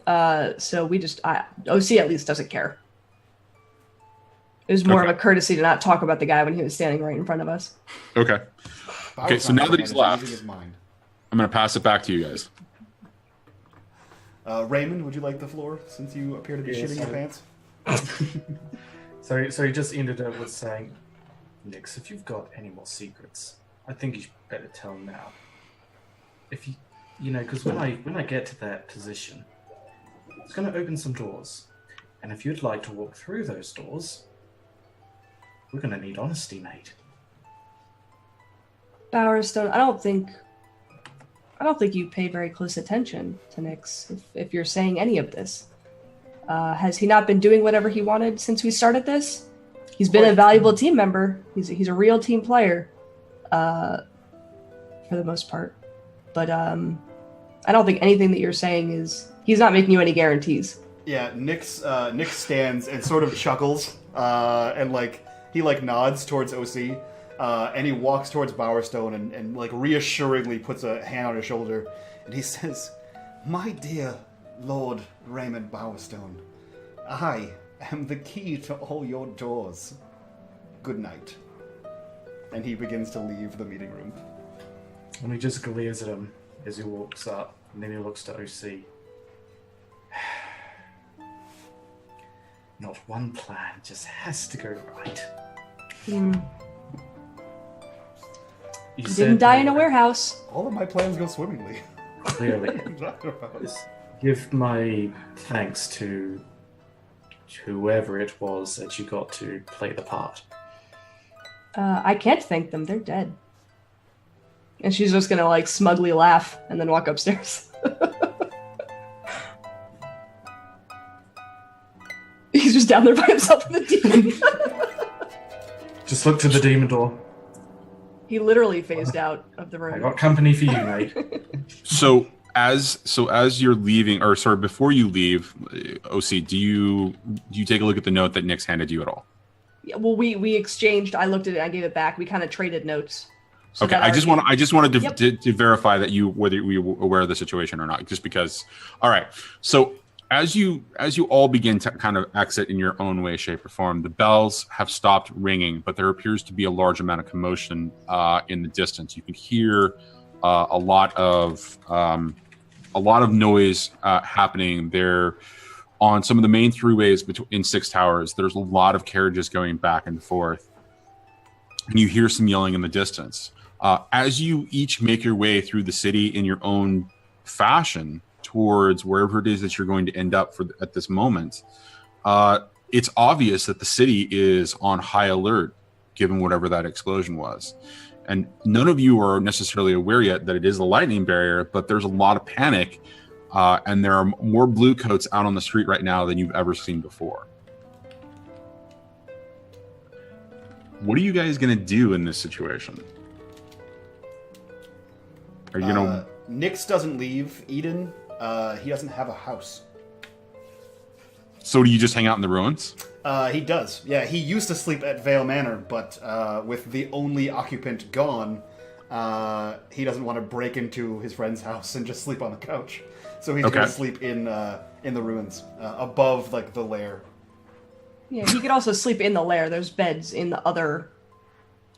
D: So we just, OC at least doesn't care. It was more of a courtesy to not talk about the guy when he was standing right in front of us.
E: Okay. Okay. So now that he's left, I'm going to pass it back to you guys.
A: Reymond, would you like the floor since you appear to be shitting your pants?
C: So he just ended up with saying, Nyx, if you've got any more secrets, I think you should better tell them now. If because when I get to that position, it's going to open some doors. And if you'd like to walk through those doors, we're going to need honesty, mate.
D: Bowerstone, I don't think you pay very close attention to Nyx if you're saying any of this. Has he not been doing whatever he wanted since we started this? He's been a valuable team member. He's a real team player, for the most part. But I don't think anything that you're saying is... He's not making you any guarantees.
A: Yeah, Nyx stands and sort of chuckles, and he nods towards OC, and he walks towards Bowerstone and reassuringly puts a hand on his shoulder, and he says, "My dear Lord Reymond Bowerstone, I am the key to all your doors. Good night." And he begins to leave the meeting room.
C: And he just glares at him as he walks up, and then he looks to OC. Not one plan just has to go right.
D: You didn't die in a warehouse.
A: All of my plans go swimmingly.
C: Clearly. Give my thanks to whoever it was that you got to play the part.
D: I can't thank them. They're dead. And she's just gonna smugly laugh and then walk upstairs. He's just down there by himself in the demon.
C: Just look to the demon door.
D: He literally phased out of the room.
C: I got company for you, mate.
E: So as you're leaving, or sorry, before you leave, OC, do you take a look at the note that Nyx handed you at all?
D: Yeah, well, we exchanged. I looked at it. I gave it back. We kind of traded notes. So
E: okay, I just wanted to verify that whether you were aware of the situation or not, just because. All right, so as you all begin to kind of exit in your own way, shape, or form, the bells have stopped ringing, but there appears to be a large amount of commotion in the distance. You can hear a lot of noise happening there on some of the main throughways in Six Towers. There's a lot of carriages going back and forth, and you hear some yelling in the distance. As you each make your way through the city in your own fashion towards wherever it is that you're going to end up at this moment, it's obvious that the city is on high alert, given whatever that explosion was. And none of you are necessarily aware yet that it is a lightning barrier, but there's a lot of panic, and there are more blue coats out on the street right now than you've ever seen before. What are you guys going to do in this situation? Are you going to...
A: Nyx doesn't leave Eden. He doesn't have a house.
E: So do you just hang out in the ruins?
A: He does. Yeah, he used to sleep at Vale Manor, but with the only occupant gone, he doesn't want to break into his friend's house and just sleep on the couch. So he's going to sleep in the ruins, above the lair.
D: Yeah, he could also sleep in the lair. There's beds in the other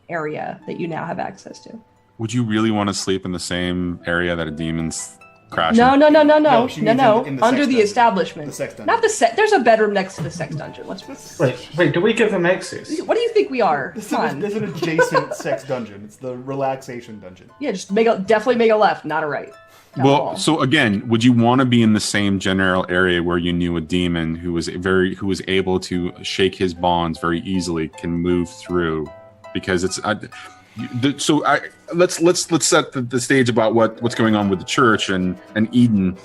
D: area that you now have access to.
E: Would you really want to sleep in the same area that a demon's crashing.
D: No.
A: No, she means in the
D: Under
A: sex
D: the
A: dungeon.
D: establishment.
A: The sex dungeon.
D: Not the sex. There's a bedroom next to the sex dungeon.
C: Wait, do we give them access?
D: What do you think we are?
A: This
D: Come
A: is
D: on.
A: an adjacent sex dungeon. It's the relaxation dungeon.
D: Yeah, just definitely make a left, not a right. Down the
E: Well,
D: hall.
E: so again, would you want to be in the same general area where you knew a demon who was able to shake his bonds very easily, can move through? Because it's let's set the stage about what's going on with the church and Eden,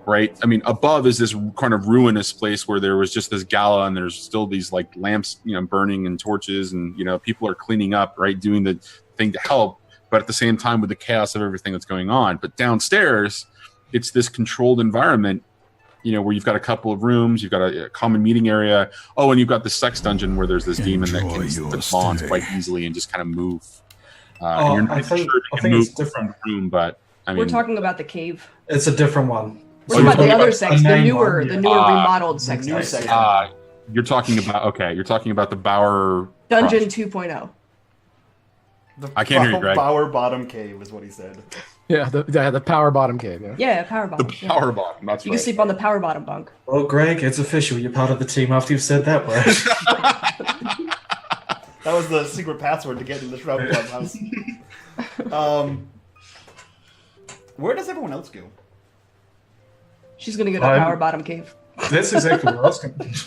E: right? I mean, above is this kind of ruinous place where there was just this gala and there's still these like lamps, burning and torches, and people are cleaning up, right, doing the thing to help. But at the same time, with the chaos of everything that's going on. But downstairs, it's this controlled environment, where you've got a couple of rooms, you've got a common meeting area. Oh, and you've got the sex dungeon where there's this demon that can bonds quite easily and just kind of move. And you're not
C: I think
E: move
C: it's different.
E: from the room, but I mean,
D: We're talking about the cave.
C: It's a different one.
D: We're talking about the
C: you're
D: other
C: talking
D: sex,
C: about
D: the
C: main
D: newer,
C: one,
D: the
C: yeah.
D: newer remodeled sex
A: new
D: dungeon.
A: sex
E: you're talking about the Bower
D: Dungeon
E: Crush.
D: 2.0.
E: I can't hear you, Greg.
A: Bower Bottom Cave is what he said.
B: Yeah, the power bottom cave. Yeah.
D: Yeah, power bottom.
E: The Power Bottom. That's
D: You
E: right.
D: can sleep on the power bottom bunk.
C: Well, Greg, it's official. You're part of the team after you've said that word.
A: That was the secret password to get into the Shroud Clubhouse. Where does everyone else go?
D: She's gonna go to
C: I'm-
D: power bottom cave.
C: That's exactly what I was going to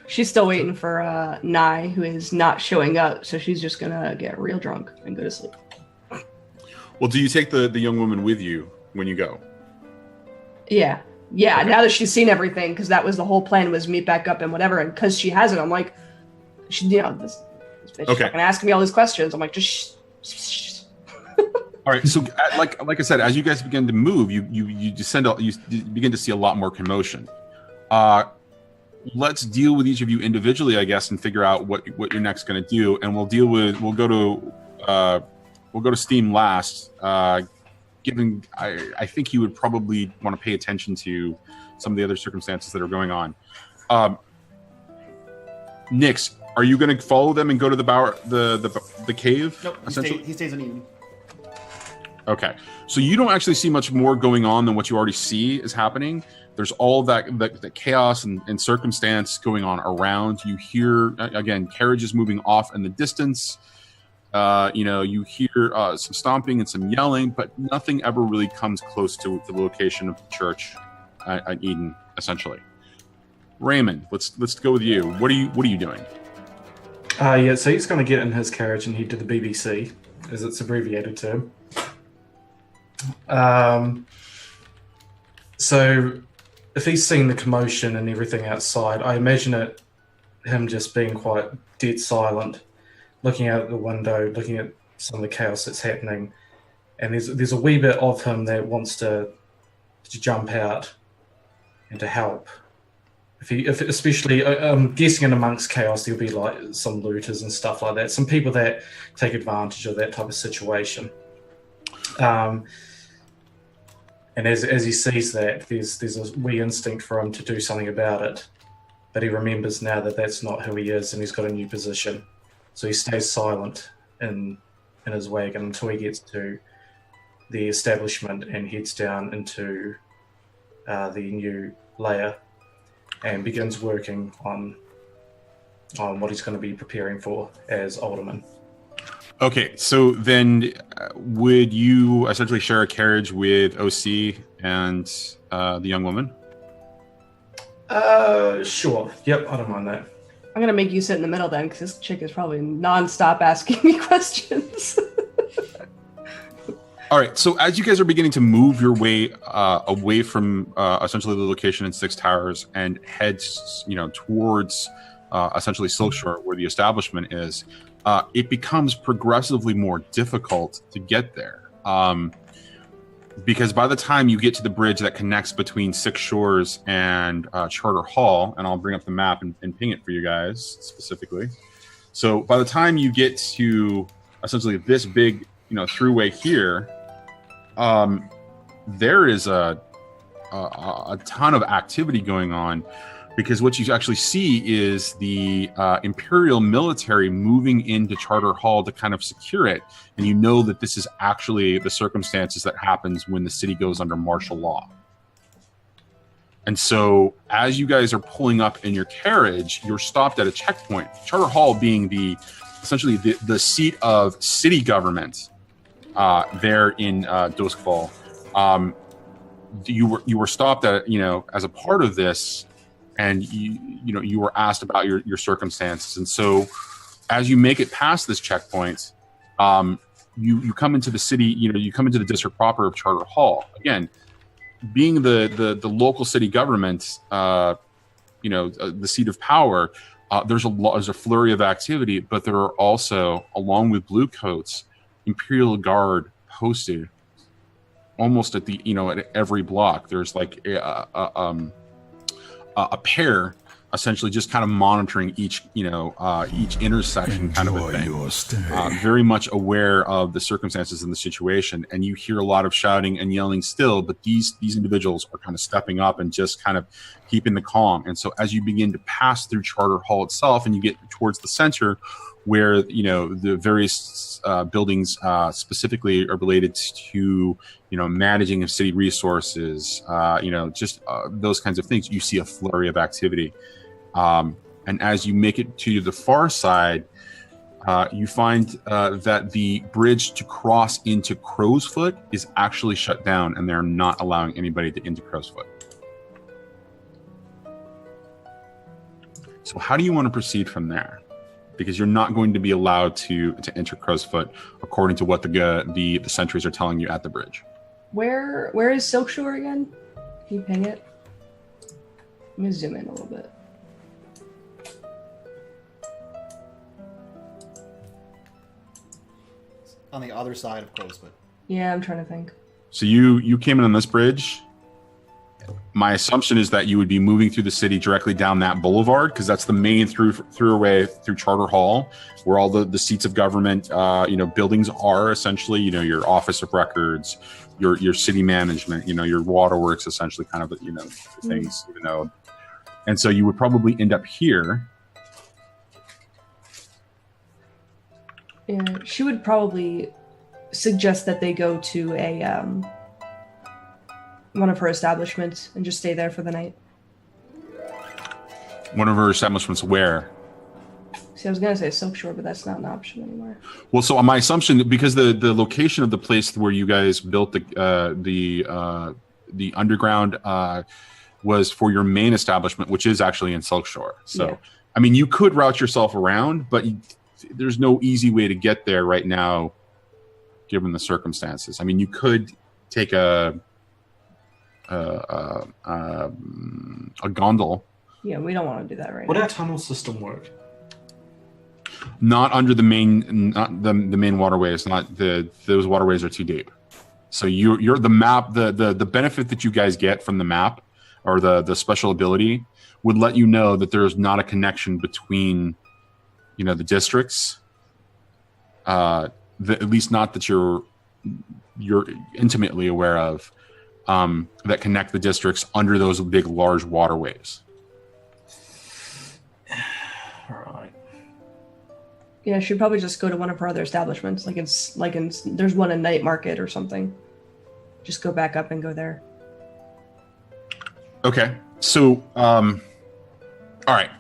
D: She's still waiting for Nye, who is not showing up, so she's just gonna get real drunk and go to sleep.
E: Well, do you take the young woman with you when you go?
D: Yeah. Now that she's seen everything, because that was the whole plan, was meet back up and whatever. And because she hasn't, I'm like, this bitch is
E: Okay.
D: fucking asking me all these questions. I'm like, just shh.
E: All right, so like I said, as you guys begin to move, you begin to see a lot more commotion. Let's deal with each of you individually, I guess, and figure out what you're next going to do, and we'll go to Steam last. Given I think you would probably want to pay attention to some of the other circumstances that are going on. Nix, are you going to follow them and go to the cave?
A: Nope, he stays in Eden.
E: Okay, so you don't actually see much more going on than what you already see is happening. There's all that chaos and circumstance going on around. You hear, again, carriages moving off in the distance. You hear some stomping and some yelling, but nothing ever really comes close to the location of the church at Eden, essentially. Reymond, let's go with you. What are you doing?
C: so he's going to get in his carriage and head to the BBC, as it's abbreviated term. So if he's seen the commotion and everything outside, I imagine him just being quite dead silent, looking out the window, looking at some of the chaos that's happening, and there's a wee bit of him that wants to jump out and to help. If especially, I'm guessing in amongst chaos, there'll be like some looters and stuff like that, some people that take advantage of that type of situation. And as he sees that, there's a wee instinct for him to do something about it, but he remembers now that that's not who he is, and he's got a new position. So he stays silent in his wagon until he gets to the establishment and heads down into the new layer and begins working on what he's going to be preparing for as alderman.
E: Okay, so then would you essentially share a carriage with OC and the young woman?
C: Sure. Yep, I don't mind that.
D: I'm gonna make you sit in the middle then, because this chick is probably non-stop asking me questions.
E: All right, so as you guys are beginning to move your way away from essentially the location in Six Towers and head, towards essentially Silkshore, where the establishment is, it becomes progressively more difficult to get there. Because by the time you get to the bridge that connects between Six Shores and Charter Hall, and I'll bring up the map and ping it for you guys specifically. So by the time you get to essentially this big, throughway here, there is a ton of activity going on. because what you actually see is the Imperial military moving into Charter Hall to kind of secure it, and you know that this is actually the circumstances that happens when the city goes under martial law. And so as you guys are pulling up in your carriage, you're stopped at a checkpoint. Charter Hall being essentially the seat of city government there in Doskvol. You were stopped at, as a part of this, and you were asked about your circumstances. And so as you make it past this checkpoint, you come into the city, you come into the district proper of Charter Hall. Again, being the local city government, the seat of power, there's a flurry of activity, but there are also, along with blue coats, Imperial Guard posted almost at at every block. There's like a pair, essentially just kind of monitoring each intersection. Kind of a thing.
F: Your stay.
E: Very much aware of the circumstances and the situation, and you hear a lot of shouting and yelling still, but these individuals are kind of stepping up and just kind of keeping the calm. And so as you begin to pass through Charter Hall itself and you get towards the center, where the various buildings specifically are related to managing of city resources, those kinds of things, you see a flurry of activity. And as you make it to the far side, you find that the bridge to cross into Crowsfoot is actually shut down, and they're not allowing anybody into Crowsfoot. So how do you want to proceed from there? Because you're not going to be allowed to enter Crowsfoot according to what the sentries are telling you at the bridge.
D: Where is Silkshore again? Can you ping it? Let me zoom in a little bit.
A: On the other side of Crowsfoot.
D: Yeah, I'm trying to think.
E: So you came in on this bridge. My assumption is that you would be moving through the city directly down that boulevard, because that's the main throughway through Charter Hall, where all the seats of government, buildings are essentially, your office of records, your city management, your waterworks, essentially, kind of, things, And so you would probably end up here.
D: Yeah, she would probably suggest that they go to a one of her establishments and just stay there for the night.
E: One of her establishments where?
D: See, I was gonna say Silkshore, but that's not an option anymore.
E: Well, so my assumption, because the location of the place where you guys built the underground was for your main establishment, which is actually in Silkshore. So, yeah. I mean, you could route yourself around, but there's no easy way to get there right now, given the circumstances. I mean, you could take a gondol.
D: Yeah, we don't want to do that right
C: Would
D: now.
C: our tunnel system work?
E: Not under the main, not the main waterways. Those waterways are too deep. So you're the map. The benefit that you guys get from the map, or the special ability, would let you know that there's not a connection between, the districts. At least not that you're intimately aware of. That connect the districts under those big, large waterways.
C: Right.
D: Yeah, she'd probably just go to one of her other establishments, there's one in Night Market or something. Just go back up and go there.
E: Okay, so all right.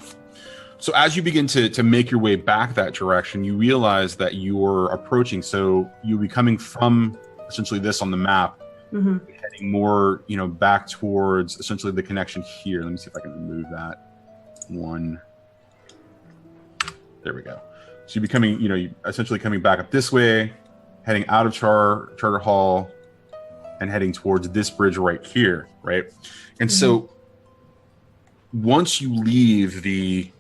E: So as you begin to make your way back that direction, you realize that you're approaching. So you'll be coming from essentially this on the map.
D: Mm-hmm.
E: Heading more, back towards essentially the connection here. Let me see if I can remove that one. There we go. So you're becoming, essentially coming back up this way, heading out of Charter Hall, and heading towards this bridge right here, right? And so once you leave the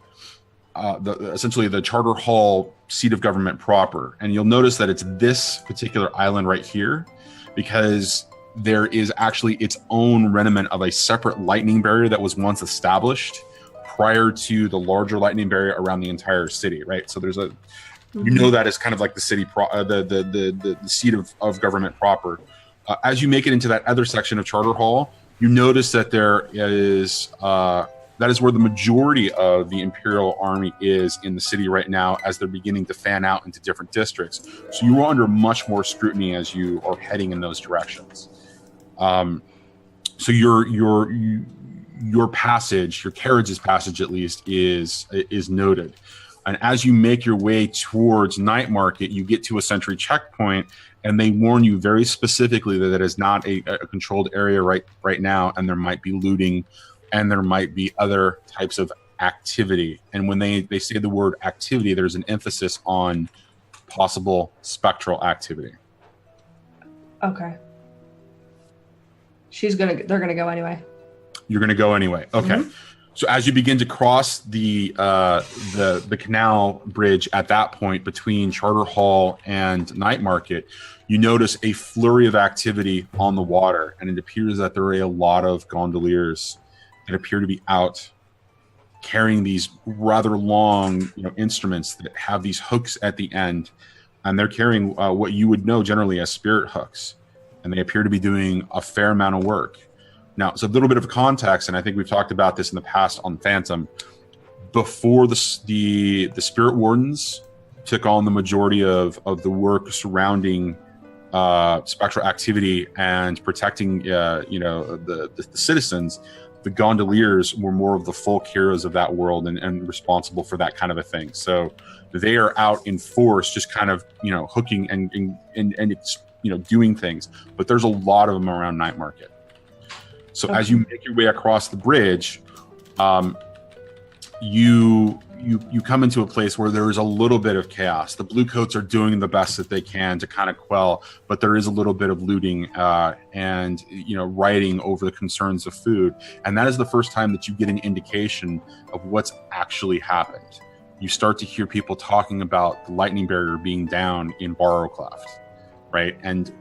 E: essentially the Charter Hall seat of government proper, and you'll notice that it's this particular island right here, because there is actually its own remnant of a separate lightning barrier that was once established prior to the larger lightning barrier around the entire city, right? So there's that is kind of like the city, the seat of government proper. As you make it into that other section of Charter Hall, you notice that there is That is where the majority of the Imperial Army is in the city right now, as they're beginning to fan out into different districts. So you are under much more scrutiny as you are heading in those directions. So your passage, your carriage's passage at least, is noted. And as you make your way towards Night Market, you get to a sentry checkpoint, and they warn you very specifically that it is not a controlled area right now, and there might be looting, and there might be other types of activity. And when they say the word activity, there's an emphasis on possible spectral activity.
D: Okay. They're gonna go anyway.
E: You're gonna go anyway. Okay. Mm-hmm. So as you begin to cross the canal bridge at that point between Charter Hall and Night Market, you notice a flurry of activity on the water, and it appears that there are a lot of gondoliers that appear to be out carrying these rather long, instruments that have these hooks at the end, and they're carrying what you would know generally as spirit hooks, and they appear to be doing a fair amount of work. Now, it's a little bit of context, and I think we've talked about this in the past on Phantom. Before the Spirit Wardens took on the majority of the work surrounding spectral activity and protecting, the citizens, the gondoliers were more of the folk heroes of that world and responsible for that kind of a thing. So they are out in force, just kind of, hooking and doing things. But there's a lot of them around Night Market. So as you make your way across the bridge, you come into a place where there is a little bit of chaos. The Bluecoats are doing the best that they can to kind of quell, but there is a little bit of looting and rioting over the concerns of food. And that is the first time that you get an indication of what's actually happened. You start to hear people talking about the lightning barrier being down in Barrowcleft, right? And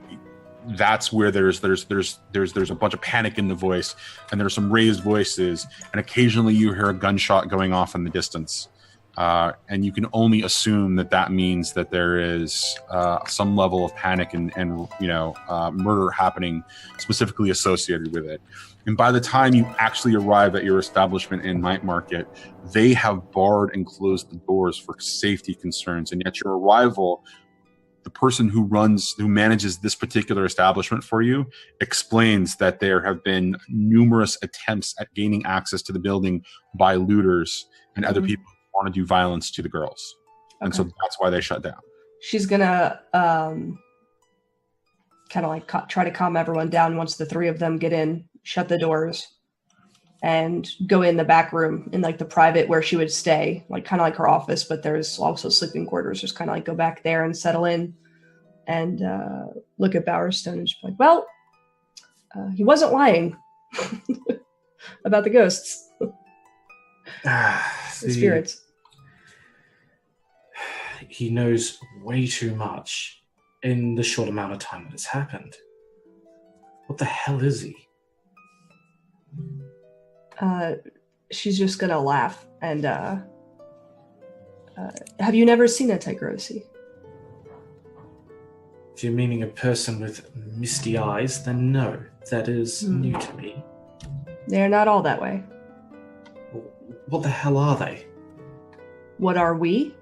E: that's where there's a bunch of panic in the voice, and there's some raised voices, and occasionally you hear a gunshot going off in the distance, and you can only assume that means that there is some level of panic and murder happening specifically associated with it. And by the time you actually arrive at your establishment in Night Market, they have barred and closed the doors for safety concerns, and at your arrival, the person who manages this particular establishment for you explains that there have been numerous attempts at gaining access to the building by looters and other people who want to do violence to the girls. Okay. And so that's why they shut down.
D: She's gonna kind of like try to calm everyone down once the three of them get in, shut the doors, and go in the back room in like the private where she would stay, like kind of like her office, but there's also sleeping quarters. Just kind of like go back there and settle in and look at Bowerstone and just be like, well, he wasn't lying about the ghosts. The spirits.
C: He knows way too much in the short amount of time that it's happened. What the hell is he?
D: She's just gonna laugh and have you never seen a Tigerosi?
C: If you're meaning a person with misty eyes, then no, that is new to me.
D: They're not all that way.
C: What the hell are they?
D: What are we?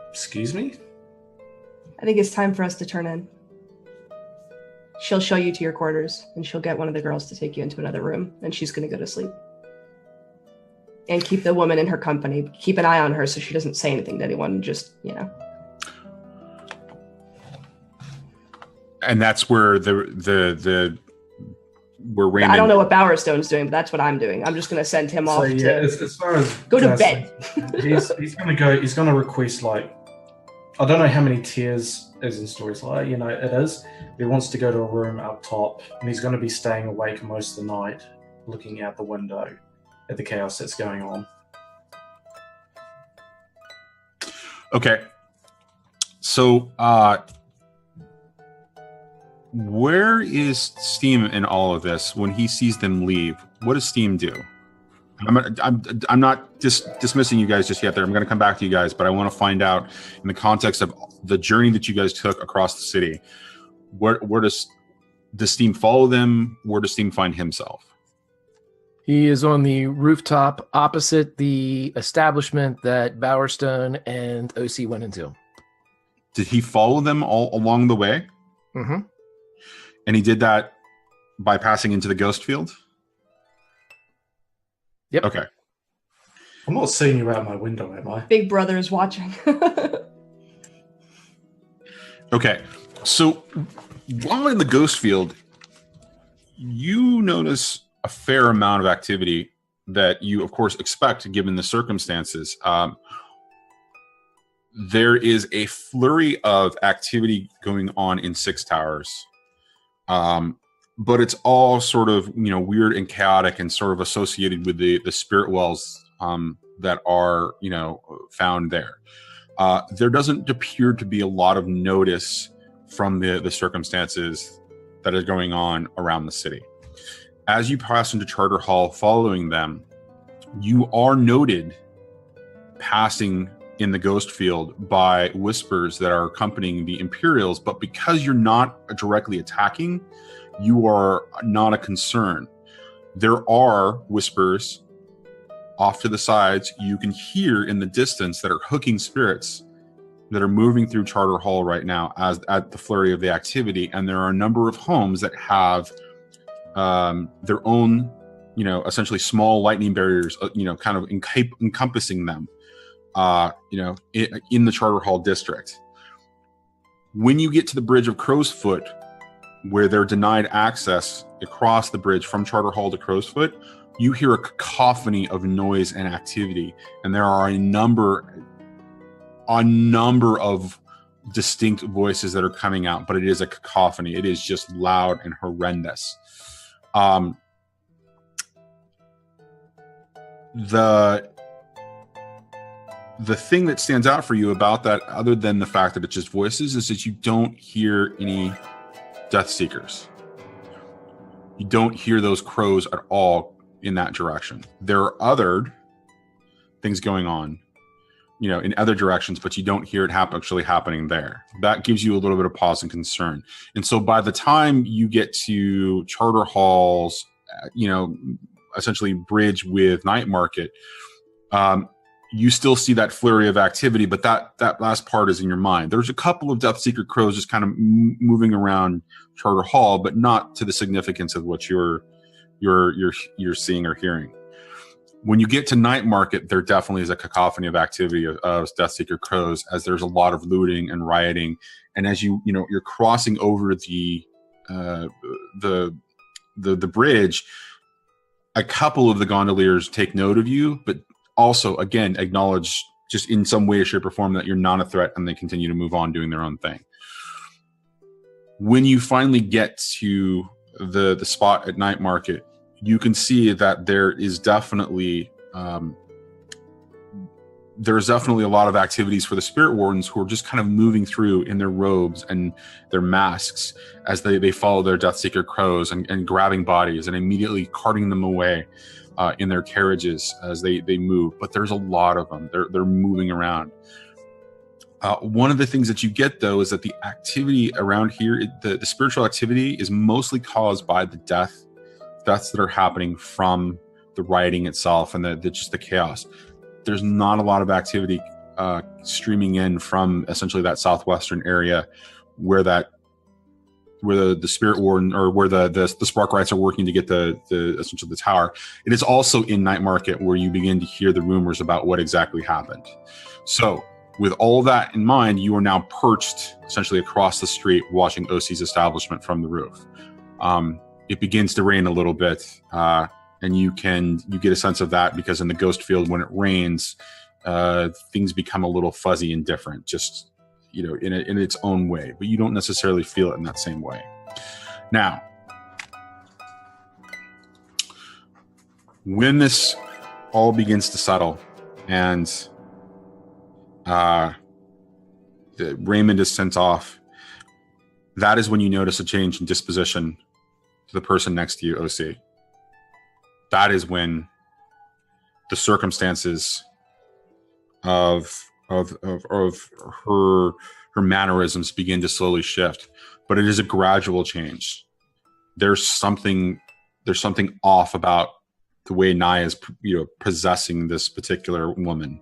C: Excuse me?
D: I think it's time for us to turn in. She'll show you to your quarters, and she'll get one of the girls to take you into another room, and she's going to go to sleep. And keep the woman in her company. Keep an eye on her so she doesn't say anything to anyone, just,
E: And that's where where Reymond...
D: I don't know what Bowerstone's doing, but that's what I'm doing. I'm just going to send him off to
C: as far as
D: go to bed.
C: he's going to request, like, I don't know how many tiers is in stories, like, it is. He wants to go to a room up top, and he's going to be staying awake most of the night, looking out the window at the chaos that's going on.
E: Okay. So, where is Steam in all of this when he sees them leave? What does Steam do? I'm not dismissing you guys just yet there. I'm going to come back to you guys, but I want to find out in the context of the journey that you guys took across the city. Where does Does Steam follow them? Where does Steam find himself?
B: He is on the rooftop opposite the establishment that Bowerstone and OC went into.
E: Did he follow them all along the way?
B: Mm-hmm.
E: And he did that by passing into the ghost field?
B: Yep.
E: Okay.
C: I'm not seeing you out my window, am I?
D: Big Brother is watching.
E: Okay. So while in the ghost field, you notice a fair amount of activity that you, of course, expect given the circumstances. There is a flurry of activity going on in Six Towers, but it's all sort of weird and chaotic and sort of associated with the spirit wells that are found there. There doesn't appear to be a lot of notice from the circumstances that are going on around the city. As you pass into Charter Hall following them, you are noted passing in the ghost field by whispers that are accompanying the Imperials, but because you're not directly attacking, you are not a concern. There are whispers off to the sides you can hear in the distance that are hooking spirits that are moving through Charter Hall right now as at the flurry of the activity, and there are a number of homes that have their own, essentially small lightning barriers, kind of encompassing them, in the Charter Hall district. When you get to the Bridge of Crow's Foot, where they're denied access across the bridge from Charter Hall to Crow's Foot, you hear a cacophony of noise and activity, and there are a number of distinct voices that are coming out, but it is a cacophony. It is just loud and horrendous. The thing that stands out for you about that, other than the fact that it's just voices, is that you don't hear any Death Seekers. You don't hear those crows at all in that direction. There are other things going on, in other directions, but you don't hear it actually happening there. That gives you a little bit of pause and concern. And so by the time you get to Charter Hall's, essentially bridge with Night Market, you still see that flurry of activity, but that last part is in your mind. There's a couple of Death Seeker crows just kind of moving around Charter Hall, but not to the significance of what you're seeing or hearing. When you get to Night Market, there definitely is a cacophony of activity of Death Seeker crows, as there's a lot of looting and rioting. And as you're crossing over the bridge, a couple of the gondoliers take note of you, but also, again, acknowledge just in some way, shape, or form that you're not a threat, and they continue to move on doing their own thing. When you finally get to the spot at Night Market, you can see that there is definitely there's definitely a lot of activities for the Spirit Wardens, who are just kind of moving through in their robes and their masks as they follow their Death Seeker crows and grabbing bodies and immediately carting them away in their carriages as they move. But there's a lot of them. They're moving around. One of the things that you get, though, is that the activity around here, the spiritual activity, is mostly caused by the deaths that are happening from the rioting itself and just the chaos. There's not a lot of activity streaming in from essentially that southwestern area where the Spirit Warden, or where the Spark Rights are working to get essentially the tower. It is also in Night Market where you begin to hear the rumors about what exactly happened. So with all that in mind, you are now perched essentially across the street watching OC's establishment from the roof. It begins to rain a little bit, and you get a sense of that because in the ghost field, when it rains, things become a little fuzzy and different, just in its own way, but you don't necessarily feel it in that same way. Now, when this all begins to settle and Reymond is sent off, that is when you notice a change in disposition to the person next to you, OC. That is when the circumstances of her mannerisms begin to slowly shift, but it is a gradual change. there's something off about the way Naya is, possessing this particular woman.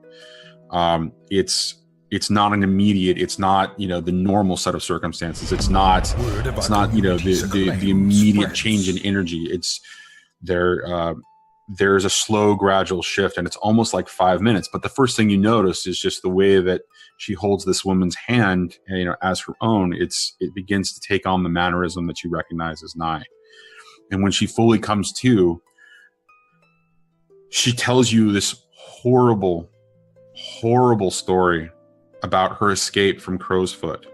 E: It's not an immediate. It's not the normal set of circumstances. It's not the immediate change in energy. It's there's a slow, gradual shift, and it's almost like 5 minutes. But the first thing you notice is just the way that she holds this woman's hand, as her own. It begins to take on the mannerism that you recognize as Nai. And when she fully comes to, she tells you this horrible, horrible story about her escape from Crow's Foot.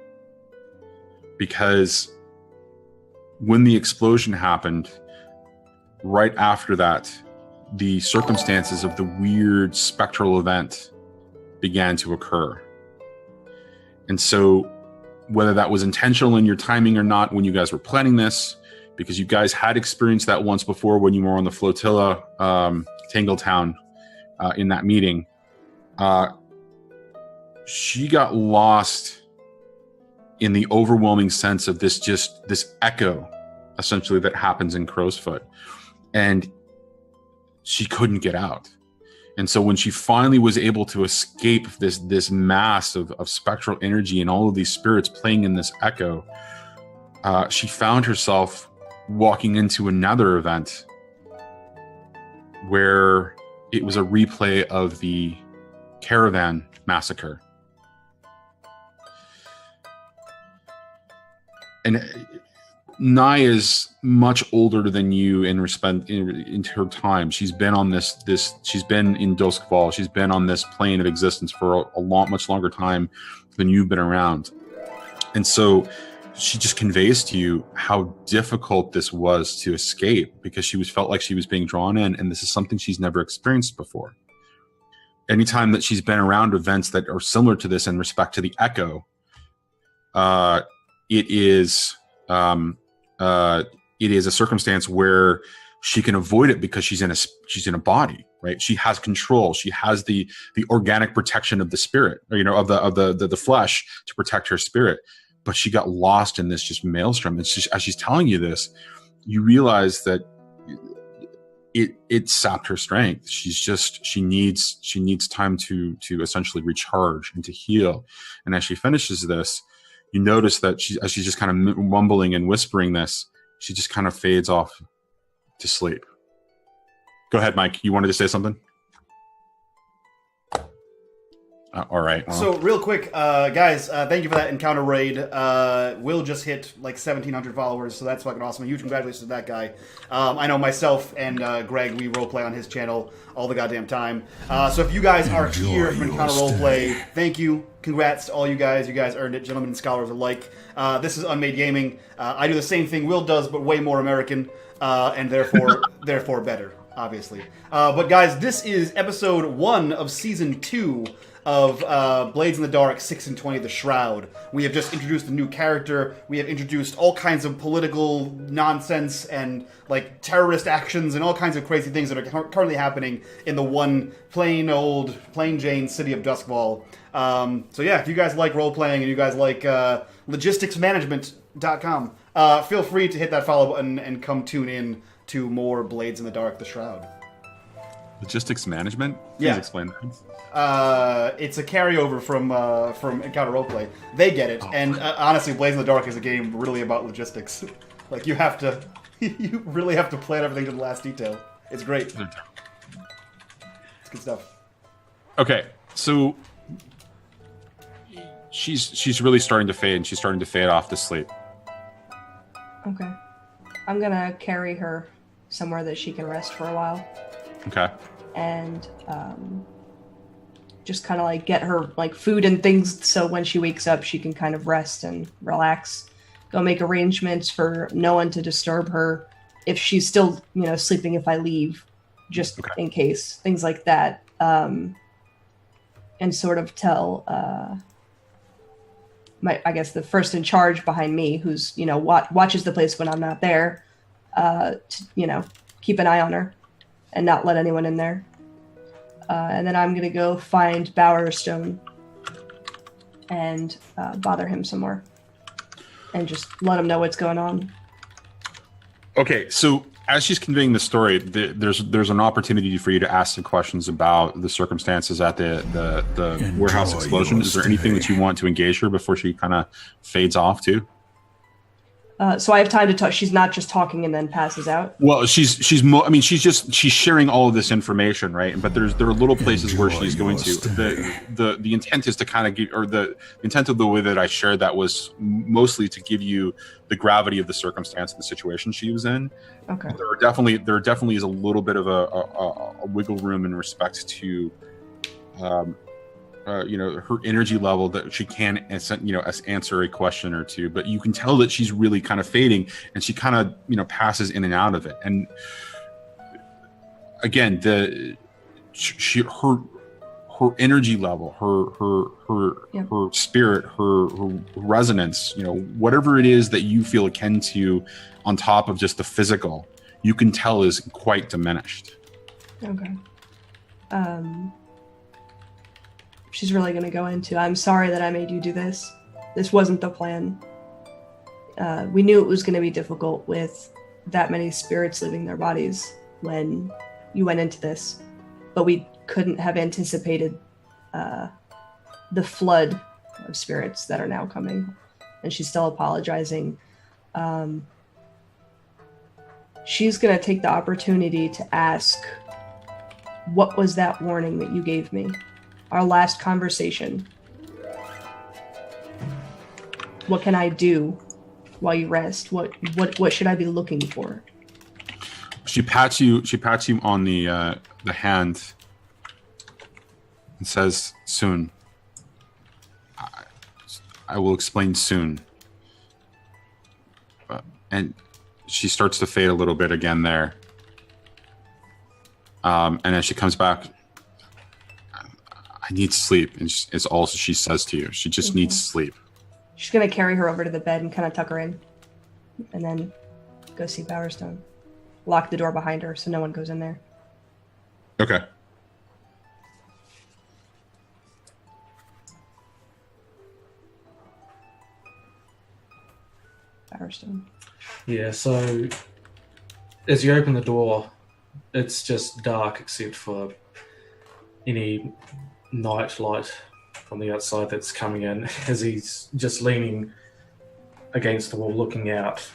E: Because when the explosion happened, right after that, the circumstances of the weird spectral event began to occur. And so whether that was intentional in your timing or not when you guys were planning this, because you guys had experienced that once before when you were on the flotilla, Tangletown, in that meeting, she got lost in the overwhelming sense of this echo, essentially, that happens in Crow's Foot. And she couldn't get out. And so when she finally was able to escape this mass of spectral energy and all of these spirits playing in this echo, she found herself walking into another event where it was a replay of the caravan massacre. And Nai is much older than you in her time. She's been on she's been in Doskvol. She's been on this plane of existence for much longer time than you've been around. And so she just conveys to you how difficult this was to escape, because she felt like she was being drawn in, and this is something she's never experienced before. Anytime that she's been around events that are similar to this in respect to the echo, it is a circumstance where she can avoid it because she's in a body, right? She has control. She has the organic protection of the spirit, or, of the flesh to protect her spirit. But she got lost in this just maelstrom. It's just, as she's telling you this, you realize that it sapped her strength. She needs time to essentially recharge and to heal. And as she finishes this, you notice that as she's just kind of mumbling and whispering this, she just kind of fades off to sleep. Go ahead, Mike. You wanted to say something? All right. Well.
A: So real quick, guys, thank you for that encounter raid. Will just hit like 1,700 followers, so that's fucking awesome. Huge congratulations to that guy. I know myself and Greg, we roleplay on his channel all the goddamn time. So if you guys are here from Encounter Roleplay, thank you. Congrats to all you guys. You guys earned it, gentlemen and scholars alike. This is unMadeGaming. I do the same thing Will does, but way more American, and therefore better, obviously. But guys, this is episode 1 of season 2 of Blades in the Dark 6 and 20, The Shroud. We have just introduced a new character. We have introduced all kinds of political nonsense and like terrorist actions and all kinds of crazy things that are currently happening in the one plain Jane city of Doskvol. So yeah, if you guys like role-playing and you guys like logisticsmanagement.com, feel free to hit that follow button and come tune in to more Blades in the Dark, The Shroud.
E: Logistics management? Please explain that.
A: It's a carryover from Encounter Roleplay. They get it, and honestly, Blades in the Dark is a game really about logistics. Like, you really have to plan everything to the last detail. It's great. It's good stuff.
E: Okay, so she's really starting to fade, and she's starting to fade off to sleep.
D: Okay. I'm gonna carry her somewhere that she can rest for a while.
E: Okay.
D: And just kind of like get her like food and things so when she wakes up she can kind of rest and relax. Go make arrangements for no one to disturb her if she's still, sleeping if I leave, just in case. Things like that. And sort of tell the first in charge behind me, who's, watches the place when I'm not there, to, keep an eye on her and not let anyone in there. And then I'm going to go find Bowerstone and bother him some more. And just let him know what's going on.
E: Okay, so as she's conveying the story, there's an opportunity for you to ask some questions about the circumstances at the warehouse explosion. Is there anything that you want to engage her before she kind of fades off too?
D: So I have time to talk. She's not just talking and then passes out.
E: Well, she's sharing all of this information, right? But there are little places where she's going to. The intent is to kind of give, or the intent of the way that I shared that was mostly to give you the gravity of the circumstance and the situation she was in.
D: Okay.
E: There definitely is a little bit of a wiggle room in respect to, her energy level that she can, answer a question or two, but you can tell that she's really kind of fading, and she kind of, passes in and out of it. And again, her energy level, her spirit, her resonance, whatever it is that you feel akin to, on top of just the physical, you can tell is quite diminished.
D: Okay. She's really going to go into, I'm sorry that I made you do this. This wasn't the plan. We knew it was going to be difficult with that many spirits leaving their bodies when you went into this, but we couldn't have anticipated the flood of spirits that are now coming. And she's still apologizing. She's going to take the opportunity to ask, what was that warning that you gave me? Our last conversation. What can I do while you rest? What should I be looking for?
E: She pats you on the hand and says, "Soon. I will explain soon." And she starts to fade a little bit again there. And then she comes back. I need sleep, and it's all she says to you. She just needs sleep.
D: She's gonna carry her over to the bed and kind of tuck her in, and then go see Bowerstone. Lock the door behind her so no one goes in there.
E: Okay.
D: Bowerstone.
C: Yeah, so as you open the door, it's just dark except for any night light from the outside that's coming in, as he's just leaning against the wall looking out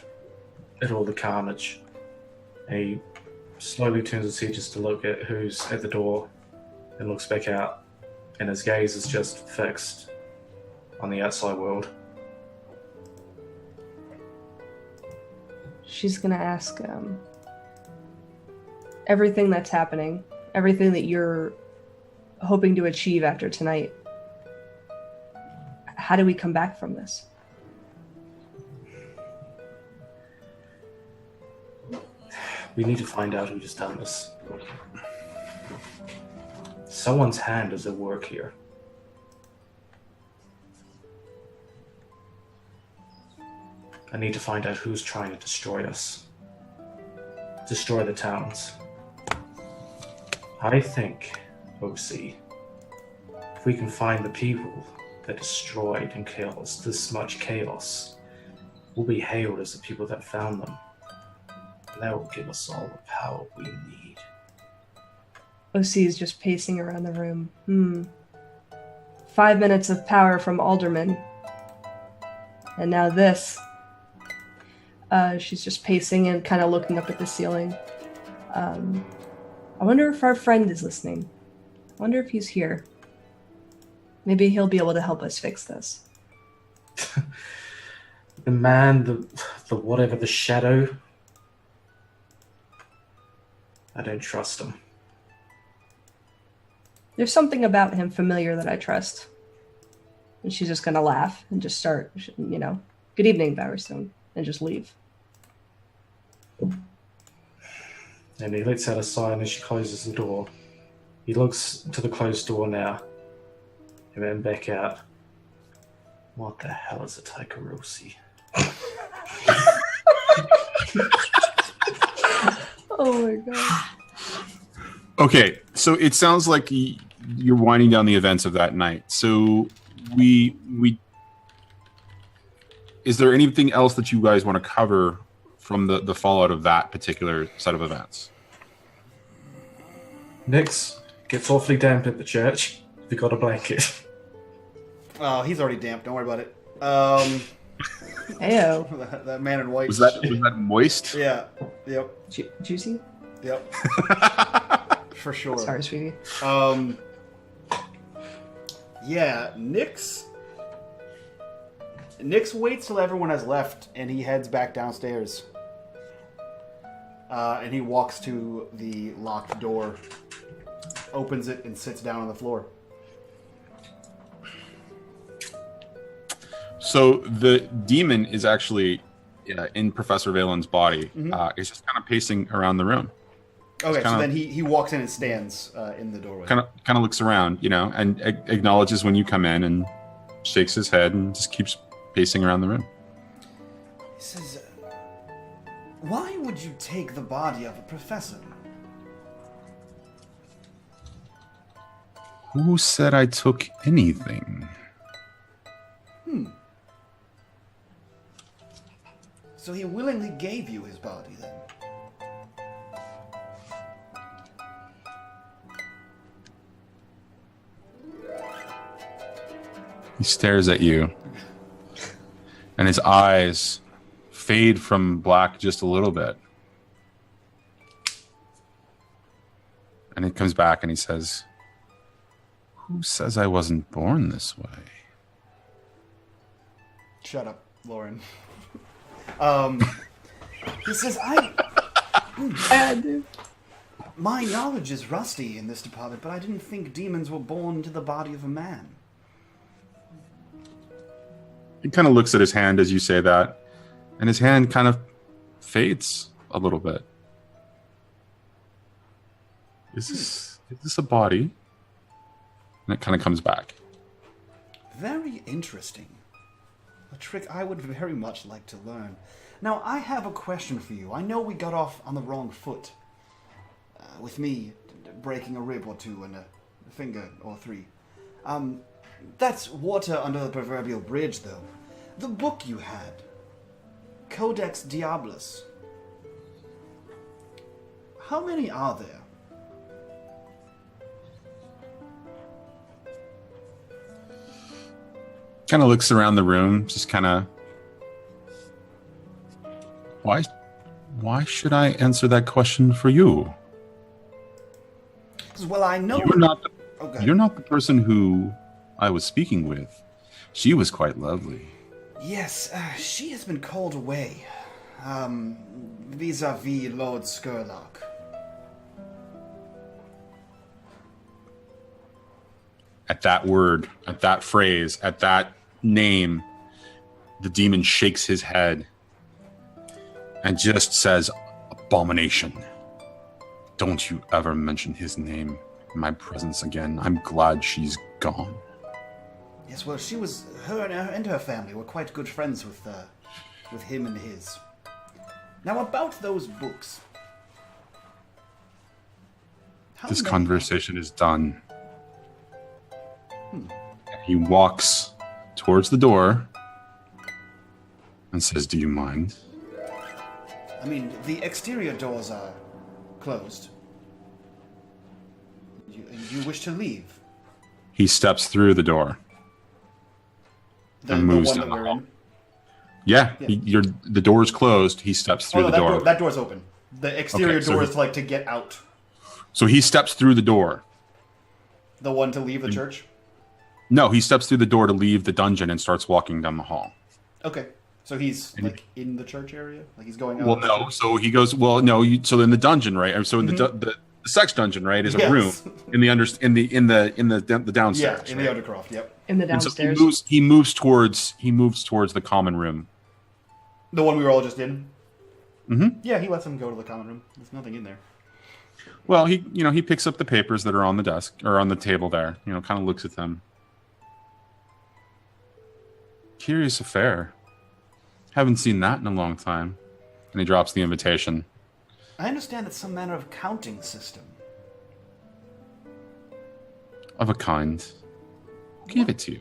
C: at all the carnage. And he slowly turns his head just to look at who's at the door and looks back out, and his gaze is just fixed on the outside world.
D: She's gonna ask everything that's happening, everything that you're hoping to achieve after tonight. How do we come back from this?
C: We need to find out who's done this. Someone's hand is at work here. I need to find out who's trying to destroy us. Destroy the towns. I think, OC, if we can find the people that destroyed and caused this much chaos, we'll be hailed as the people that found them. And that will give us all the power we need.
D: OC is just pacing around the room. 5 minutes of power from Alderman. And now this. She's just pacing and kind of looking up at the ceiling. I wonder if our friend is listening. I wonder if he's here. Maybe he'll be able to help us fix this.
C: The man, the whatever, the shadow. I don't trust him.
D: There's something about him familiar that I trust. And she's just gonna laugh and just start, good evening, Bowerstone, and just leave.
C: And he lets out a sigh as she closes the door. He looks to the closed door now, and then back out. What the hell is a Taikarosi?
D: Oh my god.
E: Okay, so it sounds like you're winding down the events of that night. So is there anything else that you guys want to cover from the fallout of that particular set of events.
C: Nix, gets awfully damp at the church. Have you got a blanket?
A: Oh, he's already damp. Don't worry about it.
D: Ayo.
A: that man in white.
E: Was that moist?
A: Yeah. Yep.
D: Juicy?
A: Yep. For sure.
D: Sorry, sweetie.
A: Yeah, Nix waits till everyone has left, and he heads back downstairs. And he walks to the locked door, opens it, and sits down on the floor.
E: So the demon is actually in Professor Valen's body. He's just kind of pacing around the room.
A: Okay, so then he walks in and stands in the doorway.
E: Kind of looks around, and acknowledges when you come in and shakes his head and just keeps pacing around the room.
A: He says, "Why would you take the body of a professor?"
E: Who said I took anything?
A: So he willingly gave you his body, then?
E: He stares at you, and his eyes fade from black just a little bit. And he comes back and he says, "Who says I wasn't born this way?"
A: Shut up, Lauren. He says, my knowledge is rusty in this department, but I didn't think demons were born into the body of a man.
E: He kind of looks at his hand as you say that, and his hand kind of fades a little bit. Is this a body? And it kind of comes back.
A: Very interesting. A trick I would very much like to learn. Now, I have a question for you. I know we got off on the wrong foot. With me breaking a rib or two and a finger or three. That's water under the proverbial bridge, though. The book you had. Codex Diabolus. How many are there?
E: Kind of looks around the room, just kind of... Why should I answer that question for you?
A: Well, I know...
E: You're not the person who I was speaking with. She was quite lovely.
A: Yes, she has been called away. Vis-a-vis Lord Skurlock.
E: At that word, at that phrase, at that name, the demon shakes his head and just says, "Abomination. Don't you ever mention his name in my presence again. I'm glad she's gone."
A: Yes, well, her and her family were quite good friends with him and his. Now, about those books.
E: This conversation is done. He walks towards the door and says, "Do you mind?"
A: I mean, the exterior doors are closed. You wish to leave?
E: He steps through the door and moves down the hall. Yeah, the door's closed. He steps through the door.
A: That door's open. The exterior door is to get out.
E: So he steps through the door.
A: The one to leave the church?
E: No, he steps through the door to leave the dungeon and starts walking down the hall.
A: Okay. So he's in the church area? Like he's going out?
E: Well, no. So he goes, so in the dungeon, right? So in the sex dungeon, right, is a room in the downstairs.
A: Yeah, in the Undercroft, yep.
D: In the downstairs.
E: So he moves towards the common room.
A: The one we were all just in?
E: Mm-hmm.
A: Yeah, he lets him go to the common room. There's nothing in there.
E: Well, he picks up the papers that are on the desk or on the table there. Kind of looks at them. Curious affair. Haven't seen that in a long time. And he drops the invitation.
A: I understand it's some manner of counting system.
E: Of a kind. Give it to you.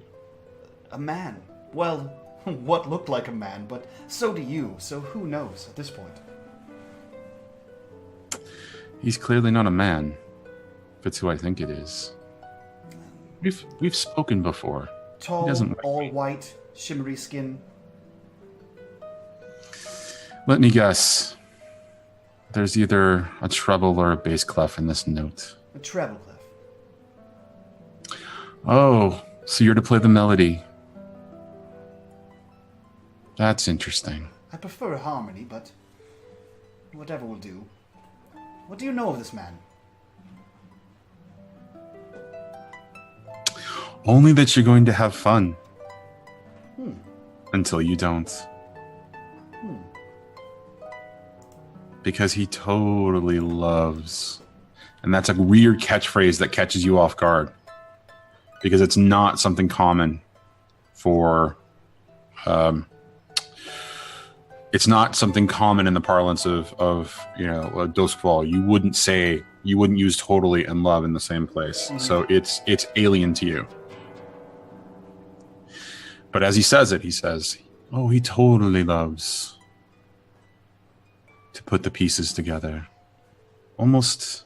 A: A man. Well, what looked like a man, but so do you, so who knows at this point?
E: He's clearly not a man, if it's who I think it is. We've spoken before.
A: Tall,
E: doesn't like
A: all
E: me.
A: white, shimmery skin.
E: Let me guess. There's either a treble or a bass clef in this note.
A: A treble clef.
E: Oh, so you're to play the melody. That's interesting.
A: I prefer harmony, but whatever will do. What do you know of this man?
E: Only that you're going to have fun.
A: Hmm.
E: Until you don't. Because he totally loves. And that's a weird catchphrase that catches you off guard. Because it's not something common for... it's not something common in the parlance of Doskvol. You wouldn't use totally and love in the same place.
A: Mm-hmm.
E: So it's alien to you. But as he says it, he says, oh, he totally loves to put the pieces together. Almost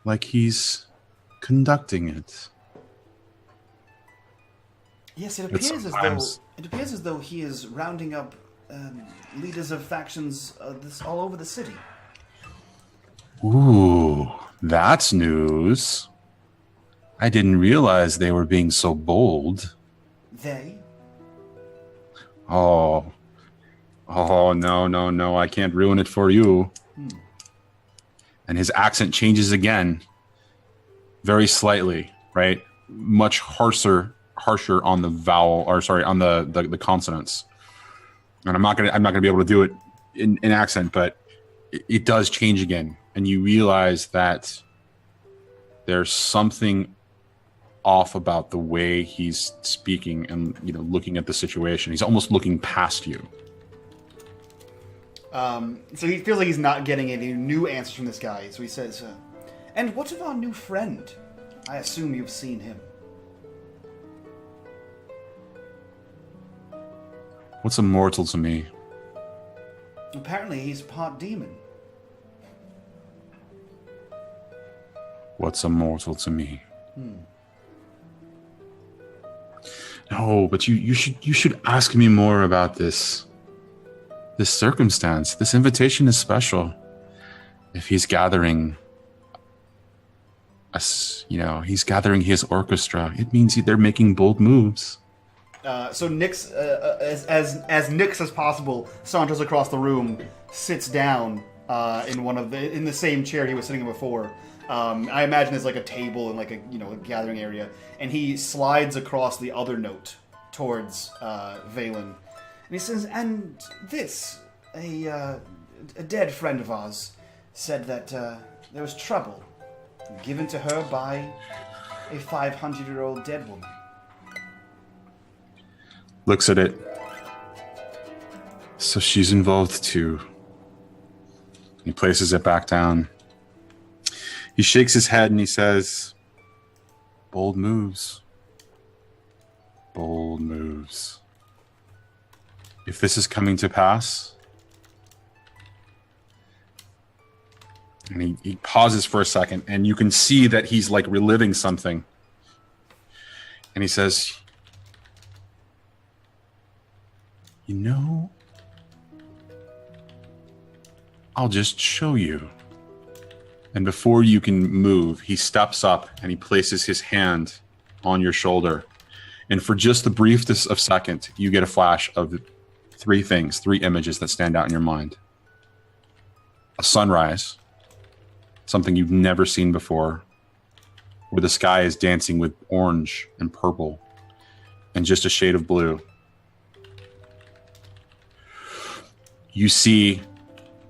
E: like he's conducting it.
A: Yes, it
E: But
A: appears as though he is rounding up leaders of factions all over the city.
E: Ooh, that's news. I didn't realize they were being so bold.
A: They?
E: Oh, no, I can't ruin it for you. And his accent changes again, very slightly, right? Much harsher on the vowel, or sorry, on the consonants. And I'm not gonna be able to do it in accent, but it does change again, and you realize that there's something off about the way he's speaking and looking at the situation. He's almost looking past you.
A: So he feels like he's not getting any new answers from this guy. So he says, "And what of our new friend? I assume you've seen him."
E: What's immortal to me?
A: Apparently he's part demon.
E: What's immortal to me? No, but you should ask me more about this circumstance. This invitation is special. If he's gathering us, he's gathering his orchestra. It means they're making bold moves.
A: So Nyx, as Nyx as possible, saunters across the room, sits down in the same chair he was sitting in before. I imagine there's like a table and like a gathering area, and he slides across the other note towards Valen, and he says, "And this, a dead friend of ours, said that there was trouble given to her by a 500-year-old dead woman."
E: Looks at it. So she's involved too. He places it back down. He shakes his head and he says, "Bold moves. Bold moves. If this is coming to pass..." And he pauses for a second, and you can see that he's like reliving something. And he says, I'll just show you. And before you can move, he steps up and he places his hand on your shoulder. And for just the briefest of second, you get a flash of three images that stand out in your mind. A sunrise, something you've never seen before, where the sky is dancing with orange and purple and just a shade of blue. You see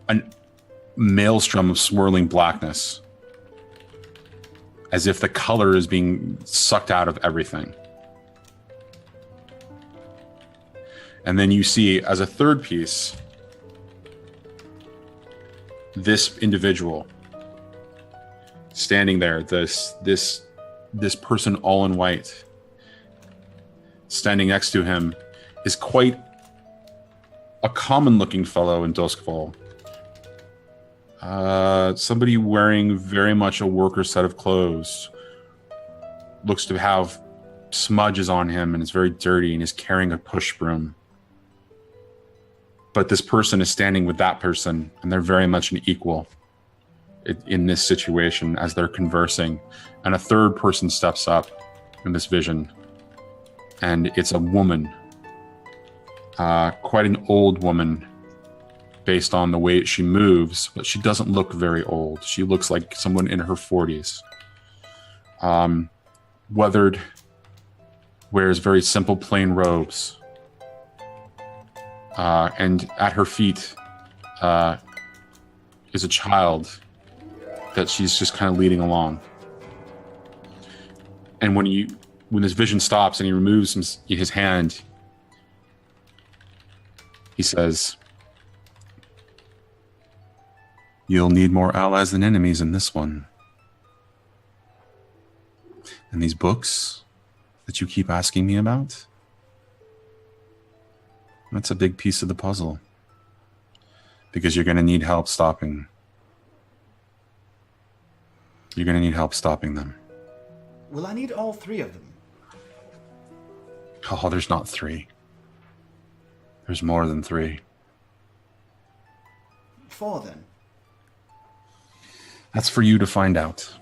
E: a maelstrom of swirling blackness, as if the color is being sucked out of everything. And then you see, as a third piece, this individual standing there, this person all in white, standing next to him is quite a common-looking fellow in Doskvol. Somebody wearing very much a worker set of clothes. Looks to have smudges on him and is very dirty and is carrying a push broom. But this person is standing with that person, and they're very much an equal in this situation as they're conversing. And a third person steps up in this vision, and it's a woman. Quite an old woman based on the way she moves, but she doesn't look very old. She looks like someone in her 40s. Weathered, wears very simple plain robes. And at her feet is a child that she's just kind of leading along. And when this vision stops and he removes his hand, he says, "You'll need more allies than enemies in this one. And these books that you keep asking me about, that's a big piece of the puzzle. Because you're going to need help stopping. You're going to need help stopping them."
A: Will I need all 3 of them?
E: Oh, there's not 3. There's more than 3.
A: 4 then.
E: That's for you to find out.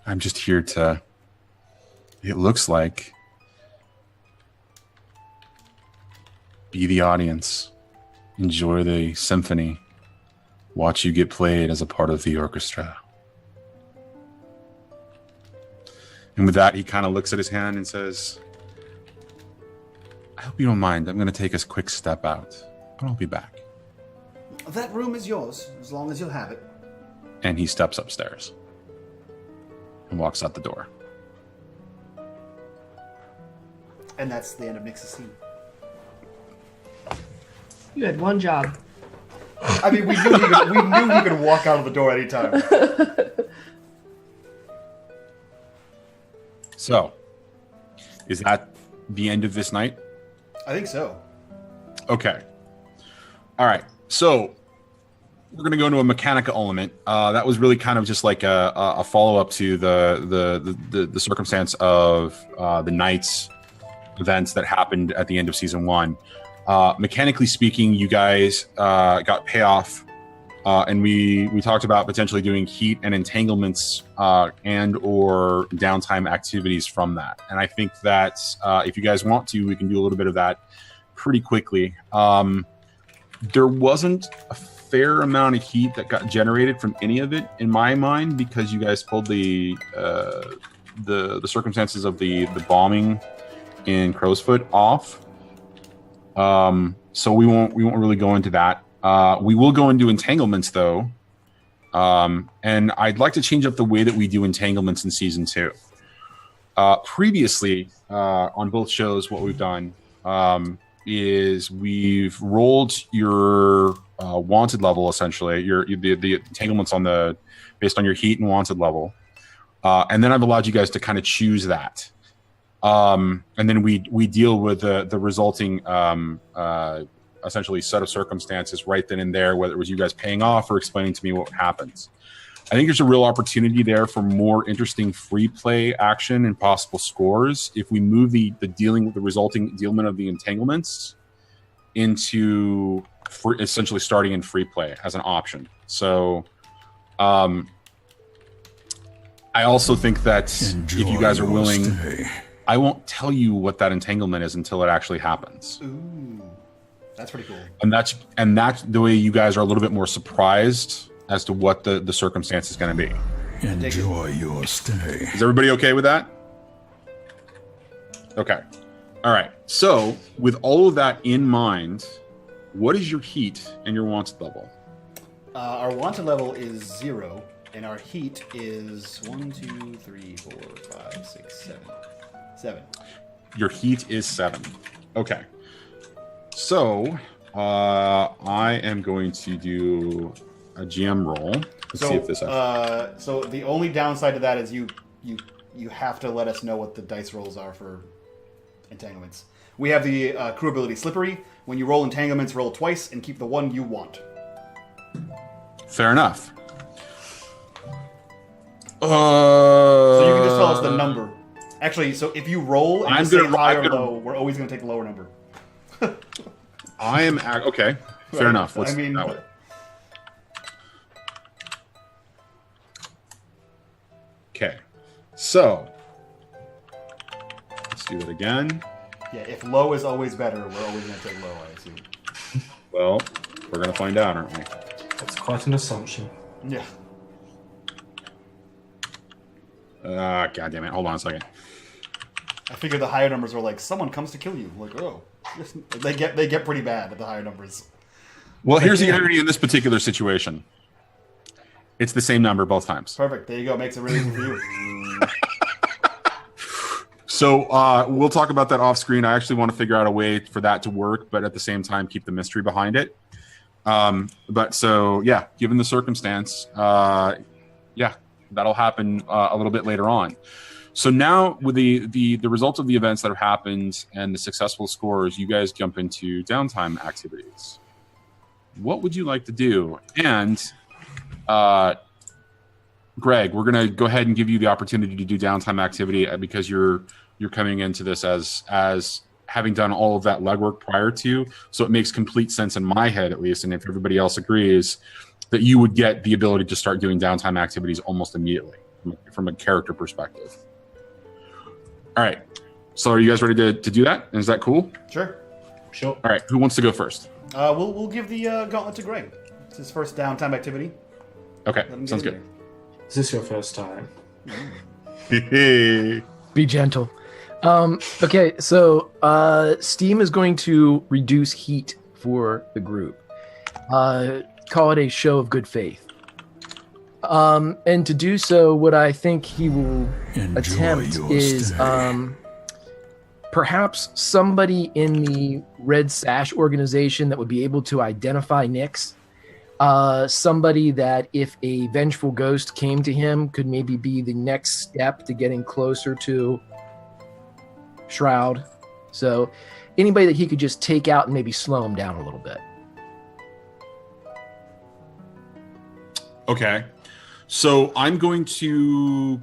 E: I'm just here to, it looks like, be the audience, enjoy the symphony, watch you get played as a part of the orchestra. And with that, he kind of looks at his hand and says, "I hope you don't mind. I'm going to take a quick step out, but I'll be back."
A: That room is yours, as long as you'll have it.
E: And he steps upstairs and walks out the door.
A: And that's the end of Nix's scene.
D: You had one job.
A: I mean, we knew he could walk out of the door anytime.
E: So, is that the end of this night?
A: I think so.
E: Okay. All right. So, we're going to go into a mechanical element. That was really kind of just like a follow-up to the circumstance of the Knights events that happened at the end of Season 1. Mechanically speaking, you guys got payoff, and we talked about potentially doing heat and entanglements and or downtime activities from that. And I think that if you guys want to, we can do a little bit of that pretty quickly. There wasn't a fair amount of heat that got generated from any of it in my mind, because you guys pulled the circumstances of the bombing in Crowsfoot off. So we won't really go into that. We will go into entanglements though. And I'd like to change up the way that we do entanglements in Season 2. Previously, on both shows, what we've done is we've rolled your wanted level, essentially, the entanglements based on your heat and wanted level. And then I've allowed you guys to kind of choose that. And then we deal with the resulting essentially set of circumstances right then and there, whether it was you guys paying off or explaining to me what happens. I think there's a real opportunity there for more interesting free play action and possible scores if we move the dealing with the resulting dealment of the entanglements into essentially starting in free play as an option. So I also think that if you guys are willing, I won't tell you what that entanglement is until it actually happens.
A: Ooh, that's pretty cool.
E: And that's the way you guys are a little bit more surprised as to what the circumstance is going to be.
F: Enjoy your stay.
E: Is everybody okay with that? Okay. All right. So, with all of that in mind, what is your heat and your wanted level?
A: Our wanted level is 0, and our heat is 1, 2, 3, 4, 5, 6, 7. 7.
E: Your heat is 7. Okay. So, I am going to do a GM roll. Let's see if this
A: so the only downside to that is you you have to let us know what the dice rolls are for entanglements. We have the crew ability Slippery. When you roll entanglements, roll twice and keep the one you want.
E: Fair enough.
A: So you can just tell us the number. Actually, so if you roll and say high or low, we're always going to take the lower number.
E: Okay. Fair enough. Let's do that way. Okay. So let's do that again.
A: Yeah, if low is always better, we're always going to take low, I assume.
E: Well, we're going to find out, aren't we?
C: That's quite an assumption.
A: Yeah.
E: God damn it. Hold on a second.
A: I figured the higher numbers were like, someone comes to kill you. Like, oh. They get pretty bad at the higher numbers.
E: Well, here's the irony in this particular situation. It's the same number both times.
A: Perfect. There you go. Makes it really easy for you.
E: So we'll talk about that off screen. I actually want to figure out a way for that to work, but at the same time, keep the mystery behind it. But so, yeah, given the circumstance, that'll happen a little bit later on. So now with the results of the events that have happened and the successful scores, you guys jump into downtime activities. What would you like to do? And Greg, we're going to go ahead and give you the opportunity to do downtime activity because you're coming into this as having done all of that legwork prior to. So it makes complete sense in my head, at least, and if everybody else agrees, that you would get the ability to start doing downtime activities almost immediately from a character perspective. All right. So are you guys ready to do that? Is that cool?
A: Sure.
C: Sure.
E: All right. Who wants to go first?
A: We'll give the gauntlet to Greg. It's his first downtime activity.
E: Okay. Sounds good.
C: Is this your first time?
B: Be gentle. Okay, so Steam is going to reduce heat for the group. Call it a show of good faith. And to do so, what I think he will attempt is perhaps somebody in the Red Sash organization that would be able to identify Nyx. Somebody that if a vengeful ghost came to him could maybe be the next step to getting closer to Shroud. So anybody that he could just take out and maybe slow him down a little bit.
E: Okay. So I'm going to,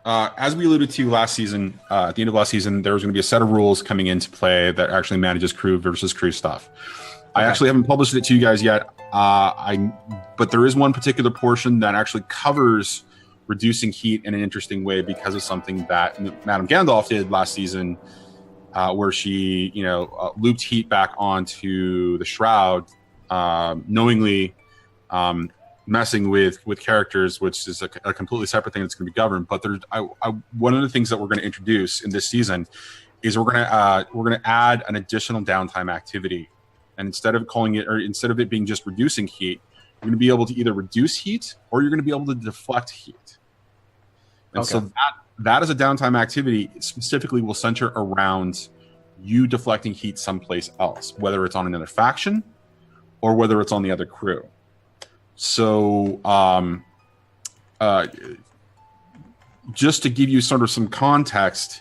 E: as we alluded to last season, at the end of last season, there was going to be a set of rules coming into play that actually manages crew versus crew stuff. Okay. I actually haven't published it to you guys yet. But there is one particular portion that actually covers reducing heat in an interesting way because of something that Madame Gandalf did last season, where she, looped heat back onto the Shroud, knowingly messing with characters, which is a completely separate thing that's going to be governed. But there's one of the things that we're going to introduce in this season is we're going to add an additional downtime activity. And instead of it being just reducing heat, you're going to be able to either reduce heat or you're going to be able to deflect heat. And so that is a downtime activity specifically will center around you deflecting heat someplace else, whether it's on another faction or whether it's on the other crew. So just to give you sort of some context,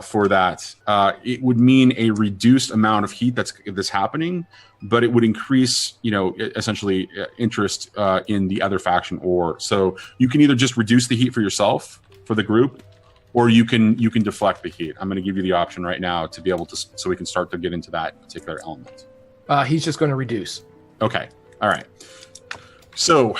E: for that, it would mean a reduced amount of heat that's happening, but it would increase, essentially interest in the other faction. Or so you can either just reduce the heat for yourself for the group, or you can deflect the heat. I'm going to give you the option right now to be able to, so we can start to get into that particular element.
B: He's just going to reduce.
E: Okay. All right. So,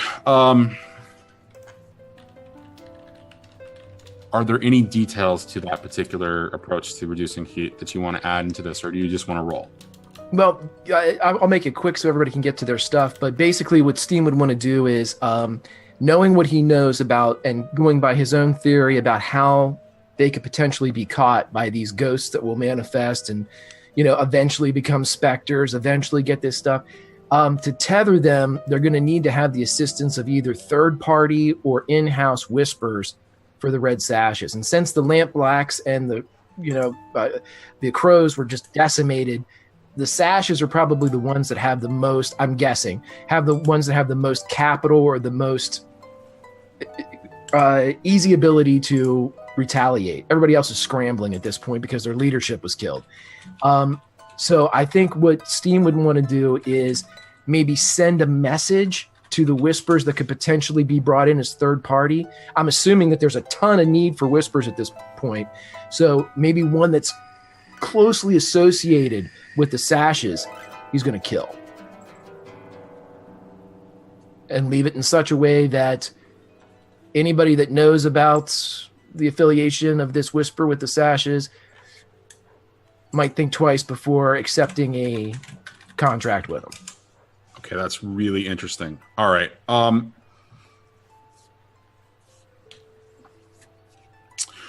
E: are there any details to that particular approach to reducing heat that you want to add into this, or do you just want to roll?
B: Well, I'll make it quick so everybody can get to their stuff. But basically what Steam would want to do is knowing what he knows about and going by his own theory about how they could potentially be caught by these ghosts that will manifest and, eventually become specters, eventually get this stuff. To tether them, they're going to need to have the assistance of either third party or in-house whispers for the Red Sashes. And since the Lamp Blacks and the Crows were just decimated, the Sashes are probably the ones that have the most, I'm guessing, have the ones that have the most capital or the most easy ability to retaliate. Everybody else is scrambling at this point because their leadership was killed. So I think what Steam would want to do is maybe send a message to the whispers that could potentially be brought in as third party. I'm assuming that there's a ton of need for whispers at this point. So maybe one that's closely associated with the sashes, he's going to kill. And leave it in such a way that anybody that knows about the affiliation of this whisper with the sashes might think twice before accepting a contract with them.
E: Okay, that's really interesting. All right.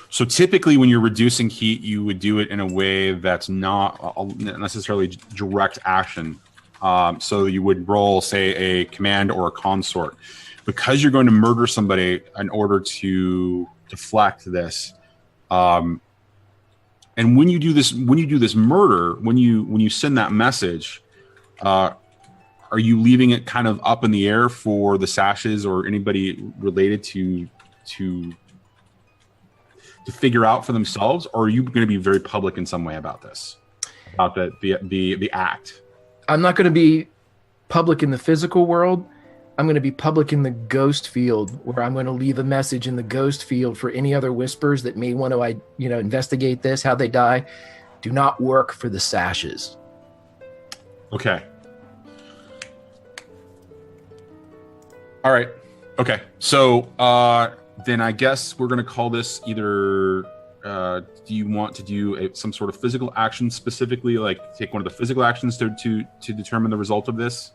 E: So typically when you're reducing heat, you would do it in a way that's not necessarily direct action. So you would roll, say, a command or a consort. Because you're going to murder somebody in order to deflect this, and when you do this murder, when you send that message, are you leaving it kind of up in the air for the sashes or anybody related to figure out for themselves, or are you going to be very public in some way about this, about the act?
B: I'm not going to be public in the physical world. I'm going to be public in the ghost field, where I'm going to leave a message in the ghost field for any other whispers that may want to, investigate this, how they die. Do not work for the sashes.
E: Okay. All right. Okay. So then I guess we're going to call this either. Do you want to do some sort of physical action specifically, like take one of the physical actions to determine the result of this?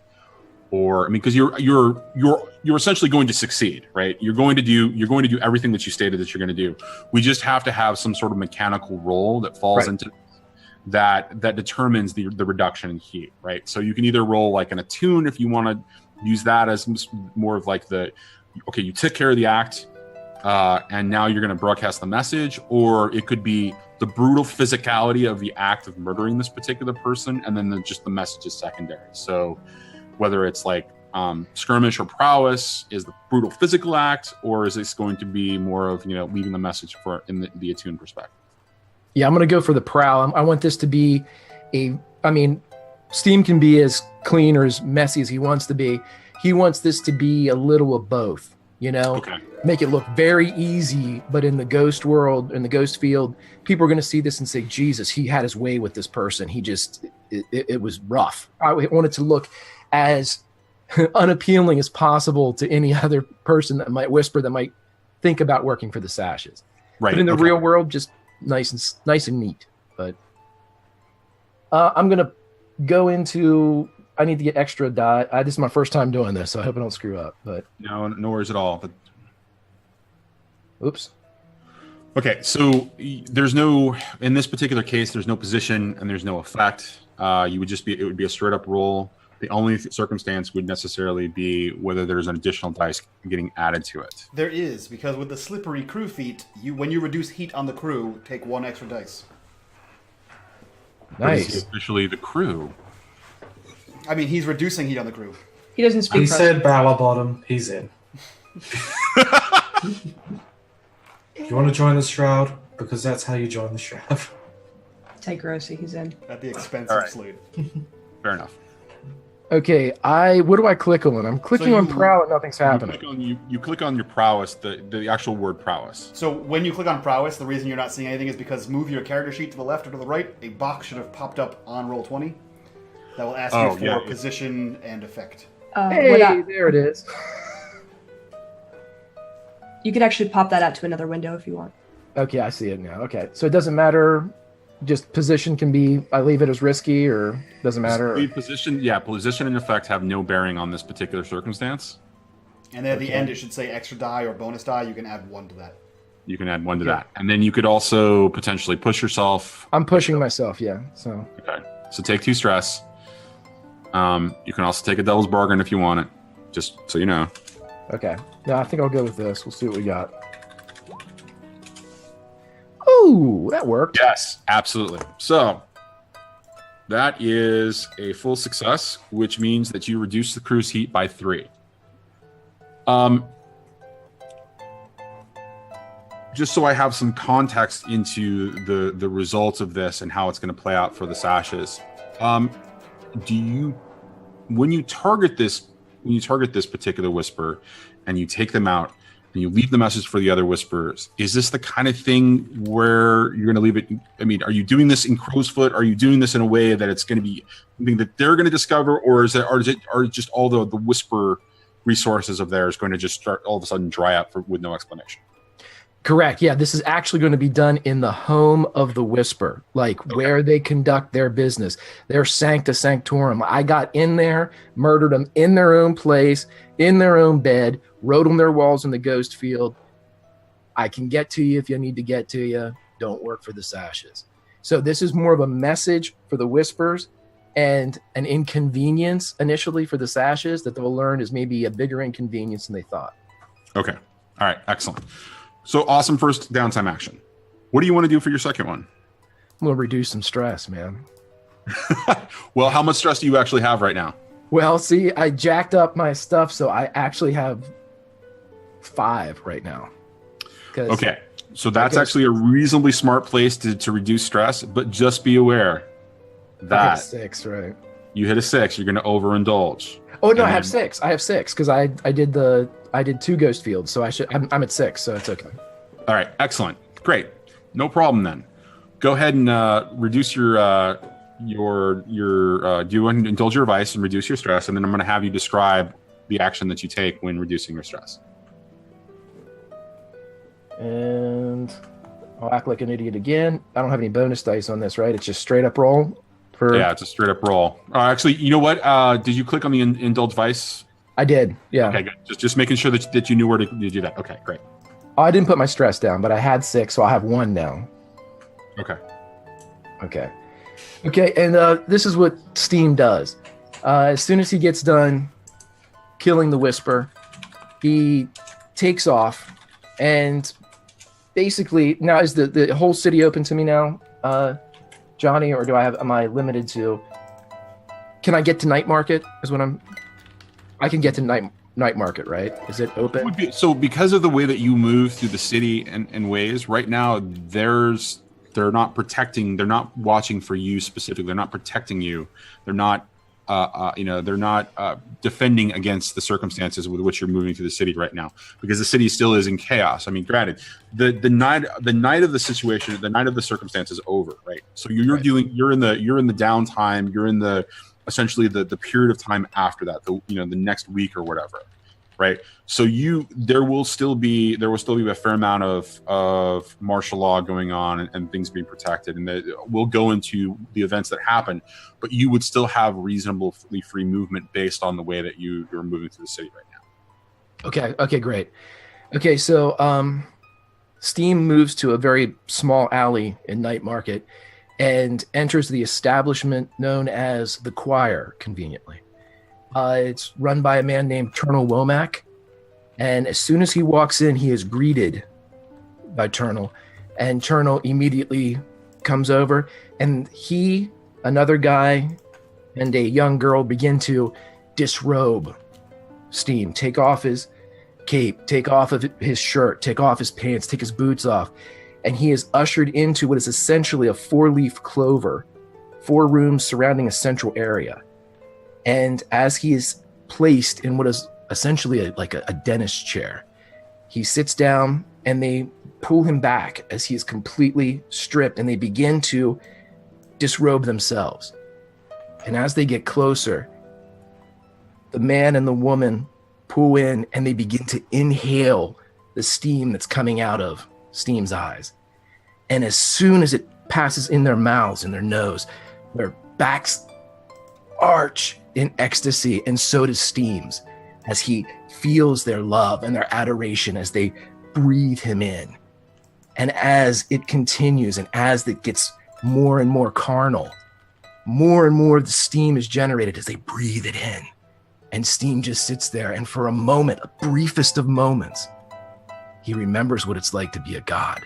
E: Or, I mean, because you're essentially going to succeed, right? You're going to do everything that you stated that you're going to do. We just have to have some sort of mechanical roll that falls into that determines the reduction in heat, right? So you can either roll like an attune if you want to use that as more of like you took care of the act, and now you're going to broadcast the message, or it could be the brutal physicality of the act of murdering this particular person, and then just the message is secondary. So whether it's like skirmish or prowess is the brutal physical act, or is this going to be more of leaving the message for in the attune perspective?
B: Yeah, I'm going to go for the prowl. I want this to be Steam can be as clean or as messy as he wants to be. He wants this to be a little of both,
E: Okay.
B: Make it look very easy, but in the ghost world, in the ghost field, people are going to see this and say, Jesus, he had his way with this person. It was rough. I want it to look as unappealing as possible to any other person that might whisper, that might think about working for the sashes.
E: Right.
B: But in the real world, just nice and neat. But I'm going to go into, I need to get extra die. This is my first time doing this, so I hope I don't screw up. But
E: no worries at all. But
B: oops.
E: Okay, so in this particular case, there's no position and there's no effect. It would be a straight up roll. The only circumstance would necessarily be whether there's an additional dice getting added to it.
A: There is, because with the slippery crew feat, when you reduce heat on the crew, take 1 extra dice.
B: Nice.
E: Is he officially the crew?
A: I mean, he's reducing heat on the crew.
D: He doesn't speak.
C: He said bower bottom. He's in. You want to join the Shroud? Because that's how you join the Shroud.
D: Take Rossi, he's in.
A: At the expense
E: All
A: of
E: right.
A: Slade.
E: Fair enough.
B: Okay, what do I click on? I'm clicking on prowl and nothing's happening.
E: You click on your prowess, the actual word prowess.
A: So when you click on prowess, the reason you're not seeing anything is because move your character sheet to the left or to the right. A box should have popped up on Roll20 that will ask you for position and effect.
B: Hey, there it is.
D: You could actually pop that out to another window if you want.
B: Okay, I see it now. Okay, so it doesn't matter. Just position can be, I leave it as risky, or doesn't matter.
E: Position and effect have no bearing on this particular circumstance.
A: And then at the end, it should say extra die or bonus die. You can add 1 to that.
E: You can add 1 to that, and then you could also potentially push yourself.
B: I'm pushing myself, yeah. So
E: okay, so take 2 stress. You can also take a devil's bargain if you want it, just so you know.
B: Okay, yeah, I think I'll go with this. We'll see what we got. Ooh, that worked.
E: Yes, absolutely. So that is a full success, which means that you reduce the crew's heat by 3. just so I have some context into the results of this and how it's going to play out for the sashes. When you target this particular whisper, and you take them out, and you leave the message for the other whisperers, is this the kind of thing where you're going to leave it? I mean, are you doing this in crow's foot? Are you doing this in a way that it's going to be something that they're going to discover, or is it, are just all the whisper resources of theirs going to just start all of a sudden dry up with no explanation?
B: Correct. Yeah, this is actually going to be done in the home of the Whisper, like where they conduct their business, their sancta sanctorum. I got in there, murdered them in their own place, in their own bed, wrote on their walls in the ghost field, I can get to you if you need to get to you. Don't work for the sashes. So this is more of a message for the Whispers and an inconvenience initially for the sashes that they'll learn is maybe a bigger inconvenience than they thought.
E: Okay. All right. Excellent. So awesome first downtime action. What do you want to do for your second one?
B: I'm going to reduce some stress, man.
E: Well, how much stress do you actually have right now?
B: Well, see, I jacked up my stuff, so I actually have 5 right now.
E: Okay. So that's actually a reasonably smart place to reduce stress, but just be aware that
B: I hit a 6, right?
E: You hit a 6, you're going to overindulge.
B: Oh no, I have 6. I have 6 because I did 2 ghost fields, so I'm at 6, so it's okay.
E: All right, excellent, great, no problem then. Go ahead and reduce your do you want to indulge your vice and reduce your stress, and then I'm going to have you describe the action that you take when reducing your stress.
B: And I'll act like an idiot again. I don't have any bonus dice on this, right? It's just straight up roll.
E: Yeah, it's a straight up roll. Actually, you know what? Did you click on the indulge vice?
B: I did. Yeah.
E: Okay, good. Just making sure that you knew where to do that. Okay, great.
B: Oh, I didn't put my stress down, but I had 6, so I'll have 1 now.
E: Okay.
B: Okay, and this is what Steam does. As soon as he gets done killing the Whisper, he takes off, and basically, now is the whole city open to me now, Johnny, or am I limited to? Can I get to Night Market? I can get to Night Market, right? Is it open?
E: So because of the way that you move through the city and ways, right now they're not protecting, they're not watching for you specifically, they're not protecting you, they're not they're not defending against the circumstances with which you're moving through the city right now, because the city still is in chaos. I mean, granted, the night of the situation, the night of the circumstance is over, right? So you're in the downtime, you're in the essentially the period of time after that, the next week or whatever, right? So there will still be a fair amount of martial law going on and things being protected, and we'll go into the events that happen, but you would still have reasonably free movement based on the way that you're moving through the city right now.
B: Okay, great. Okay, so Steam moves to a very small alley in Night Market and enters the establishment known as the Choir, conveniently. It's run by a man named Turnal Womack, and as soon as he walks in, he is greeted by Turnal, and Turnal immediately comes over, and he, another guy, and a young girl begin to disrobe Steam, take off his cape, take off of his shirt, take off his pants, take his boots off, and he is ushered into what is essentially a 4-leaf clover, 4 rooms surrounding a central area. And as he is placed in what is essentially like a dentist chair, he sits down and they pull him back as he is completely stripped, and they begin to disrobe themselves. And as they get closer, the man and the woman pull in and they begin to inhale the steam that's coming out of Steam's eyes. And as soon as it passes in their mouths and their nose, their backs arch in ecstasy, and so does Steam's, as he feels their love and their adoration as they breathe him in. And as it continues and as it gets more and more carnal, more and more the steam is generated as they breathe it in. And Steam just sits there, and for a moment, a briefest of moments, he remembers what it's like to be a god.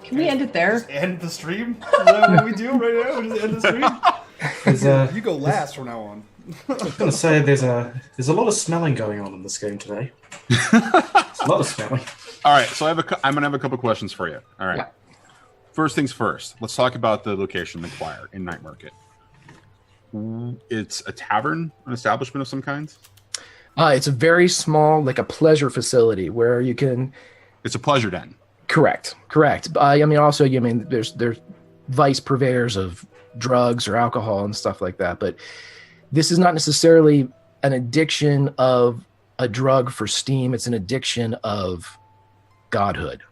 D: Can we end it there?
A: Just end the stream? Is that what we do right now? We just end the stream? You go last from now on.
C: I was going to say there's a lot of smelling going on in this game today. There's a lot of smelling.
E: All right, so I'm going to have a couple questions for you. All right.
B: Yeah.
E: First things first, let's talk about the location, the choir in Night Market. It's a tavern, an establishment of some kind?
B: It's a very small, like a pleasure facility where you can.
E: It's a pleasure den.
B: Correct. There's vice purveyors of drugs or alcohol and stuff like that, but this is not necessarily an addiction of a drug for Steam. It's an addiction of godhood.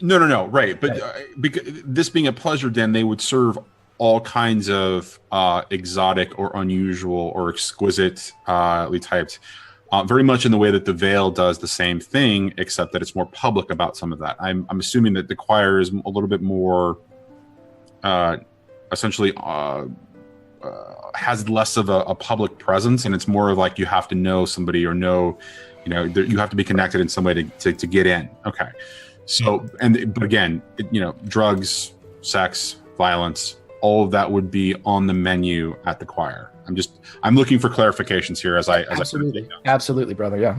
E: No, right. But because this being a pleasure den, they would serve all kinds of exotic or unusual or exquisitely typed, very much in the way that the Veil does the same thing, except that it's more public about some of that. I'm assuming that the choir is a little bit more essentially has less of a public presence, and it's more of like you have to know somebody or know, you have to be connected in some way to get in. Okay. So, but again, drugs, sex, violence, all of that would be on the menu at the choir. I'm looking for clarifications here as I
B: Absolutely, brother. Yeah.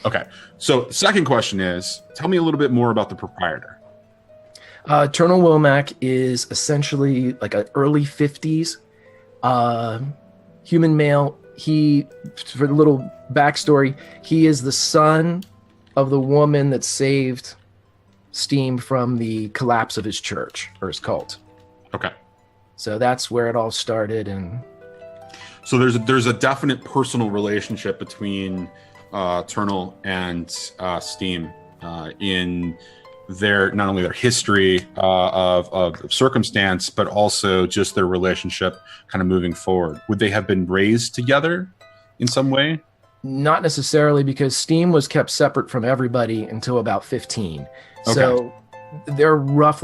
E: Okay. So, second question is, tell me a little bit more about the proprietor.
B: Eternal Womack is essentially like an early 50s human male. For the little backstory, he is the son of the woman that saved Steam from the collapse of his church or his cult.
E: Okay.
B: So that's where it all started, and
E: so there's a definite personal relationship between Eternal and Steam in their not only their history of circumstance, but also just their relationship kind of moving forward. Would they have been raised together in some way?
B: Not necessarily, because Steam was kept separate from everybody until about 15.
E: Okay.
B: So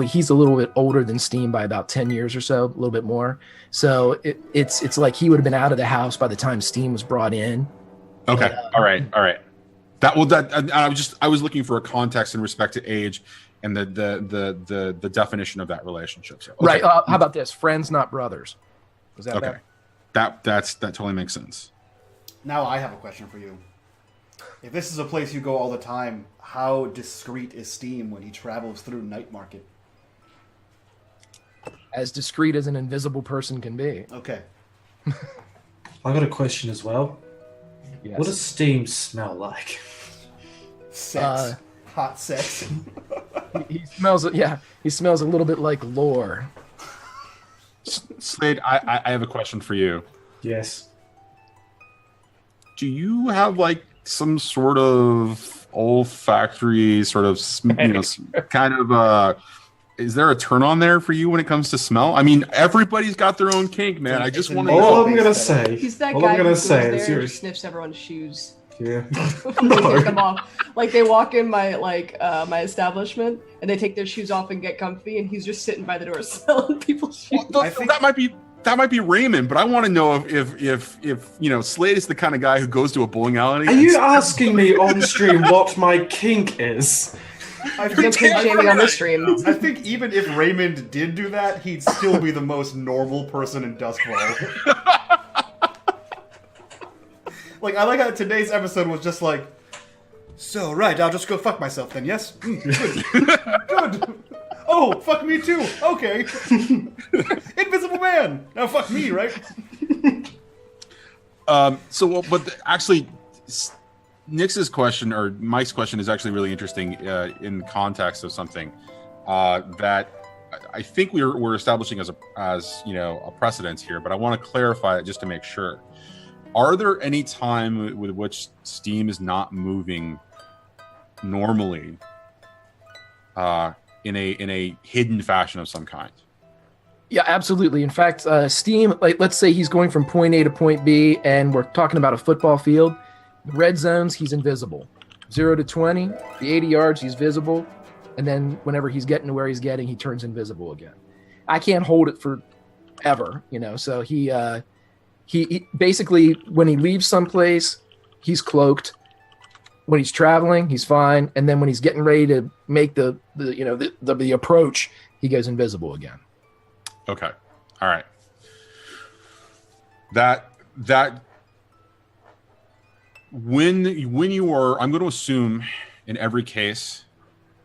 B: he's a little bit older than Steam by about 10 years or so, a little bit more. So it's like he would have been out of the house by the time Steam was brought in.
E: Okay. All right. I was looking for a context in respect to age and the definition of that relationship. So, okay.
B: Right. How about this? Friends, not brothers. Was that
E: okay?
B: Better?
E: That totally makes sense.
A: Now I have a question for you. If this is a place you go all the time, how discreet is Steam when he travels through Night Market?
B: As discreet as an invisible person can be.
A: Okay.
C: I got a question as well.
B: Yes.
C: What does Steam smell like?
A: Sex. Hot sex.
B: He smells a little bit like lore.
E: Slade, I have a question for you.
C: Yes.
E: Do you have like some sort of olfactory sort of, kind of, is there a turn on there for you when it comes to smell? I mean, everybody's got their own kink, man. I just want to.
C: All I'm gonna say.
D: He's that
C: all
D: guy
C: I'm gonna
D: who goes
C: say
D: there
C: is
D: and sniffs everyone's shoes.
C: Yeah.
D: They take them off. Like they walk in my my establishment and they take their shoes off and get comfy, and he's just sitting by the door selling people's shoes.
E: Well, that might be Reymond, but I want to know if Slade is the kind of guy who goes to a bowling alley.
C: Are you asking me on stream what my kink is?
A: I
D: No
A: think,
D: kink shaming on the stream.
A: I think even if Reymond did do that, he'd still be the most normal person in Doskvol. Like, I like how today's episode was just like, so, right, I'll just go fuck myself then, yes? Good. Good. Oh, fuck me too. Okay. Invisible man. Now fuck me, right?
E: Actually, Nix's question or Mike's question is actually really interesting in context of something that I think we're establishing as a precedence here, but I want to clarify it just to make sure. Are there any time with which Steam is not moving normally in a hidden fashion of some kind?
B: Yeah, absolutely. In fact, Steam, like, let's say he's going from point A to point B, and we're talking about a football field. Red zones, he's invisible. 0 to 20, the 80 yards, he's visible. And then whenever he's getting to where he's getting, he turns invisible again. I can't hold it forever, so he basically, when he leaves someplace, he's cloaked. When he's traveling, he's fine, and then when he's getting ready to make the approach, he goes invisible again.
E: Okay, all right. That when you are, I'm going to assume in every case,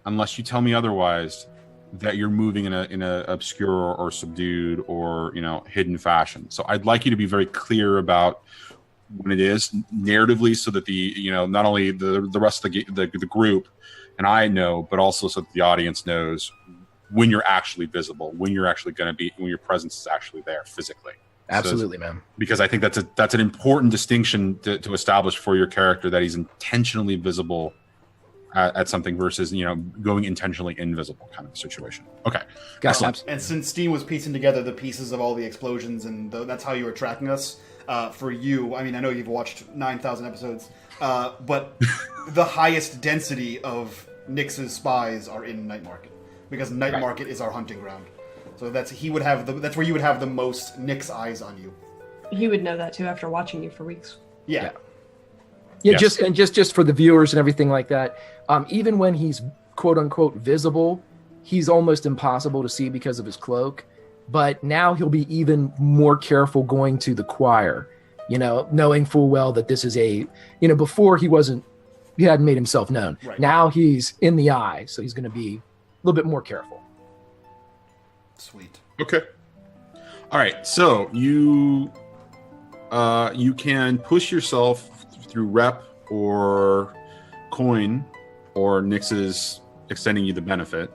E: unless you tell me otherwise, that you're moving in a obscure or subdued or hidden fashion. So I'd like you to be very clear about when it is narratively, so that the not only the rest of the group and I know, but also so that the audience knows when you're actually visible, when you're actually going to be, when your presence is actually there physically.
B: Absolutely, man.
E: Because I think that's an important distinction to establish for your character, that he's intentionally visible at something versus going intentionally invisible kind of situation. Okay,
B: Gotcha.
A: And since Steam was piecing together the pieces of all the explosions, and that's how you were tracking us, for you, I mean, I know you've watched 9,000 episodes, but the highest density of Nyx's spies are in Night Market, because Night Market is our hunting ground. So that's where you would have the most Nyx eyes on you.
D: He would know that too after watching you for weeks.
A: Yeah.
B: Yeah, yes. just for the viewers and everything like that. Even when he's quote unquote visible, he's almost impossible to see because of his cloak. But now he'll be even more careful going to the choir, knowing full well that this is before he hadn't made himself known.
A: Right.
B: Now he's in the eye, so he's going to be a little bit more careful.
A: Sweet.
E: Okay. All right. So you can push yourself through rep or coin or Nyx's extending you the benefit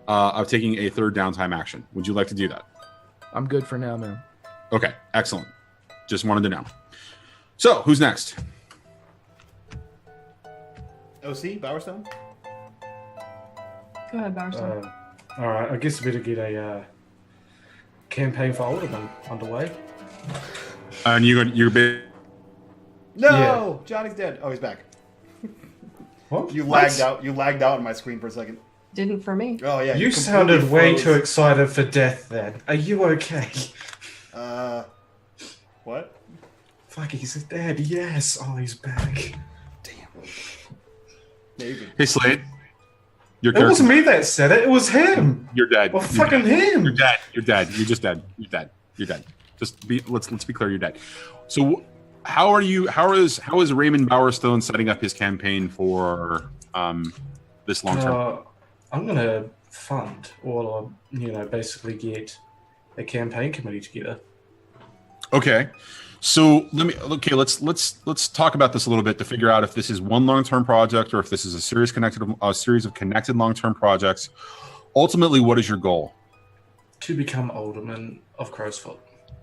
E: of taking a third downtime action. Would you like to do that?
B: I'm good for now, man.
E: Okay. Excellent. Just wanted to know. So who's next?
A: OC Bowerstone.
D: Go ahead, Bowerstone.
C: All right, I guess we better get a campaign for Alderman underway.
E: And you're big.
A: No,
C: Yeah.
A: Johnny's dead. Oh, he's back.
C: What?
A: You lagged out. You lagged out on my screen for a second.
D: Didn't for me.
A: Oh yeah.
C: You
A: completely
C: sounded way
A: froze.
C: too excited for death then. Are you okay?
A: What?
C: Fuck, he's dead. Yes. Oh, he's back.
A: Damn. Yeah, you're good.
E: Hey, Slade. Your
C: It wasn't me that said it. It was him.
E: You're dead.
C: Well,
E: You're
C: fucking
E: dead.
C: him.
E: You're dead. You're dead. You're just dead. You're dead. You're dead. Let's be clear. You're dead. So how is Reymond Bowerstone setting up his campaign for this long term?
C: I'm gonna fund or basically get a campaign committee together.
E: Okay. So let's talk about this a little bit to figure out if this is one long-term project or if this is a series of connected long-term projects. Ultimately, what is your goal?
C: To become Alderman of Crowsfoot.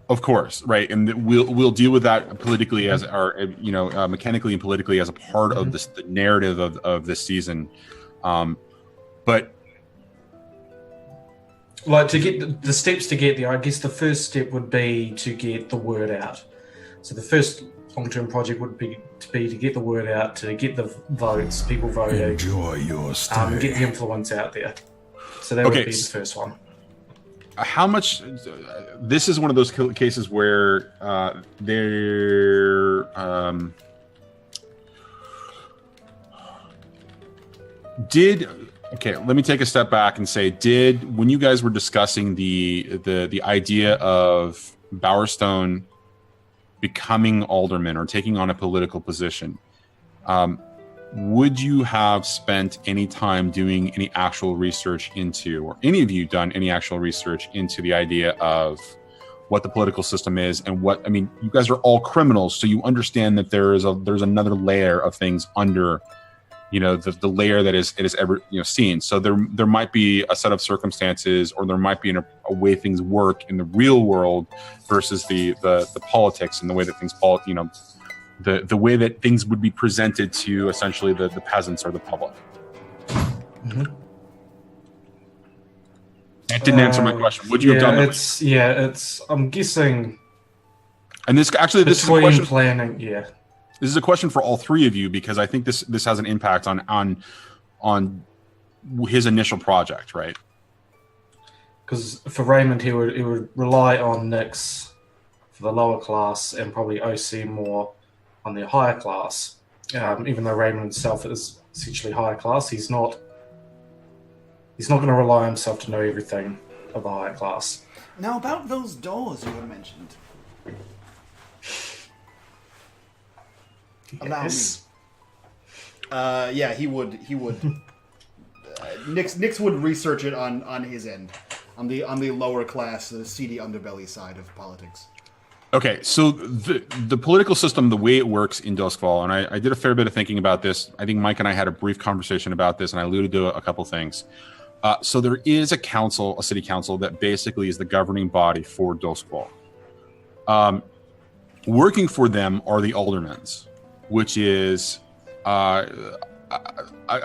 E: Of course, right, and we'll deal with that politically as mechanically and politically as a part of the narrative of this season. But
C: like to get the steps to get there, I guess the first step would be to get the word out. So the first long-term project would be to get the word out, to get the votes, people voting,
F: Enjoy your stay.
C: and get the influence out there. So that would be the first one.
E: How much? This is one of those cases where Okay, let me take a step back and say, when you guys were discussing the idea of Bowerstone becoming alderman or taking on a political position, would you have spent any time doing any actual research into, or any of you done any actual research into the idea of what the political system is and you guys are all criminals, so you understand that there's another layer of things under the layer that is ever seen. So there might be a set of circumstances, or there might be a way things work in the real world versus the politics and the way that things the way that things would be presented to essentially the peasants or the public.
C: Mm-hmm.
E: That didn't answer my question. Would you have done that?
C: I'm guessing.
E: And this is a question.
C: Planning, yeah.
E: This is a question for all three of you, because I think this has an impact on his initial project, right?
C: Because for Reymond, he would rely on Nyx for the lower class and probably OC more on the higher class. Even though Reymond himself is essentially higher class, he's not going to rely on himself to know everything of the higher class.
A: Now about those doors you had mentioned. Allow me.
C: Yes.
A: Yeah, he would. Nix would research it on his end, on the lower class, the seedy underbelly side of politics.
E: Okay, so the political system, the way it works in Doskvol, and I did a fair bit of thinking about this. I think Mike and I had a brief conversation about this, and I alluded to a couple things. So there is a council, a city council, that basically is the governing body for Doskvol. Working for them are the aldermans, which is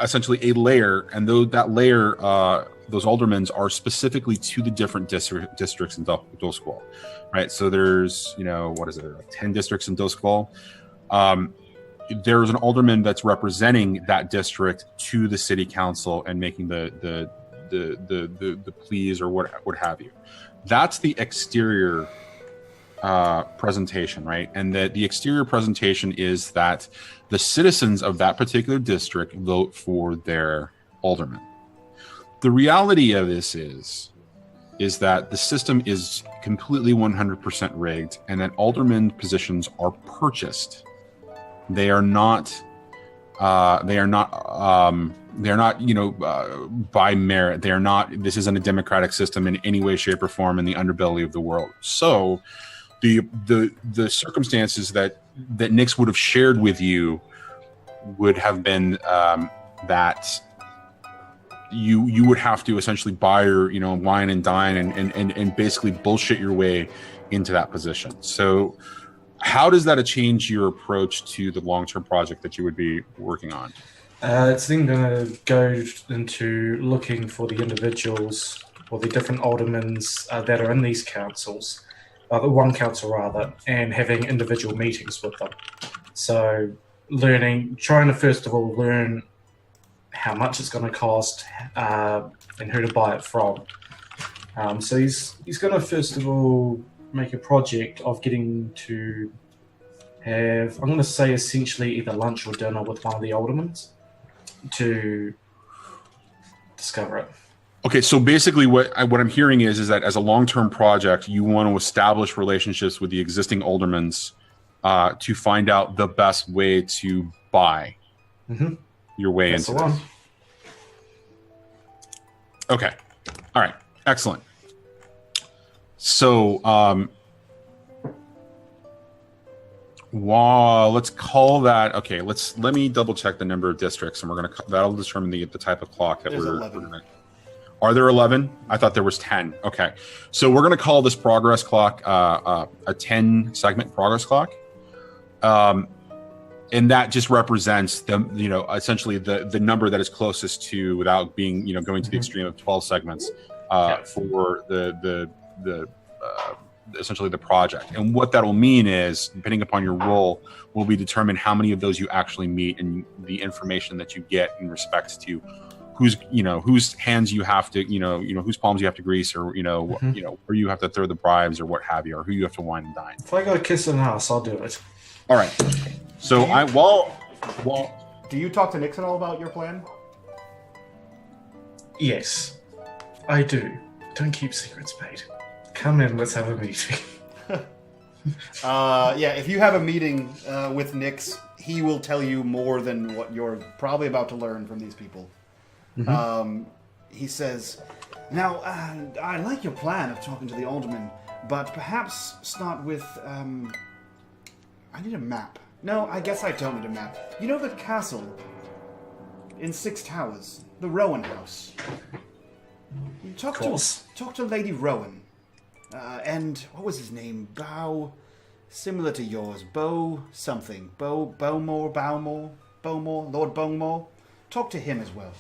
E: essentially a layer, and that layer, those aldermans are specifically to the different districts in Doskvol, right? So there's, what is it, like 10 districts in Doskvol. There's an alderman that's representing that district to the city council and making the pleas or what have you. That's the exterior presentation, right? And the exterior presentation is that the citizens of that particular district vote for their alderman. The reality of this is that the system is completely 100% rigged, and that alderman positions are purchased. They are not by merit. They are not. This isn't a democratic system in any way, shape, or form in the underbelly of the world. So, the circumstances that Nix would have shared with you would have been that you would have to essentially buy your wine and dine and basically bullshit your way into that position. So how does that change your approach to the long-term project that you would be working on?
C: It's then going to go into looking for the individuals or the different aldermans that are in these councils, the one council rather, and having individual meetings with them. So trying to first of all learn how much it's going to cost and who to buy it from. So he's going to first of all make a project of getting to have, I'm going to say essentially either lunch or dinner with one of the aldermans to discover it.
E: Okay, so basically what I'm hearing is that as a long-term project, you want to establish relationships with the existing aldermans to find out the best way to buy your way into this. Okay. All right. Excellent. So, let's call that. Okay. Let me double check the number of districts, and that'll determine the type of clock that we're going to. Are there 11? I thought there was 10. Okay. So we're going to call this progress clock a 10 segment progress clock. And that just represents essentially the number that is closest to, without being, going to the extreme of 12 segments for the essentially the project. And what that will mean is, depending upon your role, will be determine how many of those you actually meet, and the information that you get in respect to whose hands you have to, whose palms you have to grease, or where you have to throw the bribes or what have you, or who you have to wine and dine.
C: If I got a kiss in the house, I'll do it.
E: All right. So
A: do you talk to Nix at all about your plan?
C: Yes, I do. Don't keep secrets, mate. Come in, let's have a meeting.
A: If you have a meeting with Nix, he will tell you more than what you're probably about to learn from these people. He says, now, I like your plan of talking to the alderman, but perhaps start with, I need a map. No, I guess I don't need a map. You know the castle in 6 Towers, the Rowan house? Talk to Lady Rowan. And what was his name? Similar to yours. Something. Bowmore, Lord Bowmore. Talk to him as well.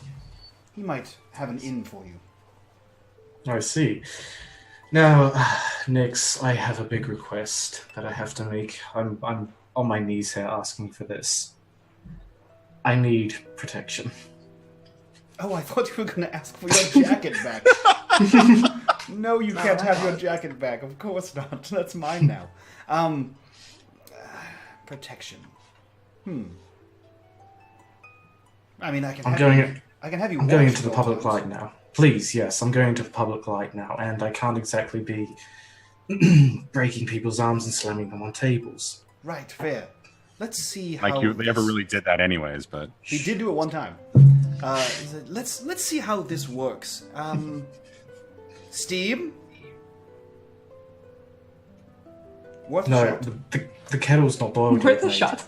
A: He might have an in for you.
C: I see. Now, Nix, I have a big request that I have to make. I'm on my knees here asking for this. I need protection.
A: Oh, I thought you were going to ask for your jacket back. No, you can't have your jacket back. Of course not. That's mine now. Protection. I mean, I can have you.
C: I'm going into the public light now. Please, yes, I'm going to the public light now, and I can't exactly be breaking people's arms and slamming them on tables.
A: Right, fair. let's see
E: Like
A: how
E: they ever really did that, anyways. But
A: he did do it one time. He said, let's see how this works. Steam. Worth a
C: No,
A: shot.
C: the kettle's not boiled
D: Worth
C: yet,
D: a
C: mate.
D: shot.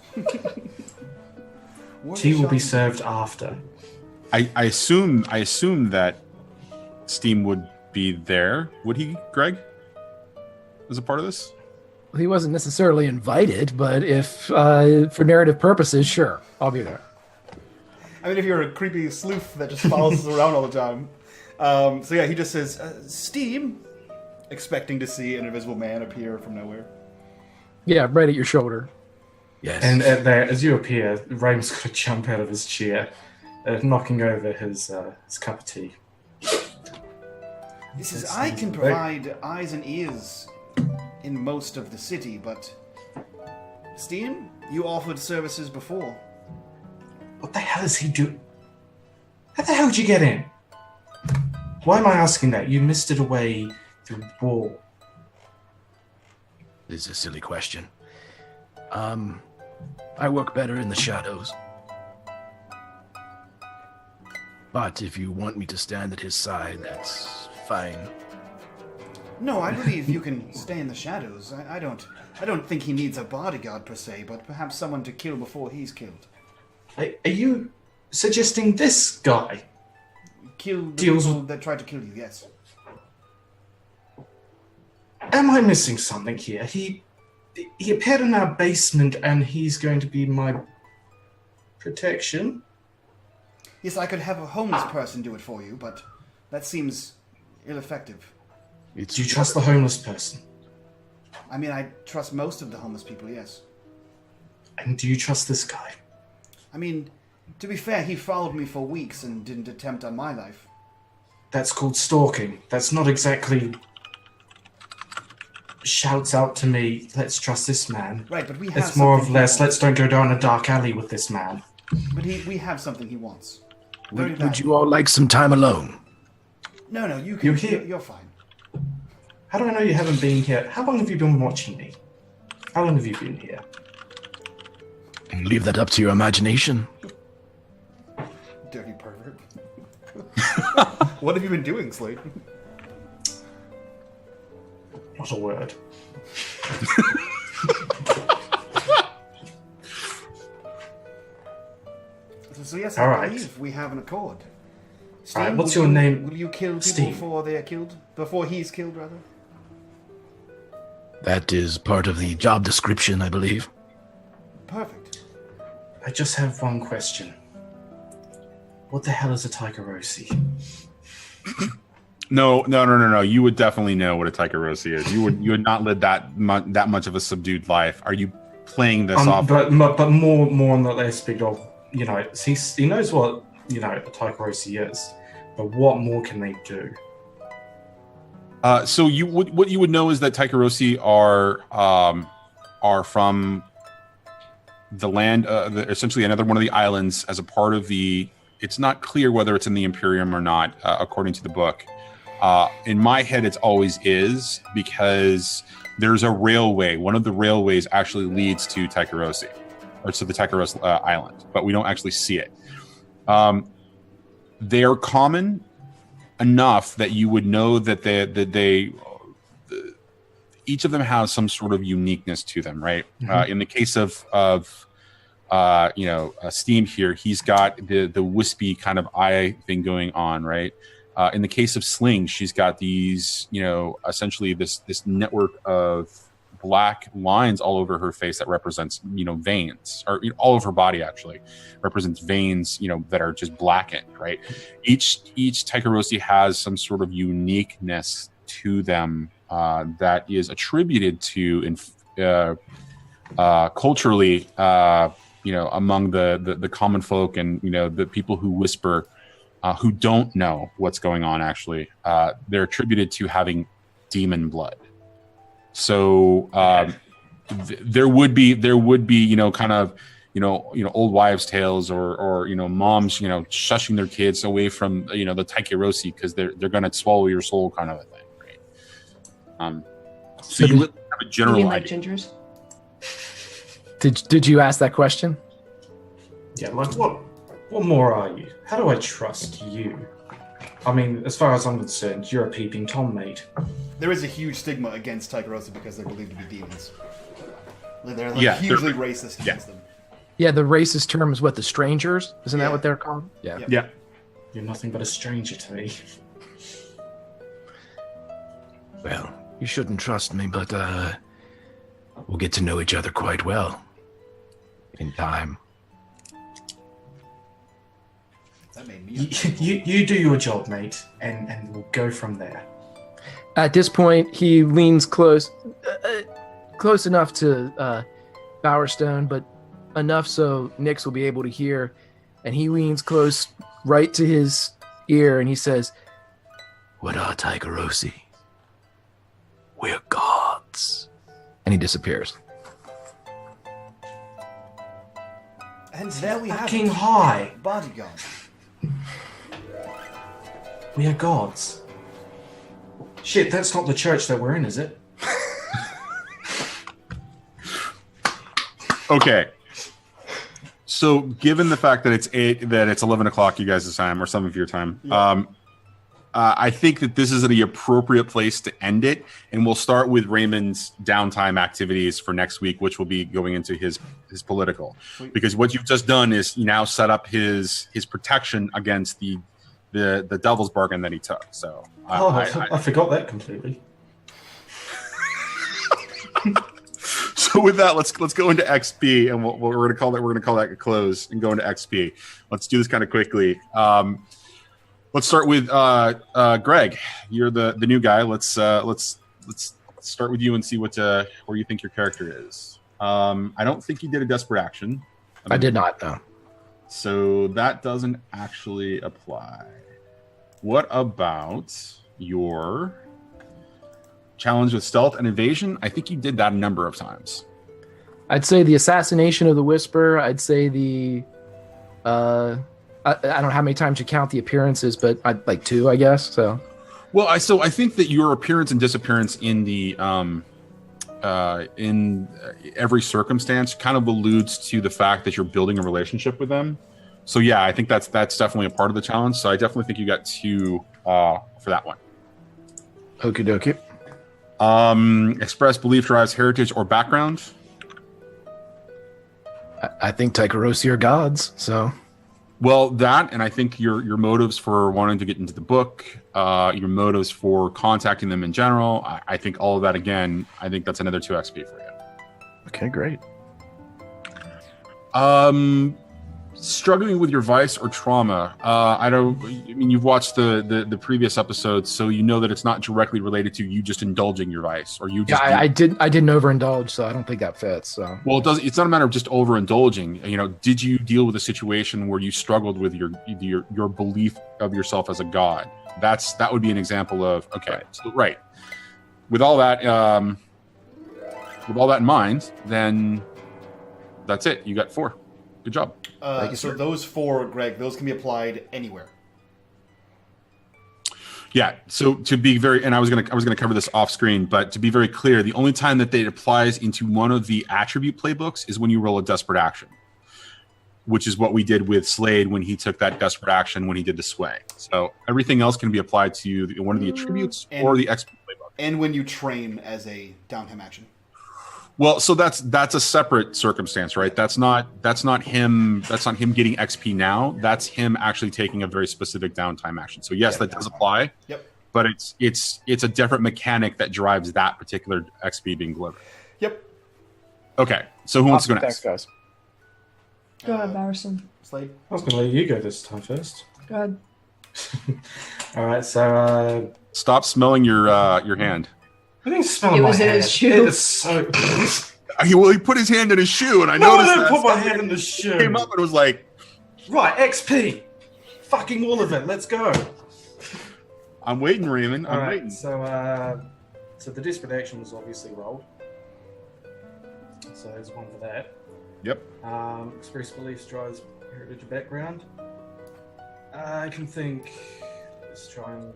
A: Worth
C: Tea
A: a
C: will be
A: shot.
C: served after.
E: I assume that Steam would be there. Would he, Greg? As a part of this?
B: He wasn't necessarily invited, but if for narrative purposes, sure, I'll be there.
A: I mean, if you're a creepy sleuth that just follows us around all the time. So yeah, he just says, Steam, expecting to see an invisible man appear from nowhere.
B: Yeah, right at your shoulder. Yes.
C: And there, as you appear, Raymond's got to jump out of his chair, knocking over his cup of tea.
A: He says, I can provide eyes and ears in most of the city, but Steam, you offered services before.
C: What the hell is he doing? How the hell did you get in? Why am I asking that? You missed it away through the wall.
B: This is a silly question. I work better in the shadows. But if you want me to stand at his side, that's fine.
A: No, I believe you can stay in the shadows. I don't think he needs a bodyguard per se, but perhaps someone to kill before he's killed.
C: Are you suggesting this guy?
A: Kill the
C: Deals
A: people
C: with-
A: that tried to kill you, yes.
C: Am I missing something here? He appeared in our basement and he's going to be my protection?
A: Yes, I could have a homeless person do it for you, but that seems ineffective.
C: Do you trust the homeless person?
A: I mean, I trust most of the homeless people, yes.
C: And do you trust this guy?
A: I mean, to be fair, he followed me for weeks and didn't attempt on my life.
C: That's called stalking. That's not exactly shouts out to me, let's trust this man.
A: Right, but we have
C: It's more of
A: something
C: less,
A: he
C: let's don't go down a dark alley with this man.
A: wants. But we have something he wants. Very
B: Would
A: valuable.
B: you all like some time alone?
A: No, you can.
C: You're here.
A: You're fine.
C: How do I know you haven't been here? How long have you been watching me? How long have you been here?
B: Leave that up to your imagination.
A: Dirty pervert. What have you been doing, Slade?
C: Not a word.
A: So yes,
C: All
A: I
C: right.
A: believe we have an accord.
C: All right,
A: Steam,
C: what's
A: will
C: your
A: you-
C: name?
A: Will you kill people
C: Steam.
A: before they are killed? Before he's killed, rather?
B: That is part of the job description, I believe.
A: Perfect.
C: I just have one question. What the hell is a Taikarosi?
E: No. You would definitely know what a Taikarosi is. You would not live that much of a subdued life. Are you playing this off?
C: But more on the aspect of, you know, he knows what, you know, a Taikarosi is, but what more can they do?
E: So what you would know is that Taikarosi are from the land, essentially another one of the islands, as a part of the. It's not clear whether it's in the Imperium or not, according to the book. In my head, it's always is, because there's a railway. One of the railways actually leads to Taikarosi, or to the Taikaros island, but we don't actually see it. They are common enough that you would know that they each of them has some sort of uniqueness to them, right?
C: Mm-hmm.
E: In the case of Steam here, he's got the wispy kind of eye thing going on, right? In the case of Sling, she's got these, essentially this network of black lines all over her face that represents, veins, or all over her body actually represents veins, that are just blackened, right? Each Taikarosi has some sort of uniqueness to them that is attributed to culturally, among the common folk and the people who whisper, who don't know what's going on. Actually, they're attributed to having demon blood. So there would be kind of old wives' tales or moms shushing their kids away from the Taikarosi because they're going to swallow your soul, kind of a thing, right? So you would have a
D: You
E: general
D: mean like
E: idea.
D: gingers?
B: Did you ask that question?
C: Yeah, like what more are you? How do I trust you? I mean, as far as I'm concerned, you're a peeping Tom, mate.
A: There is a huge stigma against Tycherosi because they're believed to be demons. They're hugely racist against them.
B: Yeah, the racist term is what, the strangers? Isn't that what they're called? Yeah.
E: Yeah.
C: You're nothing but a stranger to me.
B: Well, you shouldn't trust me, but we'll get to know each other quite well in time.
A: That made me
C: You do your job, mate, and we'll go from there.
B: At this point, he leans close enough to Bowerstone, but enough so Nyx will be able to hear. And he leans close right to his ear, and he says, "What are Tycherosi? We're gods." And he disappears.
A: And there we have
C: Fucking
A: it.
C: high.
A: Bodyguard.
C: We are gods. Shit, that's not the church that we're in, is it?
E: Okay. So, given the fact that it's 11 o'clock, you guys' time, or some of your time, I think that this is the appropriate place to end it, and we'll start with Reymond's downtime activities for next week, which will be going into his political. Because what you've just done is you now set up his protection against the devil's bargain that he took. So,
C: I forgot that completely.
E: So with that, let's go into XP, and we're going to call that a close and go into XP. Let's do this kind of quickly. Let's start with Greg. You're the new guy. Let's start with you and see where you think your character is. I don't think you did a desperate action.
B: I did not, no.
E: So that doesn't actually apply. What about your challenge with stealth and evasion? I think you did that a number of times.
B: I'd say the assassination of the Whisper. I'd say the I don't know how many times you count the appearances, but I'd like 2, I guess. So,
E: well, I think that your appearance and disappearance in the in every circumstance kind of alludes to the fact that you're building a relationship with them. So yeah, I think that's definitely a part of the challenge. So I definitely think you got 2 for that one.
B: Okie dokie.
E: Express belief drives heritage or background.
B: I think Tycherosi are gods, so.
E: Well, that, and I think your motives for wanting to get into the book, your motives for contacting them in general, I think all of that, again, I think that's another 2 XP for you.
B: Okay, great.
E: Struggling with your vice or trauma. I mean, you've watched the previous episodes, so you know that it's not directly related to you just indulging your vice, or you just.
B: Yeah, I didn't overindulge, so I don't think that fits. So.
E: Well, it's not a matter of just overindulging. You know, did you deal with a situation where you struggled with your belief of yourself as a god? That would be an example of right. With all that in mind, then that's it. You got 4. Good job.
A: So those 4, Greg, those can be applied anywhere.
E: Yeah. So to be very, and I was gonna cover this off screen, but to be very clear, the only time that it applies into one of the attribute playbooks is when you roll a desperate action, which is what we did with Slade when he took that desperate action when he did the sway. So everything else can be applied to one of the attributes or the XP playbook.
A: And when you train as a downtime action.
E: Well, so that's a separate circumstance, right? That's not him getting XP now. That's him actually taking a very specific downtime action. So yes, that does apply. Yep. But it's a different mechanic that drives that particular XP being delivered. Yep. Okay. So who wants to go next?
B: Thanks, guys.
D: Go ahead, Bowerstone.
A: Slade.
C: I was going to let you go this time first.
D: Go ahead.
C: All right, so
E: stop smelling your hand.
C: I didn't smell
D: It
C: my
D: was in
C: hand.
D: his shoe.
C: It is so.
E: He put his hand in his shoe, and I
C: No,
E: noticed
C: I didn't
E: that.
C: put my hand in the shoe.
E: Came up and was like,
C: right, XP, fucking all of it. Let's go.
E: I'm waiting, Reymond. I'm
C: All right,
E: waiting.
C: so the desperate action was obviously rolled. So there's 1 for that.
E: Yep.
C: Express beliefs drives heritage background. I can think. Let's try and.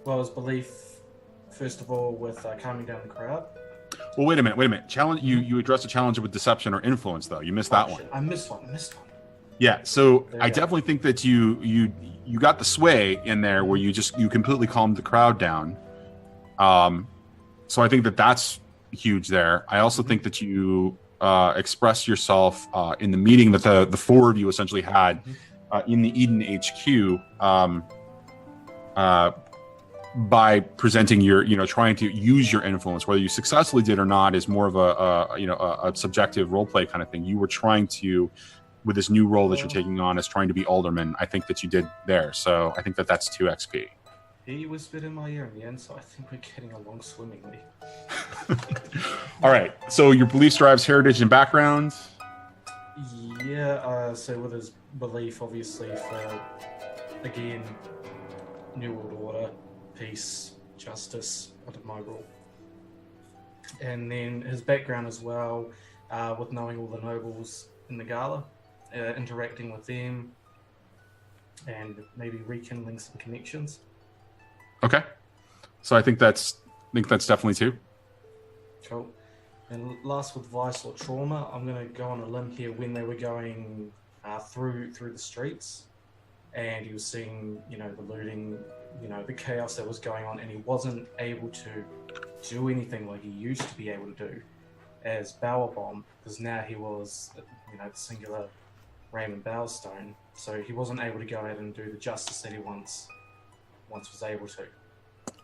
C: Well, his belief, first of all, with calming down the crowd.
E: Well, wait a minute. Challenge. You addressed a challenge with deception or influence, though. You missed that one.
C: Shit, I missed one.
E: Yeah. So
C: There
E: I
C: you go.
E: definitely think that you got the sway in there where you completely calmed the crowd down. So I think that that's huge there. I also think that you expressed yourself in the meeting that the four of you essentially had in the Eden HQ by presenting your, trying to use your influence. Whether you successfully did or not is more of a subjective role play kind of thing. You were trying to, with this new role that you're taking on as trying to be alderman. I think that you did there. So I think that that's 2 XP.
C: He whispered in my ear in the end, so I think we're getting along swimmingly.
E: All right. So your beliefs drives heritage and background.
C: Yeah, so with his belief, obviously, for, again, New World Order, peace, justice, under my rule. And then his background as well, with knowing all the nobles in the gala, interacting with them, and maybe rekindling some connections.
E: Okay. So I think that's definitely 2.
C: Cool. And last with vice or trauma, I'm going to go on a limb here when they were going through the streets, and he was seeing, the looting, the chaos that was going on, and he wasn't able to do anything like he used to be able to do as Bowerbomb, because now he was, the singular Reymond Bowerstone, so he wasn't able to go ahead and do the justice that he once was able to.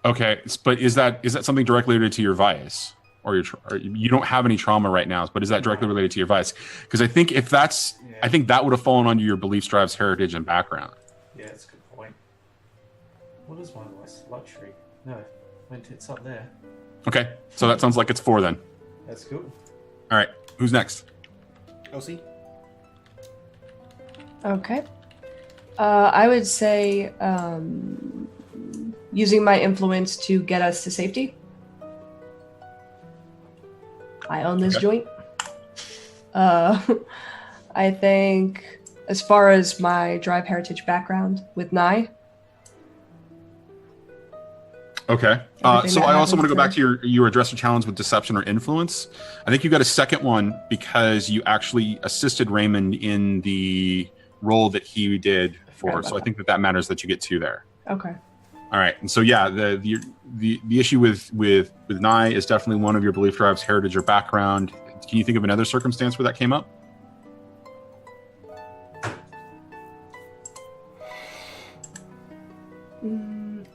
E: Okay, but is that something directly related to your vice, or you don't have any trauma right now? But is that directly related to your vice? Because I think if that's, I think that would have fallen under your beliefs, drives, heritage, and background.
C: Yeah, that's a good point. What is my vice? Luxury? No, it's up there.
E: Okay, so that sounds like it's 4 then.
C: That's cool.
E: All right, who's next?
A: OC?
D: Okay. I would say using my influence to get us to safety. I own this joint. I think as far as my drive heritage background with Nye.
E: Okay.
D: Everything
E: So
D: that
E: I also want to go
D: happens
E: back to your address a challenge with deception or influence. I think you got a second one because you actually assisted Reymond in the role that he did for. So I think that matters that you get 2 there.
D: Okay.
E: All right. And so yeah, the issue with Nye is definitely one of your belief drives, heritage, or background. Can you think of another circumstance where that came up?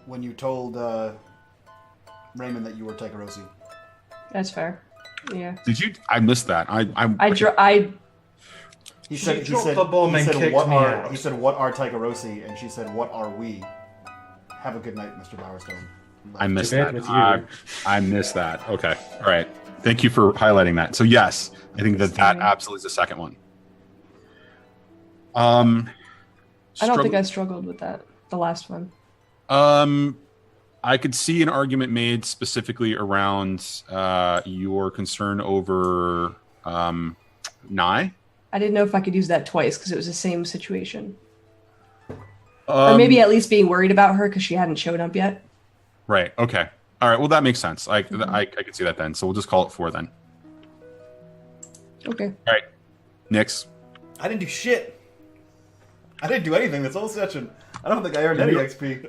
A: When you told Reymond that you were Tycherosi.
D: That's fair. Yeah.
E: Did you? I missed that.
A: He said,
C: dropped the bomb and kicked
A: what
C: me
A: are,
C: out.
A: he said, what are Tycherosi? And she said, what are we? Have a good night, Mr. Bowerstone.
E: I missed
C: To bed
E: that.
C: with you.
E: I missed that. Okay. All right. Thank you for highlighting that. So yes, I think that absolutely is the second one.
D: I don't think I struggled with that. The last one.
E: I could see an argument made specifically around your concern over Nye.
D: I didn't know if I could use that twice because it was the same situation. Or maybe at least being worried about her because she hadn't showed up yet.
E: Right. Okay. All right. Well, that makes sense. I could see that then. So we'll just call it 4 then.
D: Okay.
E: All right. Nix.
A: I didn't do shit. I didn't do anything this whole session. I don't think I earned any XP.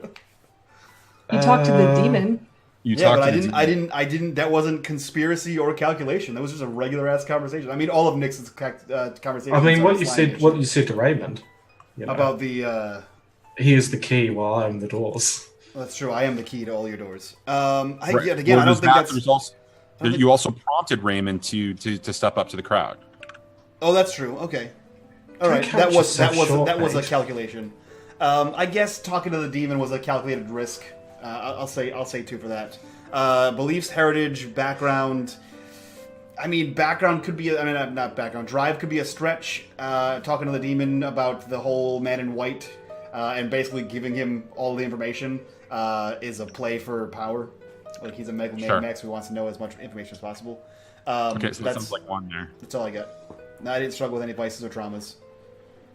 D: You talked to the demon.
A: But I didn't. That wasn't conspiracy or calculation. That was just a regular ass conversation. I mean, all of Nix's conversation.
C: I mean, what you said to Reymond
A: about the.
C: He is the key while I'm the doors.
A: That's true. I am the key to all your doors.
E: Right.
A: Again, I don't think that's.
E: You also prompted Reymond to step up to the crowd.
A: Oh, that's true. Okay. All right. That was a calculation. I guess talking to the demon was a calculated risk. I'll say 2 for that. Beliefs, heritage, background. I mean, background could be. Not background. Drive could be a stretch. Talking to the demon about the whole man in white, and basically giving him all the information is a play for power. Like he's a Mega Max who wants to know as much information as possible.
E: Okay, so that sounds like 1 there.
A: That's all I got. No, I didn't struggle with any vices or traumas.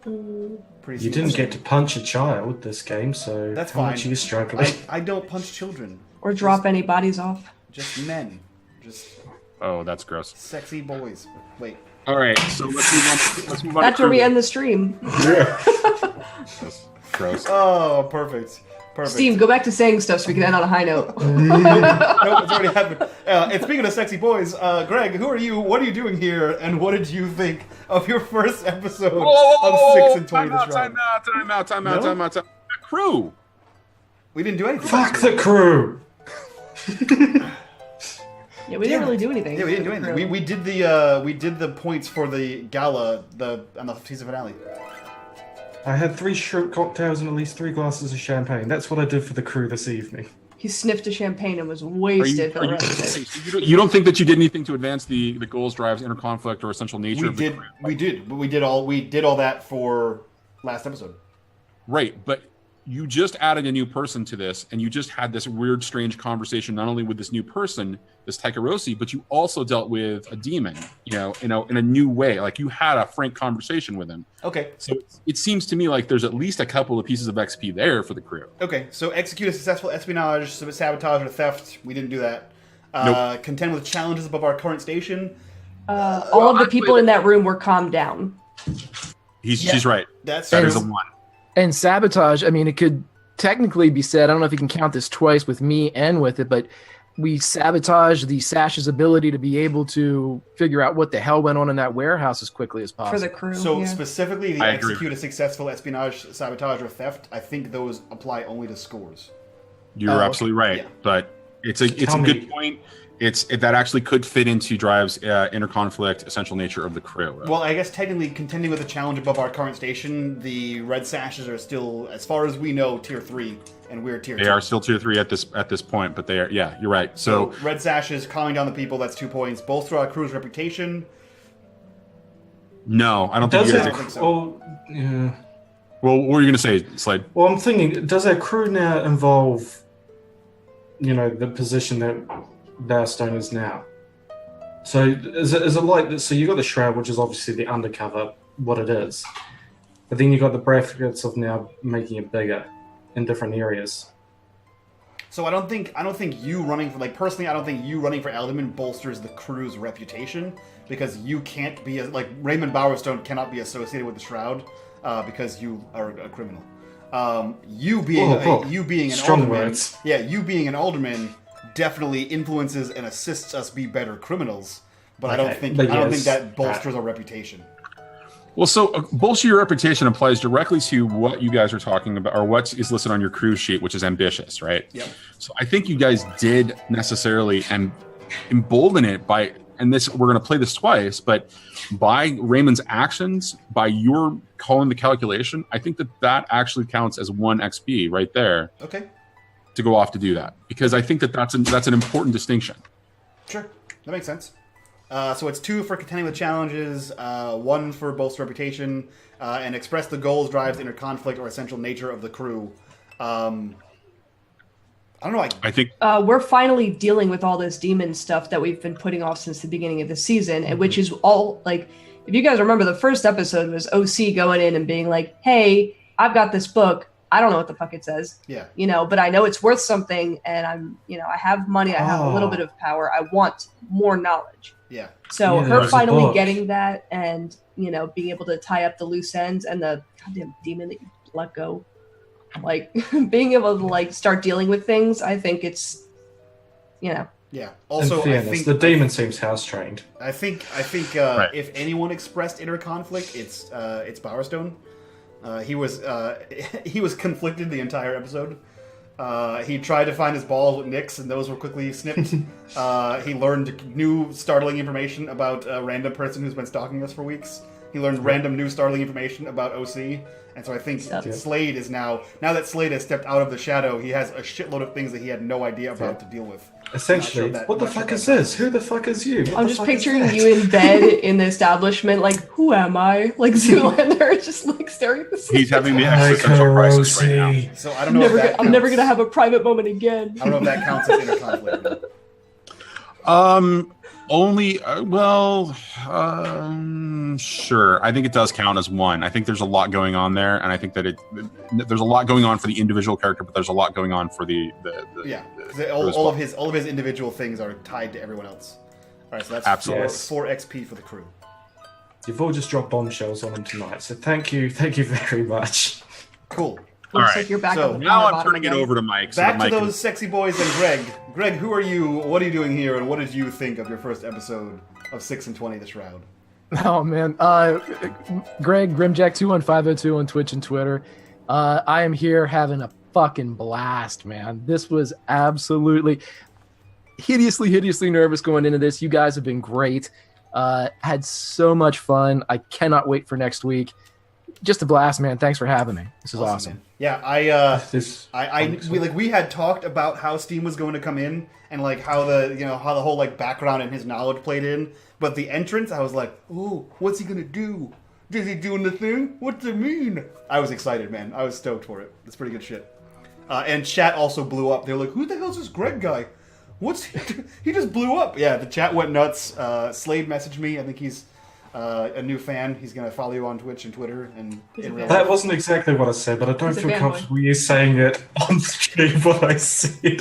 C: You didn't get to punch a child this game, so
A: that's
C: how
A: fine.
C: much are you struggling?
A: I don't punch children.
D: Or drop any bodies off.
A: Just men. Just
E: Oh, that's gross.
A: Sexy boys. Wait.
E: All right, so let's move on.
D: That's where we end the stream.
E: That's gross.
A: Oh, perfect.
D: Steve, go back to saying stuff so we can end on a high note.
A: Nope, it's already happened. And speaking of sexy boys, Greg, who are you? What are you doing here? And what did you think of your first episode of 6 and 20 this round?
E: Time out. Crew.
A: We didn't do anything.
C: Fuck the crew.
D: Yeah, we didn't really do anything.
A: Yeah, we didn't do anything. We did the points for the gala on the season finale.
C: I had 3 shrimp cocktails and at least 3 glasses of champagne. That's what I did for the crew this evening.
D: He sniffed a champagne and was wasted for the rest of it.
E: You don't think that you did anything to advance the goals, drives, inner conflict, or essential nature of the crew?
A: We did all that for last episode.
E: Right, but you just added a new person to this, and you just had this weird, strange conversation not only with this new person, this Taikarosi, but you also dealt with a demon, in a new way. Like, you had a frank conversation with him.
A: Okay.
E: So it seems to me like there's at least a couple of pieces of XP there for the crew.
A: Okay, so execute a successful espionage, sabotage, or theft. We didn't do that.
E: Nope.
A: Contend with challenges above our current station.
D: All of the people in that room were calmed down.
E: She's right.
A: That
E: is a 1.
B: And sabotage, I mean, it could technically be said, I don't know if you can count this twice with me and with it, but we sabotage the Sash's ability to be able to figure out what the hell went on in that warehouse as quickly as possible.
D: For the crew.
A: So specifically, the
E: I agree.
A: execute a successful espionage, sabotage, or theft, I think those apply only to scores.
E: You're absolutely right,
A: yeah.
E: but it's a good point. That actually could fit into Drive's inner conflict, essential nature of the crew. Right?
A: Well, I guess technically contending with a challenge above our current station, the Red Sashes are still, as far as we know, tier 3, and we're tier 2.
E: They are still tier 3 at this point, but they are. Yeah, you're right. So
A: Red Sashes calming down the people. That's 2 points. Bolster our crew's reputation.
E: no, I don't think you guys.
A: I don't think so.
C: Yeah.
E: Well, what were you going to say, Slade?
C: Well, I'm thinking, does our crew now involve, the position that Bowerstone is now? So is it like this? So you got the Shroud, which is obviously the undercover, what it is, but then you got the brackets of now making it bigger in different areas.
A: So I don't think you running for, personally, I don't think you running for Alderman bolsters the crew's reputation, because you can't be Reymond Bowerstone cannot be associated with the Shroud because you are a criminal. You being an
C: strong
A: alderman,
C: words.
A: yeah, you being an alderman definitely influences and assists us be better criminals. But I don't think that bolsters our reputation.
E: Well, so bolster your reputation applies directly to what you guys are talking about, or what is listed on your crew sheet, which is ambitious, right?
A: Yep.
E: So I think you guys did necessarily and embolden it by, and this we're going to play this twice, but by Reymond's actions, by your calling the calculation, I think that actually counts as 1 XP right there.
A: Okay.
E: To go off to do that, because I think that's an important distinction.
A: Sure, that makes sense. So it's 2 for contending with challenges, 1 for bolster reputation, and express the goals, drives, inner conflict, or essential nature of the crew. I don't know.
E: I think
D: we're finally dealing with all this demon stuff that we've been putting off since the beginning of the season, and which is all if you guys remember, the first episode was OC going in and being like, "Hey, I've got this book. I don't know what the fuck it says.
A: Yeah.
D: But I know it's worth something, and I'm, I have money, I have a little bit of power. I want more knowledge."
A: Yeah.
D: So her finally getting that and, being able to tie up the loose ends and the goddamn demon that you let go, being able to start dealing with things, I think it's,
A: Yeah. Also,
C: in fairness,
A: I think
C: the demon seems house trained.
A: I think
E: Right.
A: if anyone expressed inner conflict, it's Bowerstone. He was conflicted the entire episode. He tried to find his balls with Nyx, and those were quickly snipped. He learned new startling information about a random person who's been stalking us for weeks. He learned random new startling information about OC. And so I think Slade is now that Slade has stepped out of the shadow, he has a shitload of things that he had no idea about to deal with.
C: Essentially, what the fuck is this? Who the fuck is you?
D: I'm just picturing you in bed in the establishment, who am I? Like Zoolander, just staring at the ceiling.
E: he's having the existential crisis right now.
A: So I don't know
D: I'm never gonna have a private moment again.
A: I don't know if that counts as inner conflict.
E: Sure. I think it does count as 1. I think there's a lot going on there, and I think that there's a lot going on for the individual character, but there's a lot going on for the
A: all of his individual things are tied to everyone else. All right, so that's
E: Absolutely.
A: 4 XP for the crew.
C: You've all just dropped bombshells on them tonight, so thank you very much.
A: Cool.
D: Looks
E: right.
D: like you're back
A: So
D: on the
E: Now I'm
D: bottom
E: turning it
D: again.
E: over to Mike.
A: Back
E: so
A: to
E: Mike
A: those sexy boys and Greg. Greg, who are you? What are you doing here? And what did you think of your first episode of 6 and 20, The Shroud?
B: Oh man, Greg Grimjack21502 on Twitch and Twitter. I am here having a fucking blast, man. This was absolutely hideously nervous going into this. You guys have been great. Had so much fun. I cannot wait for next week. Just a blast, man. Thanks for having me. This is awesome.
A: Man. Yeah, we had talked about how Steam was going to come in and like how the whole like background and his knowledge played in, but the entrance, I was like, ooh, what's he gonna do? Is he doing the thing? What's it mean? I was excited, man. I was stoked for it. It's pretty good shit. And chat also blew up. They were like, who the hell's this Greg guy? What's he just blew up? Yeah, the chat went nuts. Slade messaged me. I think he's a new fan. He's gonna follow you on Twitch and Twitter and in real
C: That
A: life.
C: wasn't exactly what I said, but I don't
D: He's a
C: feel
D: fanboy.
C: comfortable you saying it on stream what I said.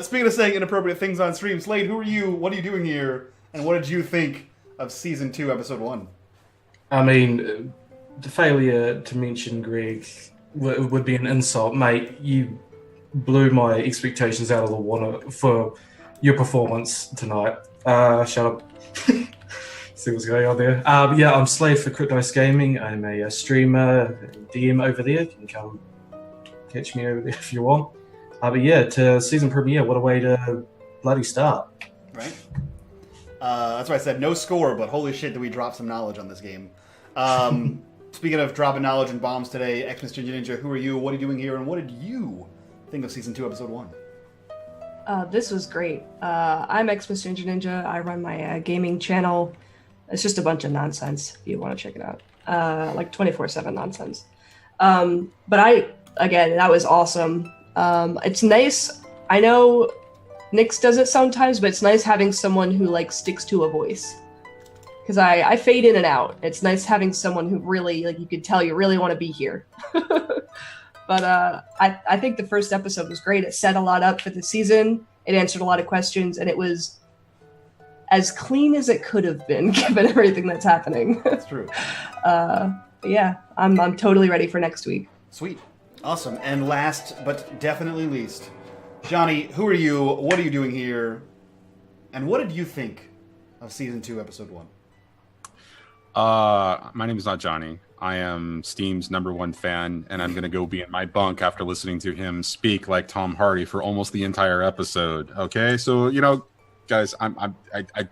A: Speaking of saying inappropriate things on stream, Slade, who are you? What are you doing here? And what did you think of Season 2, Episode 1?
C: I mean, the failure to mention Greg would be an insult, mate. You blew my expectations out of the water for your performance tonight. Shut up. See what's going on there. Yeah, I'm Slade for Cryptdice Gaming. I'm a streamer, DM over there. You can come catch me over there if you want. But yeah, to season premiere, what a way to bloody start.
A: Right? That's why I said no score, but holy shit, did we drop some knowledge on this game. Speaking of dropping knowledge and bombs today, Xmas Ginger Ninja, who are you? What are you doing here? And what did you think of Season 2, Episode 1?
D: This was great. I'm Xmas Ginger Ninja. I run my gaming channel. It's just a bunch of nonsense if you want to check it out. Like 24/7 nonsense. But that was awesome. It's nice. I know Nyx does it sometimes, but it's nice having someone who like sticks to a voice. Because I fade in and out. It's nice having someone who really, like, you could tell you really want to be here. But I think the first episode was great. It set a lot up for the season. It answered a lot of questions, and it was as clean as it could have been, given everything that's happening.
A: That's true.
D: Yeah, I'm totally ready for next week.
A: Sweet. Awesome. And last but definitely least, Johnny, who are you? What are you doing here? And what did you think of Season 2, Episode 1?
E: My name is not Johnny. I am Steam's #1 fan, and I'm going to go be in my bunk after listening to him speak like Tom Hardy for almost the entire episode. Okay, so guys,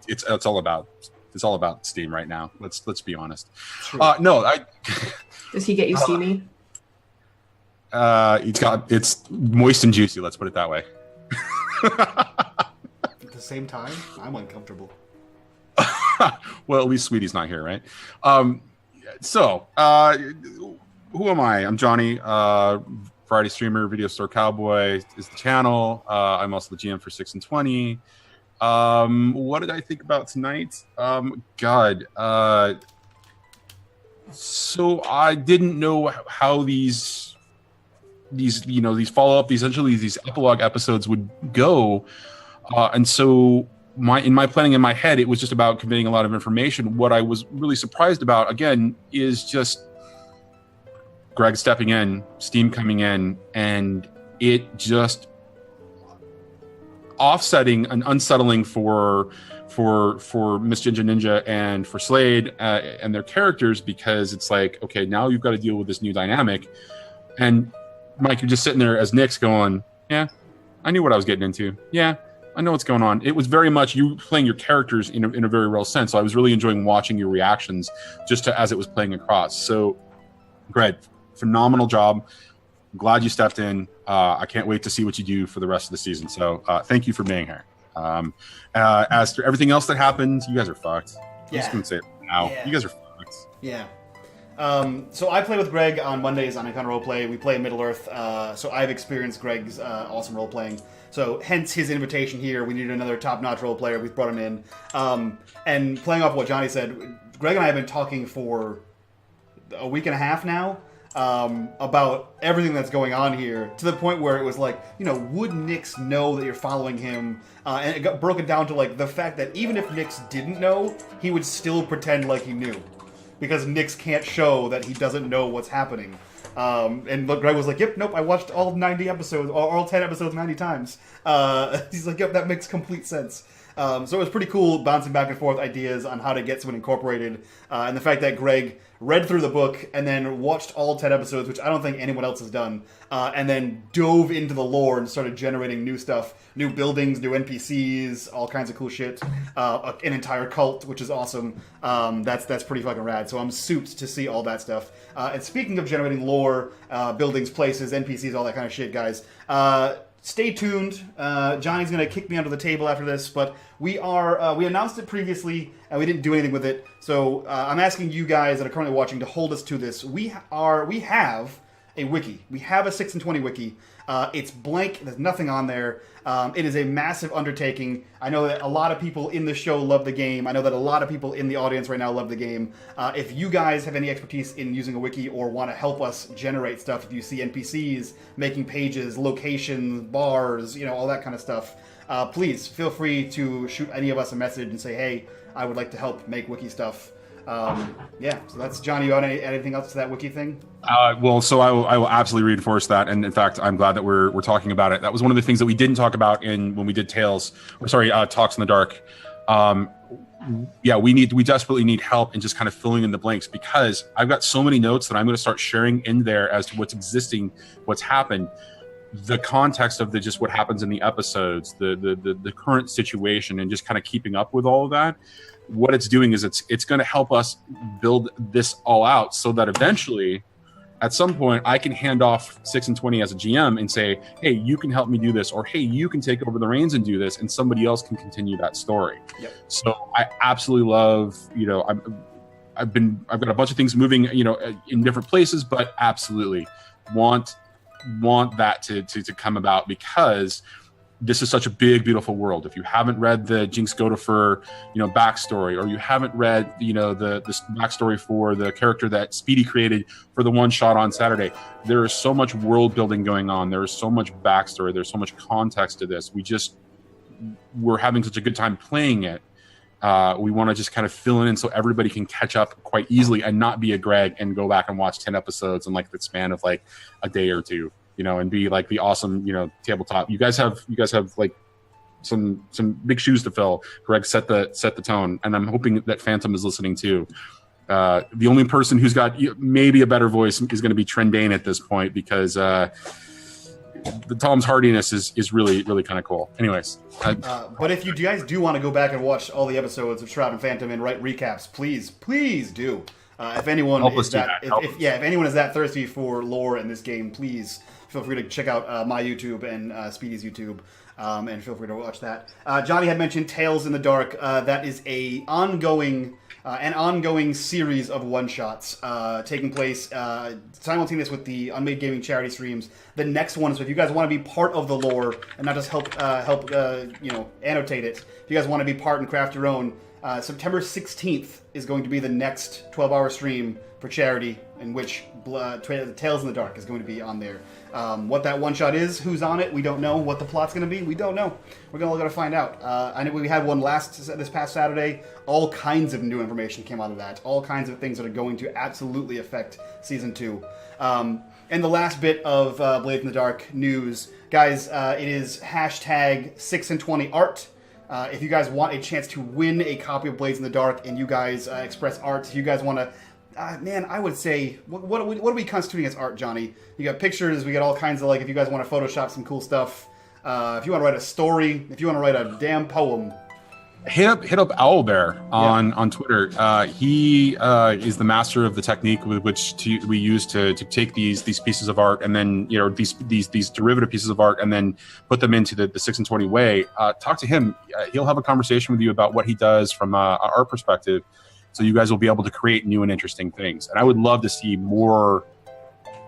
E: it's all about Steam right now. Let's be honest.
D: Does he get you Steamy?
E: It's moist and juicy. Let's put it that way.
A: At the same time, I'm uncomfortable.
E: Well, at least Sweetie's not here, right? Who am I? I'm Johnny, variety streamer. VideostoreCowboy is the channel. I'm also the GM for 6 and 20. What did I think about tonight? So I didn't know how these follow-up, essentially these epilogue episodes would go, and so in my planning in my head, it was just about conveying a lot of information. What I was really surprised about, again, is just Greg stepping in, Steam coming in, and it just offsetting and unsettling for Miss Ginger Ninja and for Slade and their characters, because it's like, okay, now you've got to deal with this new dynamic. And Mike, you're just sitting there as Nyx going, yeah, I knew what I was getting into. Yeah, I know what's going on. It was very much you playing your characters in a very real sense. So I was really enjoying watching your reactions just as it was playing across. So, Greg, phenomenal job. Glad you stepped in. I can't wait to see what you do for the rest of the season. So thank you for being here. As to everything else that happened, you guys are fucked. I'm just going to say it now. Yeah. You guys are fucked.
A: Yeah. So I play with Greg on Mondays on Icon Roleplay. We play in Middle-earth, so I've experienced Greg's awesome role-playing. So hence his invitation here. We needed another top-notch role-player. We've brought him in. And playing off what Johnny said, Greg and I have been talking for a week and a half now about everything that's going on here, to the point where it was like, would Nyx know that you're following him? And it got broken down to like the fact that even if Nyx didn't know, he would still pretend like he knew, because Nyx can't show that he doesn't know what's happening. And Greg was like, yep, nope, I watched all 90 episodes, or all 10 episodes 90 times. He's like, yep, that makes complete sense. So it was pretty cool bouncing back and forth ideas on how to get someone incorporated. And the fact that Greg read through the book and then watched all 10 episodes, which I don't think anyone else has done, and then dove into the lore and started generating new stuff, new buildings, new NPCs, all kinds of cool shit, an entire cult, which is awesome. That's pretty fucking rad. So I'm souped to see all that stuff. And speaking of generating lore, buildings, places, NPCs, all that kind of shit, guys, stay tuned. Johnny's going to kick me under the table after this, but we announced it previously, and we didn't do anything with it. So I'm asking you guys that are currently watching to hold us to this. We have a wiki. We have a 6 and 20 wiki. It's blank. There's nothing on there. It is a massive undertaking. I know that a lot of people in the show love the game. I know that a lot of people in the audience right now love the game. If you guys have any expertise in using a wiki or want to help us generate stuff, if you see NPCs making pages, locations, bars, all that kind of stuff, please feel free to shoot any of us a message and say, hey, I would like to help make wiki stuff. So that's Johnny. You want to add anything else to that wiki thing?
E: So I will absolutely reinforce that, and in fact, I'm glad that we're talking about it. That was one of the things that we didn't talk about when we did Talks in the Dark. We desperately need help in just kind of filling in the blanks, because I've got so many notes that I'm going to start sharing in there as to what's existing, what's happened, the context of just what happens in the episodes, the current situation, and just kind of keeping up with all of that. What it's doing is it's going to help us build this all out, so that eventually, at some point, I can hand off 6 and 20 as a GM and say, hey, you can help me do this, or hey, you can take over the reins and do this, and somebody else can continue that story. Yep. So I absolutely love, I've got a bunch of things moving, in different places, but absolutely want that to come about, because this is such a big, beautiful world. If you haven't read the Jinx Godofur, backstory, or you haven't read, the backstory for the character that Speedy created for the one shot on Saturday, there is so much world building going on. There is so much backstory. There's so much context to this. We're having such a good time playing it. We want to just kind of fill it in so everybody can catch up quite easily and not be a Greg and go back and watch 10 episodes in like the span of like a day or two. And be like the awesome, tabletop. You guys have like some big shoes to fill. Greg set the tone, and I'm hoping that Phantom is listening too. The only person who's got maybe a better voice is going to be Trendane at this point, because the Tom's hardiness is really, really kind of cool. Anyways,
A: but if you guys do want to go back and watch all the episodes of Shroud and Phantom and write recaps, please do. If anyone is if anyone is that thirsty for lore in this game, please feel free to check out my YouTube and Speedy's YouTube, and feel free to watch that. Johnny had mentioned Tales in the Dark. That is an ongoing series of one-shots taking place simultaneous with the unMadeGaming charity streams. The next one, so if you guys want to be part of the lore and not just help annotate it, if you guys want to be part and craft your own, September 16th is going to be the next 12-hour stream for charity, in which Tales in the Dark is going to be on there. What that one-shot is, who's on it, we don't know. What the plot's going to be, we don't know. We're all going to find out. I know we had one this past Saturday. All kinds of new information came out of that. All kinds of things that are going to absolutely affect Season 2. And the last bit of Blades in the Dark news, guys, it is hashtag 6 and 20 art. If you guys want a chance to win a copy of Blades in the Dark and you guys express art, if you guys want to, I would say, what are we constituting as art, Johnny? You got pictures, we got all kinds of, like, if you guys want to Photoshop some cool stuff, if you want to write a story, if you want to write a damn poem.
E: Hit up Owlbear on Twitter. He is the master of the technique with which we use to take these pieces of art, and then these derivative pieces of art, and then put them into the 6 and 20 way. Talk to him. He'll have a conversation with you about what he does from an art perspective, so you guys will be able to create new and interesting things. And I would love to see more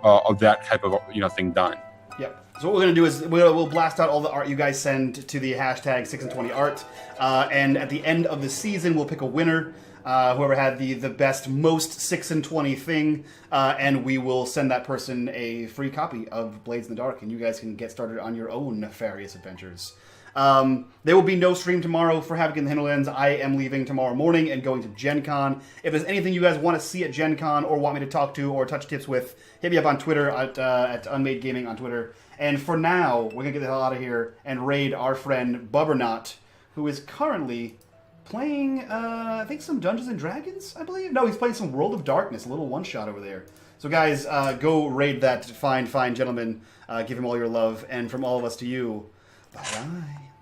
E: of that type of thing done.
A: Yep. So what we're going to do is we'll blast out all the art you guys send to the hashtag 6 and 20 art, and at the end of the season we'll pick a winner. whoever had the best, most 6 and 20 thing, and we will send that person a free copy of Blades in the Dark, and you guys can get started on your own nefarious adventures. There will be no stream tomorrow for Havoc in the Hinterlands. I am leaving tomorrow morning and going to Gen Con. If there's anything you guys want to see at Gen Con or want me to talk to or touch tips with, hit me up on Twitter at unMadeGaming on Twitter. And for now, we're going to get the hell out of here and raid our friend Bubbernot, who is currently playing, I think, some Dungeons and Dragons, I believe? No, he's playing some World of Darkness, a little one-shot over there. So guys, go raid that fine, fine gentleman. Give him all your love. And from all of us to you, bye-bye.